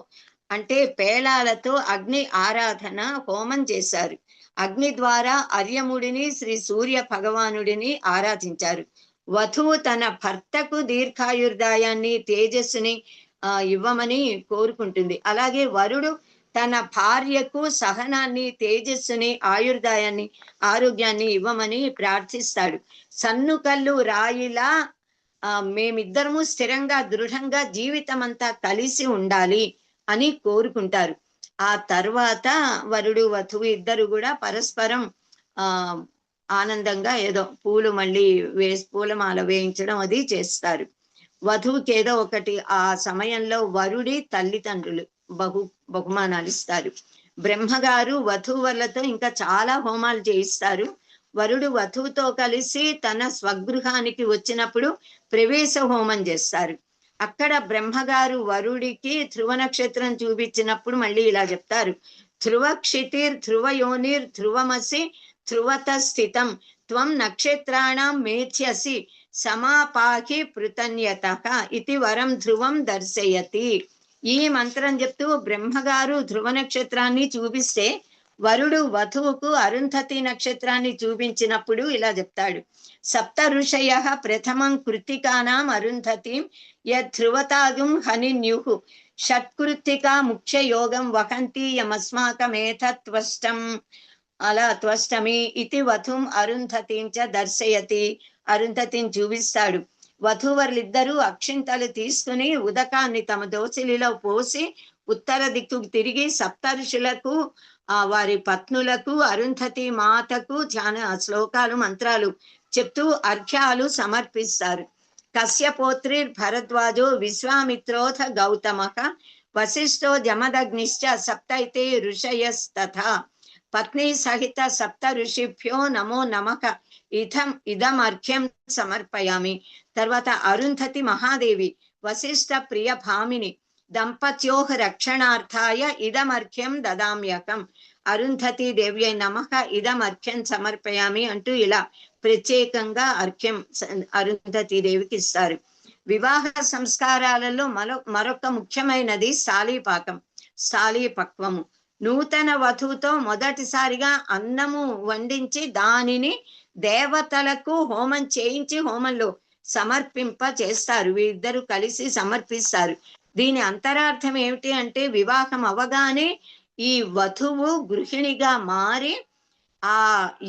అంటే పేళాలతో అగ్ని ఆరాధన హోమం చేశారు. అగ్ని ద్వారా అర్యముడిని శ్రీ సూర్య భగవానుడిని ఆరాధించారు. వధువు తన భర్తకు దీర్ఘాయుర్దాయాన్ని తేజస్సుని ఇవ్వమని కోరుకుంటుంది. అలాగే వరుడు తన భార్యకు సహనాన్ని తేజస్సుని ఆయుర్దాయాన్ని ఆరోగ్యాన్ని ఇవ్వమని ప్రార్థిస్తాడు. సన్నుకల్లు రాయిలా మేమిద్దరము స్థిరంగా దృఢంగా జీవితం అంతా కలిసి ఉండాలి అని కోరుకుంటారు. ఆ తర్వాత వరుడు వధువు ఇద్దరు కూడా పరస్పరం ఆనందంగా ఏదో పూలు మళ్ళీ పూలమాల వేయించడం అది చేస్తారు. వధువుకి ఏదో ఒకటి ఆ సమయంలో వరుడి తల్లిదండ్రులు బహుమానాలు ఇస్తారు. బ్రహ్మగారు వధూవరులతో ఇంకా చాలా హోమాలు చేయిస్తారు. వరుడు వధువుతో కలిసి తన స్వగృహానికి వచ్చినప్పుడు ప్రవేశ హోమం చేస్తారు. అక్కడ బ్రహ్మగారు వరుడికి ధ్రువ నక్షత్రం చూపించినప్పుడు మళ్ళీ ఇలా చెప్తారు. ధ్రువ క్షితిర్ ధ్రువయోనిర్ ధ్రువమసి ధ్రువత స్థితం త్వం నక్షత్రాణం మేధ్యసి సమాపాహి పృతన్యత ఇది వరం ధ్రువం దర్శయతి. ఈ మంత్రం చెప్తూ బ్రహ్మగారు ధ్రువ నక్షత్రాన్ని చూపిస్తే వరుడు వధువుకు అరుంధతి నక్షత్రాన్ని చూపించినప్పుడు ఇలా చెప్తాడు. సప్త ఋషయ ప్రథమం కృత్తికానాం అరుంధతిం యధ్రువతాగుం హనిన్యుః షట్కృత్తికా ముఖ్య యోగం వహంతి యమస్మాకమేతత్వష్టం అలా త్వష్టమి ఇది వధుం అరుంధతిం చ దర్శయతి. అరుంధతిని చూపిస్తాడు. వధూవరులిద్దరూ అక్షింతలు తీసుకుని ఉదకాన్ని తమ దోసిలిలో పోసి ఉత్తర దిక్కుకు తిరిగి సప్త ఋషులకు వారి పత్నులకు అరుంధతి మాతకు ధ్యాన శ్లోకాలు మంత్రాలు చెప్తూ అర్ఘ్యాలు సమర్పిస్తారు. కశ్యపోత్రిర్భరద్వాజో విశ్వామిత్రోథ గౌతమః వశిష్ఠో జమదగ్నిశ్చ సప్తైతే ఋషయస్తథా పత్ని సహిత సప్త ఋషిభ్యో నమో నమః ఇదమర్ఘ్యం సమర్పయామి. తర్వాత అరుంధతి మహాదేవి వశిష్ఠ ప్రియ భామిని దంపత్యోః రక్షణార్థాయ ఇదమర్ఘ్యం దదామ్యకం. అరుంధతి దేవ్యై నమః ఇదమర్ఘ్యం సమర్పయామి అంటూ ఇలా ప్రత్యేకంగా అర్ఘ్యం అరుంధతి దేవికి ఇస్తారు. వివాహ సంస్కారాలలో మరొక ముఖ్యమైనది స్థాళీపాకం, స్థాళీపక్వము. నూతన వధువుతో మొదటిసారిగా అన్నము వండించి దానిని దేవతలకు హోమం చేయించి హోమంలో సమర్పింప చేస్తారు. వీరిద్దరూ కలిసి సమర్పిస్తారు. దీని అంతరార్థం ఏమిటి అంటే వివాహం అవగానే ఈ వధువు గృహిణిగా మారి ఆ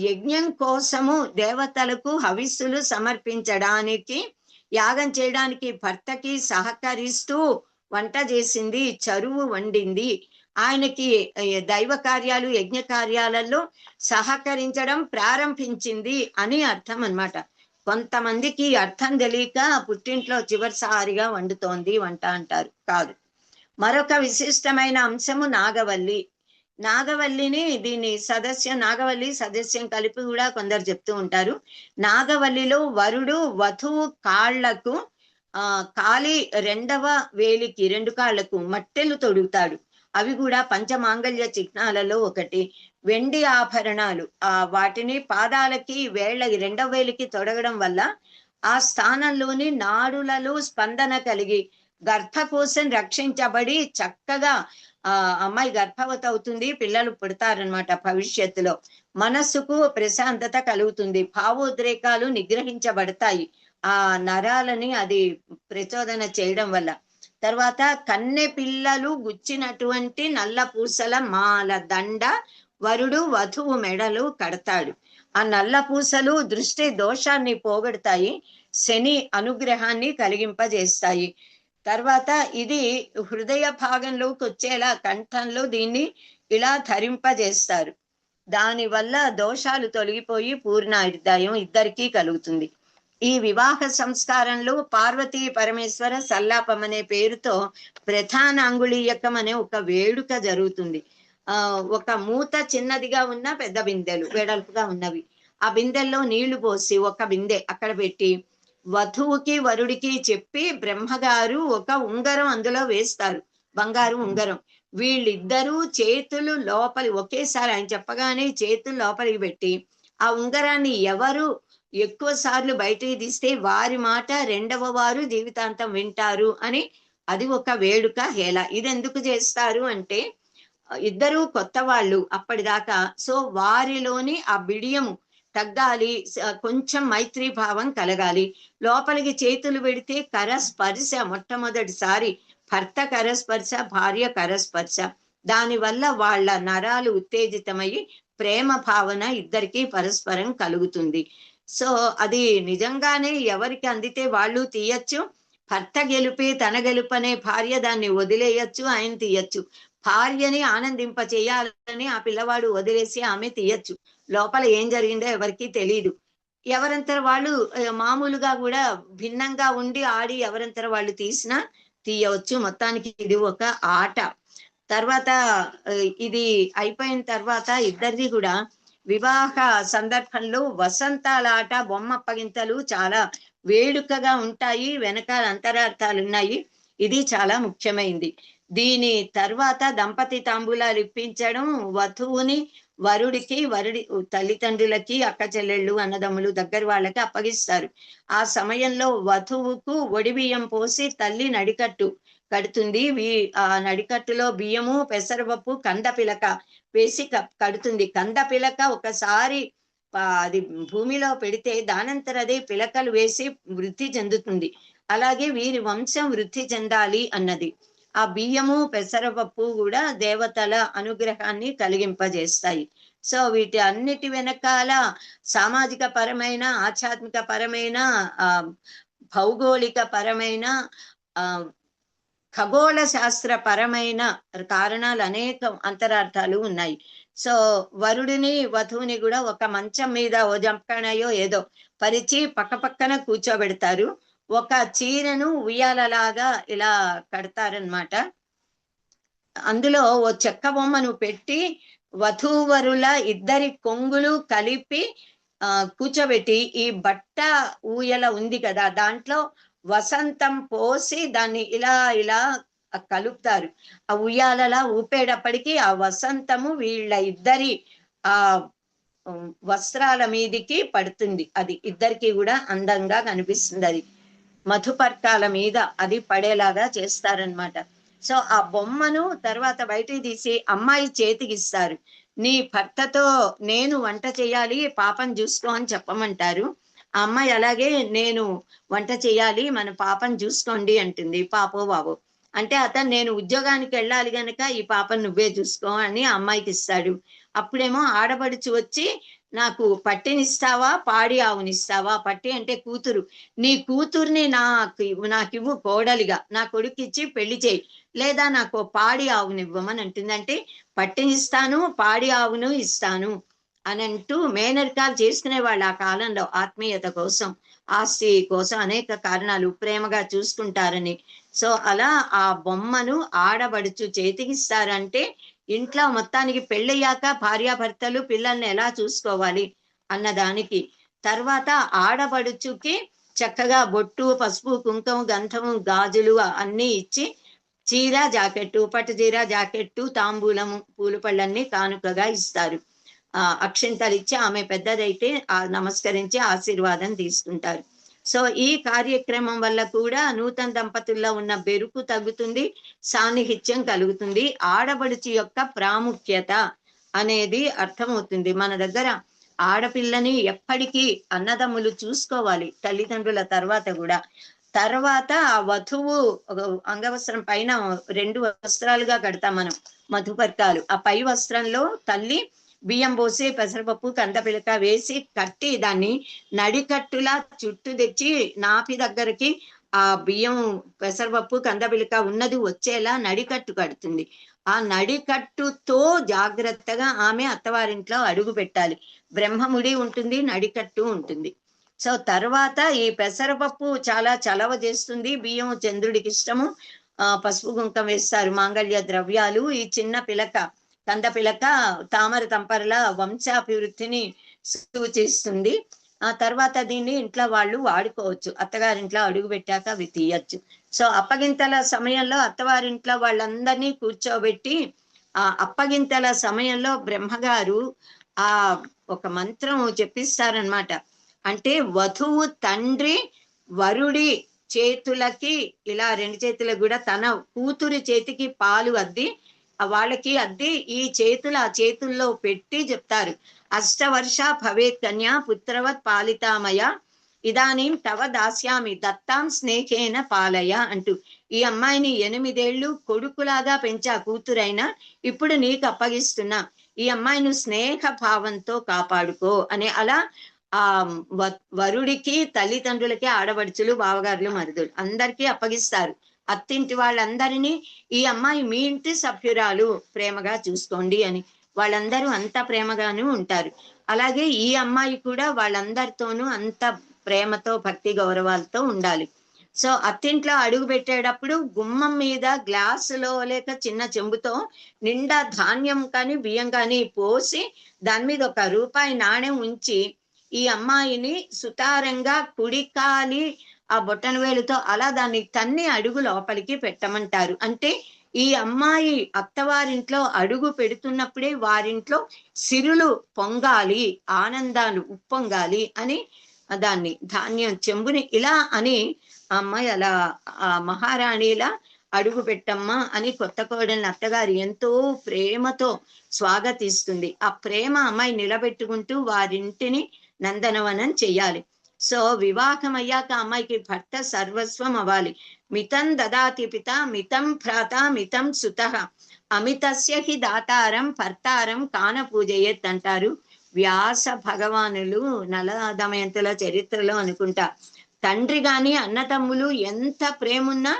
యజ్ఞం కోసము దేవతలకు హవిస్సులు సమర్పించడానికి, యాగం చేయడానికి భర్తకి సహకరిస్తూ వంట చేసింది, చరువు వండింది, ఆయనకి దైవ కార్యాలు యజ్ఞ కార్యాలలో సహకరించడం ప్రారంభించింది అని అర్థం అన్నమాట. కొంతమందికి అర్థం తెలియక పుట్టింట్లో చివరిసారిగా వండుతోంది వంట అంటారు. కాదు. మరొక విశిష్టమైన అంశము నాగవల్లి. నాగవల్లిని దీన్ని నాగవల్లి సదస్యం కలిపి కూడా కొందరు చెప్తూ ఉంటారు. నాగవల్లిలో వరుడు వధువు కాళ్లకు కాలి రెండవ వేలికి 2 కాళ్లకు మట్టెలు తొడుగుతాడు. అవి కూడా పంచమాంగళ్య చిహ్నాలలో ఒకటి. వెండి ఆభరణాలు వాటిని పాదాలకి వేళ్ళకి 2వ వేలికి తొడగడం వల్ల ఆ స్థానంలోని నాడులలో స్పందన కలిగి గర్భకోశం రక్షించబడి చక్కగా అమ్మాయి గర్భవతి అవుతుంది, పిల్లలు పుడతారనమాట. భవిష్యత్తులో మనస్సుకు ప్రశాంతత కలుగుతుంది, భావోద్రేకాలు నిగ్రహించబడతాయి ఆ నరాలని అది ప్రచోదన చేయడం వల్ల. తర్వాత కన్నె పిల్లలు గుచ్చినటువంటి నల్ల పూసల మాల దండ వరుడు వధువు మెడలు కడతాడు. ఆ నల్ల పూసలు దృష్టి దోషాన్ని పోగొడతాయి, శని అనుగ్రహాన్ని కలిగింపజేస్తాయి. తర్వాత ఇది హృదయ భాగంలోకి వచ్చేలా కంఠంలో దీన్ని ఇలా ధరింపజేస్తారు. దానివల్ల దోషాలు తొలగిపోయి పూర్ణాయుర్దాయం ఇద్దరికీ కలుగుతుంది. ఈ వివాహ సంస్కారంలో పార్వతీ పరమేశ్వర సల్లాపం అనే పేరుతో ప్రధాన అంగుళీయకం అనే ఒక వేడుక జరుగుతుంది. ఒక మూత చిన్నదిగా ఉన్న పెద్ద బిందెలు వెడల్పుగా ఉన్నవి, ఆ బిందెల్లో నీళ్లు పోసి ఒక బిందె అక్కడ పెట్టి వధువుకి వరుడికి చెప్పి బ్రహ్మగారు ఒక ఉంగరం అందులో వేస్తారు, బంగారు ఉంగరం. వీళ్ళిద్దరూ చేతులు లోపలి ఒకేసారి ఆయన చెప్పగానే చేతులు లోపలికి పెట్టి ఆ ఉంగరాన్ని ఎవరు ఎక్కువ సార్లు బయటికి తీస్తే వారి మాట రెండవ వారు జీవితాంతం వింటారు అని అది ఒక వేడుక హేళ. ఇది ఎందుకు చేస్తారు అంటే ఇద్దరు కొత్త వాళ్ళు అప్పటిదాకా, సో వారిలోని ఆ బిడియము తగ్గాలి, కొంచెం మైత్రీ భావం కలగాలి. లోపలికి చేతులు పెడితే కరస్పర్శ, మొట్టమొదటిసారి భర్త కరస్పర్శ, భార్య కరస్పర్శ. దానివల్ల వాళ్ళ నరాలు ఉత్తేజితమయ్యి ప్రేమ భావన ఇద్దరికి పరస్పరం కలుగుతుంది. సో అది నిజంగానే ఎవరికి అందితే వాళ్ళు తీయచ్చు. భర్త గెలుపే తన గెలుపనే భార్య దాన్ని వదిలేయచ్చు, ఆయన తీయచ్చు. భార్యని ఆనందింప చేయాలని ఆ పిల్లవాడు వదిలేసి ఆమె తీయచ్చు. లోపల ఏం జరిగిందో ఎవరికి తెలియదు. ఎవరంతర వాళ్ళు మామూలుగా కూడా భిన్నంగా ఉండి ఆడి ఎవరంతర వాళ్ళు తీసినా తీయవచ్చు. మొత్తానికి ఇది ఒక ఆట. తర్వాత ఇది అయిపోయిన తర్వాత ఇద్దరిది కూడా వివాహ సందర్భంలో వసంతాల ఆట, బొమ్మ అప్పగింతలు చాలా వేడుకగా ఉంటాయి, వెనకాల అంతరార్థాలు ఉన్నాయి. ఇది చాలా ముఖ్యమైనది. దీని తర్వాత దంపతి తాంబూలాలు ఇప్పించడం, వధువుని వరుడికి వరుడి తల్లిదండ్రులకి అక్క చెల్లెళ్ళు అన్నదమ్ములు దగ్గర వాళ్ళకి అప్పగిస్తారు. ఆ సమయంలో వధువుకు ఒడి బియ్యం పోసి తల్లి నడికట్టు కడుతుంది. ఆ నడికట్టులో బియ్యము, పెసరపప్పు, కందపిలక వేసి కడుతుంది. కందపిలక ఒకసారి అది భూమిలో పెడితే దానంతర అదే పిలకలు వేసి వృద్ధి చెందుతుంది. అలాగే వీరి వంశం వృద్ధి చెందాలి అన్నది. ఆ బియ్యము పెసరపప్పు కూడా దేవతల అనుగ్రహాన్ని కలిగింపజేస్తాయి. సో వీటి అన్నిటి వెనకాల సామాజిక పరమైన, ఆధ్యాత్మిక పరమైన, భౌగోళిక పరమైన, ఖగోళ శాస్త్ర పరమైన కారణాలు అనేక అంతరార్థాలు ఉన్నాయి. సో వరుడిని వధువుని కూడా ఒక మంచం మీద ఓ జంపకణయో ఏదో పరిచి పక్కపక్కన కూర్చోబెడతారు. ఒక చీరను ఉయ్యాలలాగా ఇలా కడతారనమాట. అందులో ఓ చెక్క బొమ్మను పెట్టి వధూవరుల ఇద్దరి కొంగులు కలిపి కూర్చోబెట్టి ఈ బట్ట ఊయల ఉంది కదా, దాంట్లో వసంతం పోసి దాన్ని ఇలా ఇలా కలుపుతారు. ఆ ఉయ్యాలలా ఊపేటప్పటికి ఆ వసంతము వీళ్ళ ఇద్దరి ఆ వస్త్రాల మీదికి పడుతుంది. అది ఇద్దరికి కూడా అందంగా కనిపిస్తుంది. అది మధుపర్కాల మీద అది పడేలాగా చేస్తారనమాట. సో ఆ బొమ్మను తర్వాత బయటికి తీసి అమ్మాయి చేతికి ఇస్తారు. నీ భర్తతో నేను వంట చేయాలి, పాపం చూసుకో అని చెప్పమంటారు. ఆ అమ్మాయి అలాగే నేను వంట చేయాలి, మన పాపం చూసుకోండి అంటుంది. పాపో బాబో అంటే అతను నేను ఉద్యోగానికి వెళ్ళాలి గనక ఈ పాపను నువ్వే చూసుకో అని అమ్మాయికి ఇస్తాడు. అప్పుడేమో ఆడపడుచు వచ్చి నాకు పట్టినిస్తావా, పాడి ఆవునిస్తావా? పట్టి అంటే కూతురు. నీ కూతుర్ని నాకివ్వు కోడలిగా, నా కొడుకిచ్చి పెళ్లి చేయి, లేదా నాకు పాడి ఆవునివ్వమని అంటుంది. అంటే పట్టినిస్తాను, పాడి ఆవును ఇస్తాను అని అంటూ మేనరికాలు చేసుకునే వాళ్ళు ఆ కాలంలో. ఆత్మీయత కోసం, ఆస్తి కోసం, అనేక కారణాలు, ప్రేమగా చూసుకుంటారని. సో అలా ఆ బొమ్మను ఆడబడుచు చేతికిస్తారంటే ఇంట్లో మొత్తానికి పెళ్ళయ్యాక భార్యాభర్తలు పిల్లల్ని ఎలా చూసుకోవాలి అన్నదానికి. తర్వాత ఆడబడుచుకి చక్కగా బొట్టు, పసుపు, కుంకుమ, గంధము, గాజులు అన్నీ ఇచ్చి చీర జాకెట్టు, పట్టు చీర జాకెట్టు, తాంబూలము, పూలు పళ్ళన్నీ కానుకగా ఇస్తారు. అక్షింతలు ఇచ్చి ఆమె పెద్దదైతే నమస్కరించి ఆశీర్వాదం తీసుకుంటారు. సో ఈ కార్యక్రమం వల్ల కూడా నూతన దంపతుల్లో ఉన్న బెరుకు తగ్గుతుంది, సాన్నిహిత్యం కలుగుతుంది. ఆడబడుచు యొక్క ప్రాముఖ్యత అనేది అర్థమవుతుంది. మన దగ్గర ఆడపిల్లని ఎప్పటికీ అన్నదమ్ములు చూసుకోవాలి, తల్లిదండ్రుల తర్వాత కూడా. తర్వాత ఆ వధువు అంగవస్త్రం పైన 2 వస్త్రాలుగా కడతాం మనం, మధుపర్కాలు. ఆ పై వస్త్రంలో తల్లి బియ్యం పోసి పెసరపప్పు కందపిలక వేసి కట్టి దాన్ని నడికట్టులా చుట్టూ తెచ్చి నాపి దగ్గరికి ఆ బియ్యం పెసరపప్పు కందపిలక ఉన్నది వచ్చేలా నడికట్టు కడుతుంది. ఆ నడికట్టుతో జాగ్రత్తగా ఆమె అత్తవారింట్లో అడుగు పెట్టాలి. బ్రహ్మముడి ఉంటుంది, నడికట్టు ఉంటుంది. సో తర్వాత ఈ పెసరపప్పు చాలా చలవ చేస్తుంది, బియ్యం చంద్రుడికి ఇష్టము, పసుపు కుంకం వేస్తారు, మాంగళ్య ద్రవ్యాలు. ఈ చిన్న పిలక కందపిలక తామర తంపరల వంశాభివృద్ధిని సూచిస్తుంది. ఆ తర్వాత దీన్ని ఇంట్లో వాళ్ళు వాడుకోవచ్చు, అత్తగారింట్లో అడుగు పెట్టాక అవి తీయచ్చు. సో అప్పగింతల సమయంలో అత్తవారింట్లో వాళ్ళందరినీ కూర్చోబెట్టి ఆ అప్పగింతల సమయంలో బ్రహ్మగారు ఆ ఒక మంత్రం చెప్పిస్తారనమాట. అంటే వధువు తండ్రి వరుడి చేతులకి ఇలా 2 చేతులకు కూడా తన కూతురి చేతికి పాలు అద్ది వాళ్ళకి అద్ది ఈ చేతులు ఆ చేతుల్లో పెట్టి చెప్తారు. అష్టవర్ష భవేత్ కన్యా పుత్రవత్ పాలితామయ ఇదానీం తవ దాస్యామి దత్తాం స్నేహేన పాలయ అంటూ. ఈ అమ్మాయిని 8 ఏళ్ళు కొడుకులాగా పెంచా కూతురైనా, ఇప్పుడు నీకు అప్పగిస్తున్నా, ఈ అమ్మాయిని స్నేహ భావంతో కాపాడుకో అని. అలా ఆ వరుడికి, తల్లిదండ్రులకి, ఆడబడుచులు, బావగారులు, మరుదులు అందరికీ అప్పగిస్తారు. అత్తింటి వాళ్ళందరినీ ఈ అమ్మాయి మీ ఇంటి సభ్యురాలు, ప్రేమగా చూసుకోండి అని. వాళ్ళందరూ అంత ప్రేమగాను ఉంటారు. అలాగే ఈ అమ్మాయి కూడా వాళ్ళందరితోనూ అంత ప్రేమతో, భక్తి గౌరవాలతో ఉండాలి. సో అత్తింట్లో అడుగు పెట్టేటప్పుడు గుమ్మం మీద గ్లాసులో లేక చిన్న చెంబుతో నిండా ధాన్యం కానీ బియ్యం కానీ పోసి దాని మీద 1 రూపాయి నాణెం ఉంచి ఈ అమ్మాయిని సుతారంగా కుడికాలి ఆ బొట్టన వేలుతో అలా దాన్ని తన్ని అడుగు లోపలికి పెట్టమంటారు. అంటే ఈ అమ్మాయి అత్తవారింట్లో అడుగు పెడుతున్నప్పుడే వారింట్లో సిరులు పొంగాలి, ఆనందాలు ఉప్పొంగాలి అని దాన్ని ధాన్యం చెంబుని ఇలా అని అమ్మాయి అలా ఆ మహారాణిలా అడుగు పెట్టమ్మా అని కొత్త కోడల్ని అత్తగారు ఎంతో ప్రేమతో స్వాగతిస్తుంది. ఆ ప్రేమ అమ్మాయి నిలబెట్టుకుంటూ వారింటిని నందనవనం చెయ్యాలి. సో వివాహం అయ్యాక అమ్మాయికి భర్త సర్వస్వం అవ్వాలి. మితం దదాతి పిత మితం భ్రాత మితం సుతః అమితస్య హి దాతారం భర్తారం కాన పూజయేత్ అంటారు వ్యాస భగవానులు నల దమయంతుల చరిత్రలో అనుకుంటా. తండ్రి గాని అన్నతమ్ములు ఎంత ప్రేమున్నా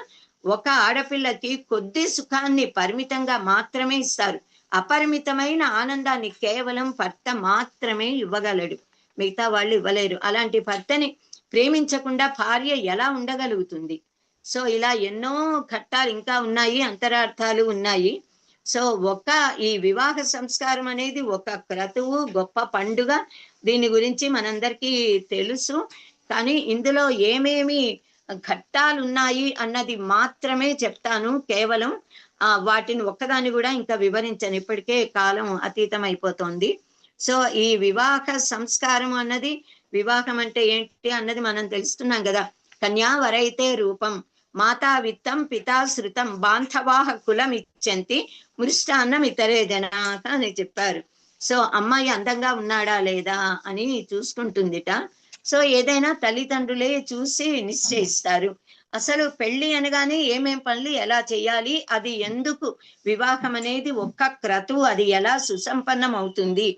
ఒక ఆడపిల్లకి కొద్ది సుఖాన్ని పరిమితంగా మాత్రమే ఇస్తారు. అపరిమితమైన ఆనందాన్ని కేవలం భర్త మాత్రమే ఇవ్వగలడు, మిగతా వాళ్ళు ఇవ్వలేరు. అలాంటి భర్తని ప్రేమించకుండా భార్య ఎలా ఉండగలుగుతుంది? సో ఇలా ఎన్నో ఘట్టాలు ఇంకా ఉన్నాయి, అంతరార్థాలు ఉన్నాయి. సో ఈ వివాహ సంస్కారం అనేది ఒక క్రతువు, గొప్ప పండుగ. దీని గురించి మనందరికీ తెలుసు. కానీ ఇందులో ఏమేమి ఘట్టాలు ఉన్నాయి అన్నది మాత్రమే చెప్తాను. కేవలం వాటిని ఒక్కదాన్ని కూడా ఇంకా వివరించను, ఇప్పటికే కాలం అతీతం అయిపోతుంది. సో ఈ వివాహ సంస్కారం అన్నది, వివాహం అంటే ఏంటి అన్నది మనం తెలుస్తున్నాం కదా. కన్యావరైతే రూపం, మాతా విత్తం పితా శృతం, బాంధవాహ కులం ఇచ్చంతి, మృష్టాన్నం ఇతరే జనాక అని చెప్పారు. సో అమ్మాయి అందంగా ఉన్నాడా లేదా అని చూసుకుంటుందిట. సో ఏదైనా తల్లిదండ్రులే చూసి నిశ్చయిస్తారు. అసలు పెళ్లి అనగానే ఏమేం పనులు ఎలా చేయాలి, అది ఎందుకు వివాహం అనేది ఒక్క క్రతువు, అది ఎలా సుసంపన్నం అవుతుంది,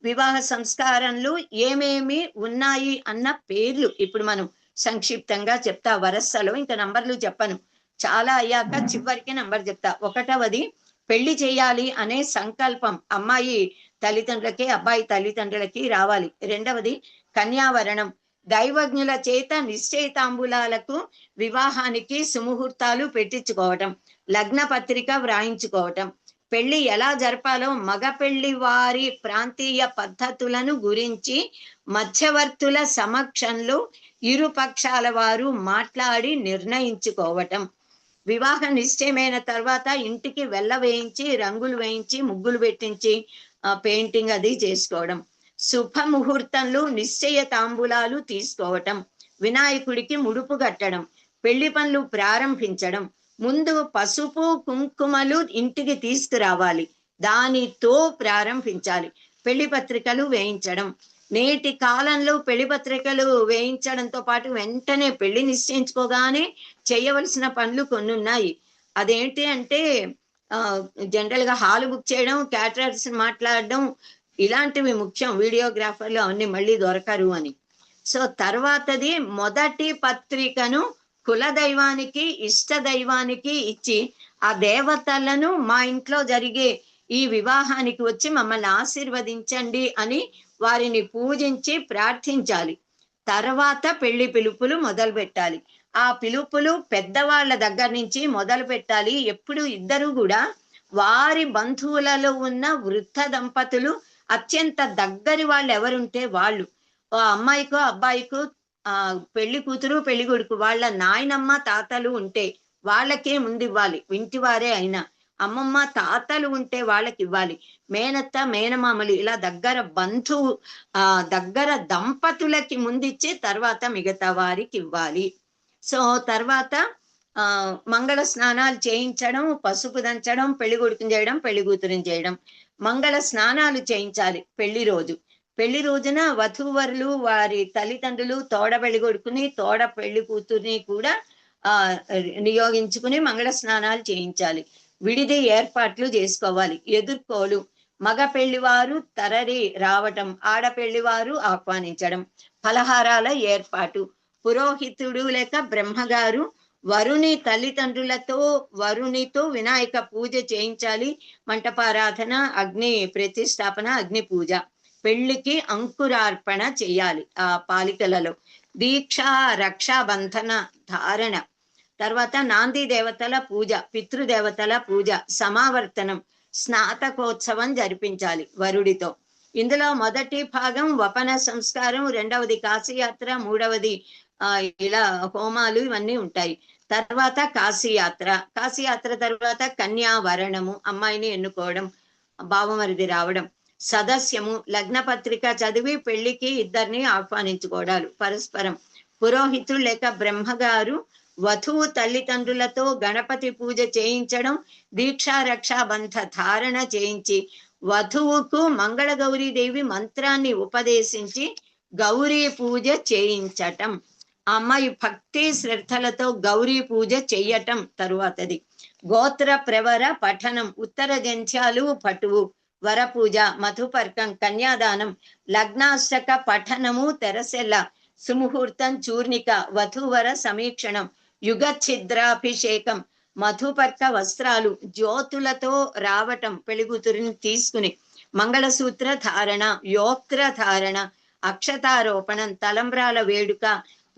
వివాహ సంస్కారంలో ఏమేమి ఉన్నాయి అన్న పేర్లు ఇప్పుడు మనం సంక్షిప్తంగా చెప్తా. వరసలో ఇంకా నంబర్లు చెప్పను, చాలా అయ్యాక చివరికి నంబర్ చెప్తా. 1వది పెళ్లి చేయాలి అనే సంకల్పం అమ్మాయి తల్లిదండ్రులకి, అబ్బాయి తల్లిదండ్రులకి రావాలి. 2వది కన్యావరణం, దైవజ్ఞుల చేత నిశ్చయితాంబులాలకు వివాహానికి సుముహూర్తాలు పెట్టించుకోవటం, లగ్న పత్రిక వ్రాయించుకోవటం. పెళ్లి ఎలా జరపాలో మగ పెళ్లి వారి ప్రాంతీయ పద్ధతులను గురించి మధ్యవర్తుల సమక్షంలో ఇరు పక్షాల వారు మాట్లాడి నిర్ణయించుకోవటం. వివాహ నిశ్చయమైన తర్వాత ఇంటికి వెల్ల వేయించి, రంగులు వేయించి, ముగ్గులు పెట్టించి పెయింటింగ్ అది చేసుకోవడం. శుభముహూర్తంలో నిశ్చయ తాంబూలాలు తీసుకోవటం, వినాయకుడికి ముడుపు కట్టడం, పెళ్లి పనులు ప్రారంభించడం. ముందు పసుపు కుంకుమలు ఇంటికి తీసుకురావాలి, దానితో ప్రారంభించాలి. పెళ్లి పత్రికలు వేయించడం. నేటి కాలంలో పెళ్లి పత్రికలు వేయించడంతో పాటు వెంటనే పెళ్లి నిశ్చయించుకోగానే చేయవలసిన పనులు కొన్ని ఉన్నాయి. అదేంటి అంటే జనరల్ గా హాల్ బుక్ చేయడం, క్యాటరర్స్ మాట్లాడడం, ఇలాంటివి ముఖ్యం. వీడియోగ్రాఫర్లు అవన్నీ మళ్ళీ దొరకరు అని. సో తర్వాతది మొదటి పత్రికను కుల దైవానికి, ఇష్ట దైవానికి ఇచ్చి ఆ దేవతలను మా ఇంట్లో జరిగే ఈ వివాహానికి వచ్చి మమ్మల్ని ఆశీర్వదించండి అని వారిని పూజించి ప్రార్థించాలి. తర్వాత పెళ్లి పిలుపులు మొదలు పెట్టాలి. ఆ పిలుపులు పెద్దవాళ్ళ దగ్గర నుంచి మొదలు పెట్టాలి. ఎప్పుడు ఇద్దరు కూడా వారి బంధువులలో ఉన్న వృద్ధ దంపతులు, అత్యంత దగ్గరి వాళ్ళు ఎవరుంటే వాళ్ళు, అమ్మాయికో అబ్బాయికో పెళ్లి కూతురు పెళ్లి కొడుకు వాళ్ళ నాయనమ్మ తాతలు ఉంటే వాళ్ళకే ముందు ఇవ్వాలి, ఇంటివారే అయినా. అమ్మమ్మ తాతలు ఉంటే వాళ్ళకి ఇవ్వాలి. మేనత్త మేనమామలు ఇలా దగ్గర బంధువు దగ్గర దంపతులకి ముందిచ్చి తర్వాత మిగతా వారికి ఇవ్వాలి. సో తర్వాత మంగళ స్నానాలు చేయించడం, పసుపు దంచడం, పెళ్లి కొడుకుని చేయడం, పెళ్లి కూతురుని చేయడం. మంగళ స్నానాలు చేయించాలి పెళ్లి రోజు. పెళ్లి రోజున వధూవరులు వారి తల్లిదండ్రులు తోడ పెళ్లి కొడుకుని, తోడ పెళ్లి కూతుర్ని కూడా నియోగించుకుని మంగళ స్నానాలు చేయించాలి. విడిది ఏర్పాట్లు చేసుకోవాలి. ఎదుర్కోలు, మగ పెళ్లివారు తరలి రావటం, ఆడపెళ్లివారు ఆహ్వానించడం. ఫలహారాల ఏర్పాటు. పురోహితుడు లేక బ్రహ్మగారు వరుని తల్లిదండ్రులతో వరునితో వినాయక పూజ చేయించాలి. మంటపారాధన, అగ్ని ప్రతిష్టాపన, అగ్ని పూజ. పెళ్లికి అంకురార్పణ చేయాలి ఆ పాలికలలో. దీక్ష, రక్షాబంధన, ధారణ. తర్వాత నాంది దేవతల పూజ, పితృదేవతల పూజ, సమావర్తనం, స్నాతకోత్సవం జరిపించాలి వరుడితో. ఇందులో మొదటి భాగం వపన సంస్కారం, 2వది కాశీయాత్ర, 3వది ఇలా హోమాలు ఇవన్నీ ఉంటాయి. తర్వాత కాశీయాత్ర. కాశీయాత్ర తర్వాత కన్యావరణము, అమ్మాయిని ఎన్నుకోవడం, బావమరిది రావడం. సదస్యము, లగ్న పత్రిక చదివి పెళ్లికి ఇద్దరిని ఆహ్వానించుకోవడాలు పరస్పరం. పురోహితుడు లేక బ్రహ్మగారు వధువు తల్లిదండ్రులతో గణపతి పూజ చేయించడం, దీక్షా రక్షాబంధ ధారణ చేయించి వధువుకు మంగళ గౌరీదేవి మంత్రాన్ని ఉపదేశించి గౌరీ పూజ చేయించటం. ఆ అమ్మాయి భక్తి శ్రద్ధలతో గౌరీ పూజ చెయ్యటం. తరువాతది గోత్ర ప్రవర పఠనం, ఉత్తర జంధ్యాలు పటువు, వరపూజ, మధుపర్కం, కన్యాదానం, లగ్నాష్టక పఠనము, తెరసెల్ల, సుముహూర్తం, చూర్ణిక, వధూవర సమీక్షణం, యుగ ఛిద్రాభిషేకం, మధుపర్క వస్త్రాలు, జ్యోతులతో రావటం పెళ్లికూతురిని తీసుకుని, మంగళసూత్ర ధారణ, యోక్త్ర ధారణ, అక్షతారోపణం, తలంబ్రాల వేడుక,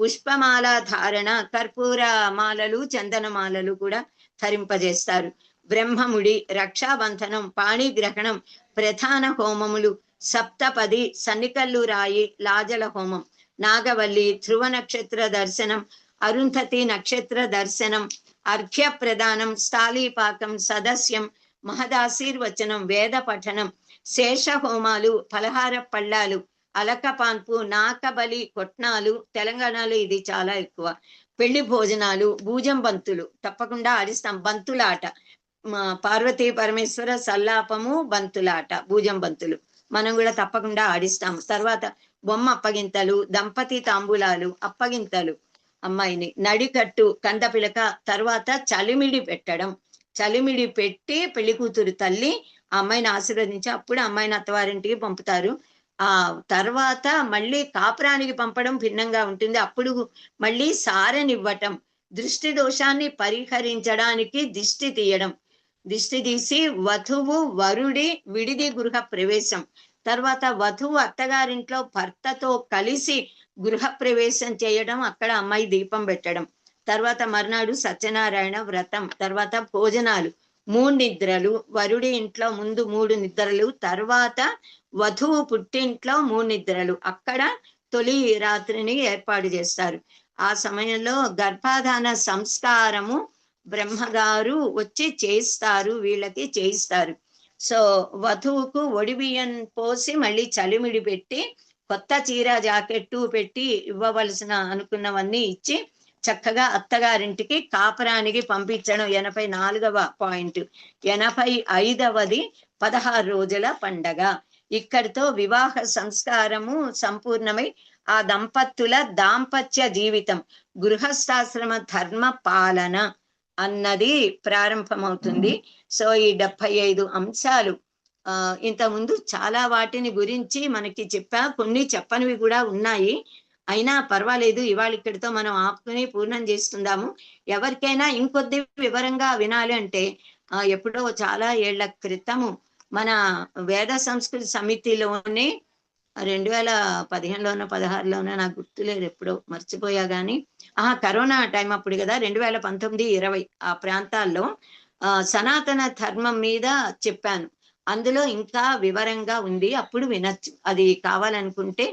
పుష్పమాల ధారణ, కర్పూర మాలలు, చందనమాలలు కూడా ధరింపజేస్తారు. బ్రహ్మముడి, రక్షాబంధనం, పాణిగ్రహణం, ప్రధాన హోమములు, సప్తపది, సన్నికల్లు రాయి, లాజల హోమం, నాగవల్లి, ధ్రువ నక్షత్ర దర్శనం, అరుంధతి నక్షత్ర దర్శనం, అర్ఘ్య ప్రదానం, స్థాళీపాకం, సదస్యం, మహదాశీర్వచనం, వేద పఠనం, శేష హోమాలు, పలహార పళ్ళాలు, అలకపాన్పు, నాకబలి, కొట్నాలు, తెలంగాణలో ఇది చాలా ఎక్కువ, పెళ్లి భోజనాలు, భూజం బంతులు తప్పకుండా ఆడిస్తాం, బంతులాట, పార్వతీ పరమేశ్వర సల్లాపము, బంతులాట, భూజం బంతులు మనం కూడా తప్పకుండా ఆడిస్తాం. తర్వాత బొమ్మ అప్పగింతలు, దంపతి తాంబూలాలు, అప్పగింతలు, అమ్మాయిని నడికట్టు, కందపిలక, తర్వాత చలిమిడి పెట్టడం, చలిమిడి పెట్టి పెళ్లి కూతురు తల్లి ఆ అమ్మాయిని ఆశీర్వదించి అప్పుడు అమ్మాయిని అత్తవారింటికి పంపుతారు. ఆ తర్వాత మళ్ళీ కాపురానికి పంపడం భిన్నంగా ఉంటుంది. అప్పుడు మళ్ళీ సారెనివ్వటం, దృష్టి దోషాన్ని పరిహరించడానికి దిష్టి తీయడం, దిష్టి తీసి వధువు వరుడి విడిది గృహ ప్రవేశం, తర్వాత వధువు అత్తగారింట్లో భర్తతో కలిసి గృహ ప్రవేశం చేయడం, అక్కడ అమ్మాయి దీపం పెట్టడం, తర్వాత మర్నాడు సత్యనారాయణ వ్రతం, తర్వాత భోజనాలు, 3 నిద్రలు, వరుడి ఇంట్లో ముందు 3 నిద్రలు, తర్వాత వధువు పుట్టింట్లో 3 నిద్రలు, అక్కడ తొలి రాత్రిని ఏర్పాటు చేస్తారు. ఆ సమయంలో గర్భాధాన సంస్కారము బ్రహ్మగారు వచ్చి చేస్తారు, వీళ్ళకి చేయిస్తారు. సో వధువుకు ఒడిబియ్యం పోసి మళ్ళీ చలిమిడి పెట్టి కొత్త చీర జాకెట్టు పెట్టి ఇవ్వవలసిన అనుకున్నవన్నీ ఇచ్చి చక్కగా అత్తగారింటికి కాపురానికి పంపించడం. 84వ పాయింట్. 85వది 16 రోజుల పండగ. ఇక్కడితో వివాహ సంస్కారము సంపూర్ణమై ఆ దంపతుల దాంపత్య జీవితం, గృహస్థాశ్రమ ధర్మ పాలన అన్నది ప్రారంభమవుతుంది. సో ఈ 75 అంశాలు ఇంతకుముందు చాలా వాటిని గురించి మనకి చెప్పా, కొన్ని చెప్పనివి కూడా ఉన్నాయి. అయినా పర్వాలేదు, ఇవాళ ఇక్కడితో మనం ఆపుకుని పూర్ణం చేస్తుందాము. ఎవరికైనా ఇంకొద్ది వివరంగా వినాలి అంటే ఎప్పుడో చాలా ఏళ్ల క్రితము మన వేద సంస్కృతి సమితిలోనే 2015లోనో 16లోనో నాకు గుర్తులేదు, ఎప్పుడో మర్చిపోయా కానీ కరోనా టైం అప్పుడు కదా, 2019, 20 ఆ ప్రాంతాల్లో సనాతన ధర్మం మీద చెప్పాను. అందులో ఇంకా వివరంగా ఉంది, అప్పుడు వినొచ్చు. అది కావాలనుకుంటే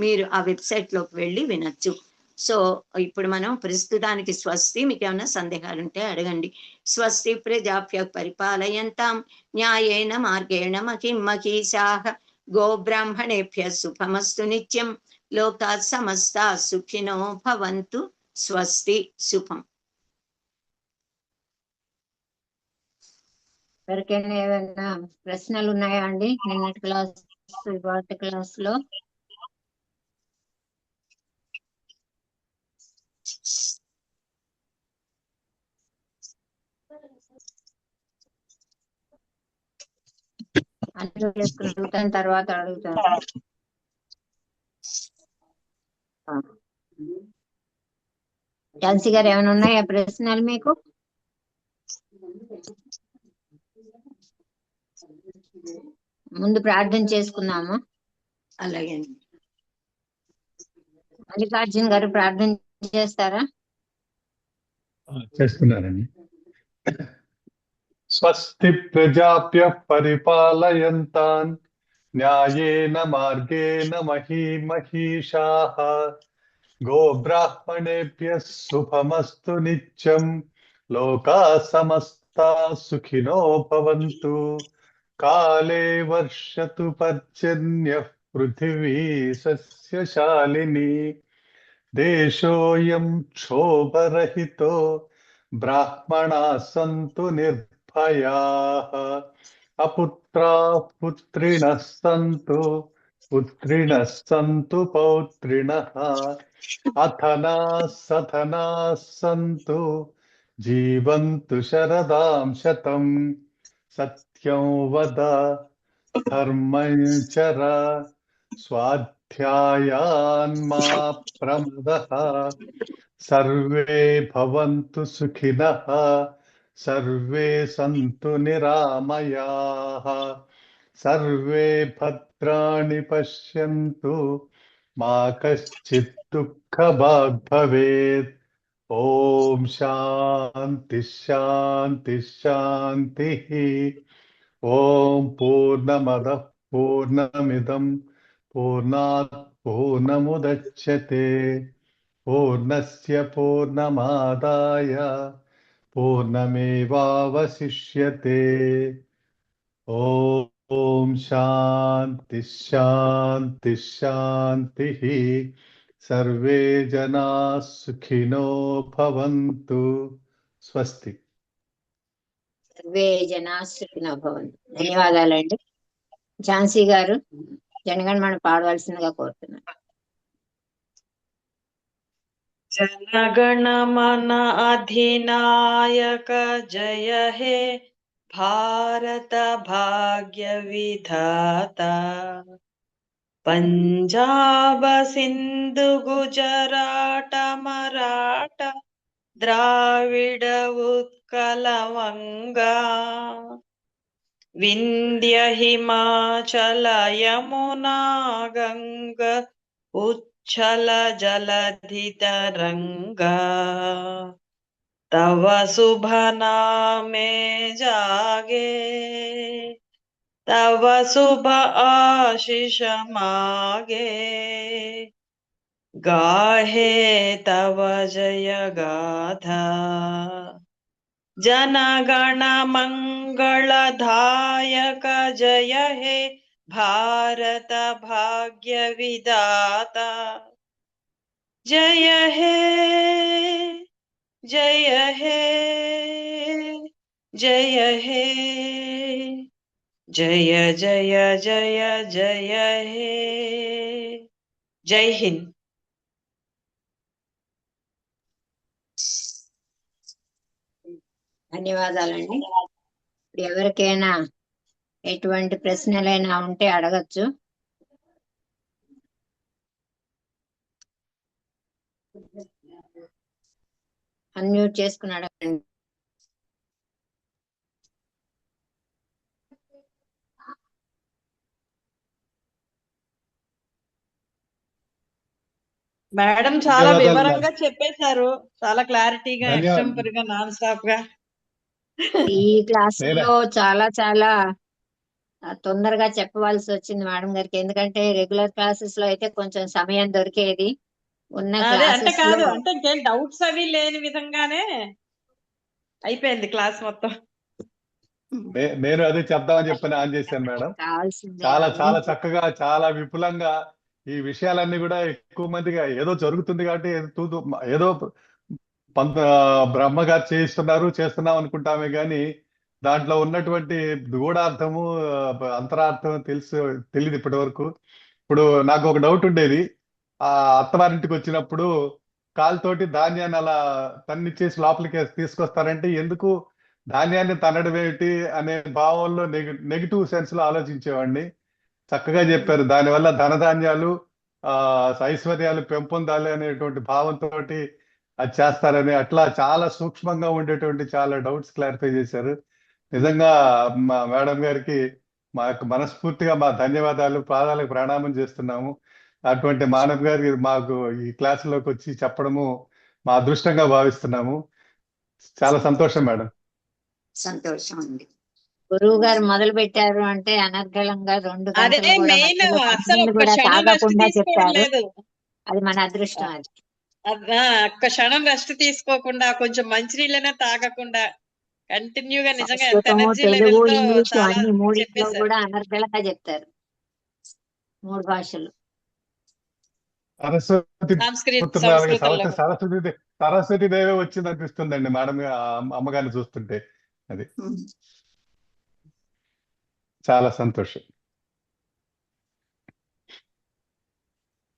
మీరు ఆ వెబ్సైట్ లోకి వెళ్ళి వినొచ్చు. సో ఇప్పుడు మనం ప్రస్తుతానికి స్వస్తి. మీకు ఏమైనా సందేహాలు ఉంటే అడగండి. స్వస్తి ప్రజాభ్య పరిపాలయంతాం న్యాయేన మార్గేణ మహిం మహీషాః గోబ్రాహ్మణేభ్య శుభమస్తు నిత్యం. లోకా సమస్తా సుఖినో భవంతు. స్వస్తి. శుభం. ఎవరికైనా ఏమైనా ప్రశ్నలు ఉన్నాయా అండి? నిన్నటి క్లాస్, ఇవాటి క్లాస్ లో అన్ని అడుగుతాను, తర్వాత అడుగుతాను. ఝాన్సీ గారు ఏమైనా ఉన్నాయా ప్రశ్నలు మీకు? ముందు ప్రార్థన చేసుకున్నాము. అలాగే మల్లికార్జున్ గారు ప్రార్థన చేస్తారా? చేస్తున్నారండి. స్వస్తి ప్రజాభ్యః పరిపాలయంతాన్ న్యాయేన మార్గేణ మహీమహీషాః గోబ్రాహ్మణేభ్యః శుభమస్తు నిత్యం. లోకా సమస్తా సుఖినో భవంతు. కాలే వర్షతు పర్జన్యః పృథివీ సస్యశాలిని. దేశోయం క్షోభరహితో బ్రాహ్మణాః సంతు నిర్భయాః. అపుత్రాః పుత్రిణః సంతు పౌత్రిణః. అథనాః సథనాః సంతు జీవంతు శరదాం శతం. సత్యం వద ధర్మం చర స్వాధ్యాయాన్ మా ప్రమదః. సర్వే భవంతు సుఖినః. సర్వే సంతు నిరామయాః. సర్వే భద్రాణి పశ్యంతు మా కశ్చిత్ దుఃఖభాగ్ భవేత్. ఓం శాంతి శాంతి శాంతి. ఓం పూర్ణమద పూర్ణమిదం పూర్ణాత్ పూర్ణముదచ్యతే పూర్ణస్య పూర్ణమాదాయ పూర్ణమేవావశిష్యతే. ఓం శాంతి శాంతి శాంతి. సర్వే జనా సుఖినో భవంతు. స్వస్తి. సర్వే జనా సుఖినో భవంతు. ధన్యవాదాలండి. ఝాన్సీ గారు జనగణమన పాడవలసిందిగా కోరుతున్నాను. जनगणमन अधिनायक जय हे भारत भाग्य विधाता पंजाब सिंधु गुजरात मराठा द्राविड उत्कल वंगा विंध्य हिमाचल यमुना गंगा उच्छल जलधि तरंगा तव शुभ नामे जागे तव शुभ आशीष मागे गाहे तव जय गाथा जनगण मंगलदायक जय हे भारत भाग्य विधाता जय हे जय हे जय हे जय जय जय जय हे. जय हिंद. ధన్యవాదాలండి. ఇప్పుడు ఎవరికైనా ఎటువంటి ప్రశ్నలైనా ఉంటే అడగచ్చు. అన్మ్యూట్ చేసుకుని అడగండి. మేడం చాలా ధన్యవాదాలు వివరంగా చెప్పేశారు, చాలా క్లారిటీగా ఎగ్జాంపుల్ గా నాన్ స్టాప్ గా. ఈ క్లాసులో చాలా చాలా తొందరగా చెప్పవలసి వచ్చింది మేడం గారికి. ఎందుకంటే రెగ్యులర్ క్లాసెస్ లో అయితే కొంచెం సమయం దొరికేది. ఉన్న అదే అంటే క్లాసెస్ కాదు, లో అంటే ఇంకేం డౌట్స్ అవి లేని విధంగానే అయిపోయింది క్లాస్ మొత్తం. నేను అదే చెప్దామని చెప్పని ఆన్ చేశాను మేడం. కావాల్సింది చాలా చాలా చక్కగా చాలా విపులంగా ఈ విషయాలన్నీ కూడా ఎక్కువ మందిగా ఏదో జరుగుతుంది కాబట్టి ఏదో పంత బ్రహ్మగారు చేస్తున్నాం అనుకుంటామే కానీ దాంట్లో ఉన్నటువంటి గూఢార్థము అంతరార్థం తెలియదు ఇప్పటి వరకు. ఇప్పుడు నాకు ఒక డౌట్ ఉండేది, ఆ అత్తవారింటికి వచ్చినప్పుడు కాలుతోటి ధాన్యాన్ని అలా తన్నిచ్చేసి లోపలికి తీసుకొస్తారంటే ఎందుకు ధాన్యాన్ని తన్నడం ఏమిటి అనే భావంలో నెగిటివ్ సెన్స్ లో ఆలోచించేవాడిని. చక్కగా చెప్పారు, దానివల్ల ధనధాన్యాలు ఐశ్వర్యాలు పెంపొందాలి అనేటువంటి భావంతో అది చేస్తారని. అట్లా చాలా సూక్ష్మంగా ఉండేటువంటి చాలా డౌట్స్ క్లారిఫై చేశారు. నిజంగా మా మేడం గారికి మా యొక్క మనస్ఫూర్తిగా మా ధన్యవాదాలు, పాదాలకు ప్రణామం చేస్తున్నాము. అటువంటి మానవ్ గారికి మాకు ఈ క్లాసులోకి వచ్చి చెప్పడము మా అదృష్టంగా భావిస్తున్నాము. చాలా సంతోషం మేడం. సంతోషం అండి. గురువు గారు మొదలు పెట్టారు అంటే అనర్గళంగా 2 అదే గంటలు కూడా మెయిన్, మధ్యలో అసలు మంచినీళ్ళు ఒక్క కూడా క్షణం రెస్ట్ తాగకుండా తీసుకోవడం చెప్పారు. లేదు. అది మన అదృష్టం. అది ఒక్క క్షణం రెస్ట్ తీసుకోకుండా, కొంచెం మంచినీళ్ళనే తాగకుండా కంటిన్యూగా నిజంగా ఎంత సంస్కృతము, ఎనర్జీ తెలుగు, లెవెల్ తో ఇంగ్లీషు చాలా అన్ని మూడిట్లో చెప్పేశారు. కూడా అనర్గళంగా చెప్తారు. 3 భాషలు. సరస్వతి సంస్కృతంలో సరస్వతి దేవే వచ్చింది అనిపిస్తుందండి మేడం అమ్మగారిని చూస్తుంటే. అది చాలా సంతోషం.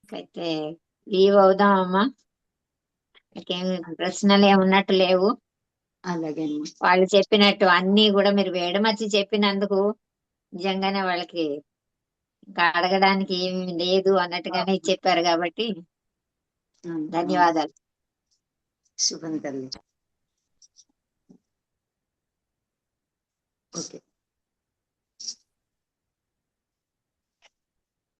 అయితే లీవ్ అవుదాం అమ్మా. ఇంకేం ప్రశ్నలు ఏమున్నట్టు లేవు. అలాగే వాళ్ళు చెప్పినట్టు అన్ని కూడా మీరు వేడమర్చి చెప్పినందుకు నిజంగానే వాళ్ళకి ఇంకా అడగడానికి ఏమీ లేదు అన్నట్టుగానే చెప్పారు కాబట్టి ధన్యవాదాలు. శుభం తల్లి. ఓకే.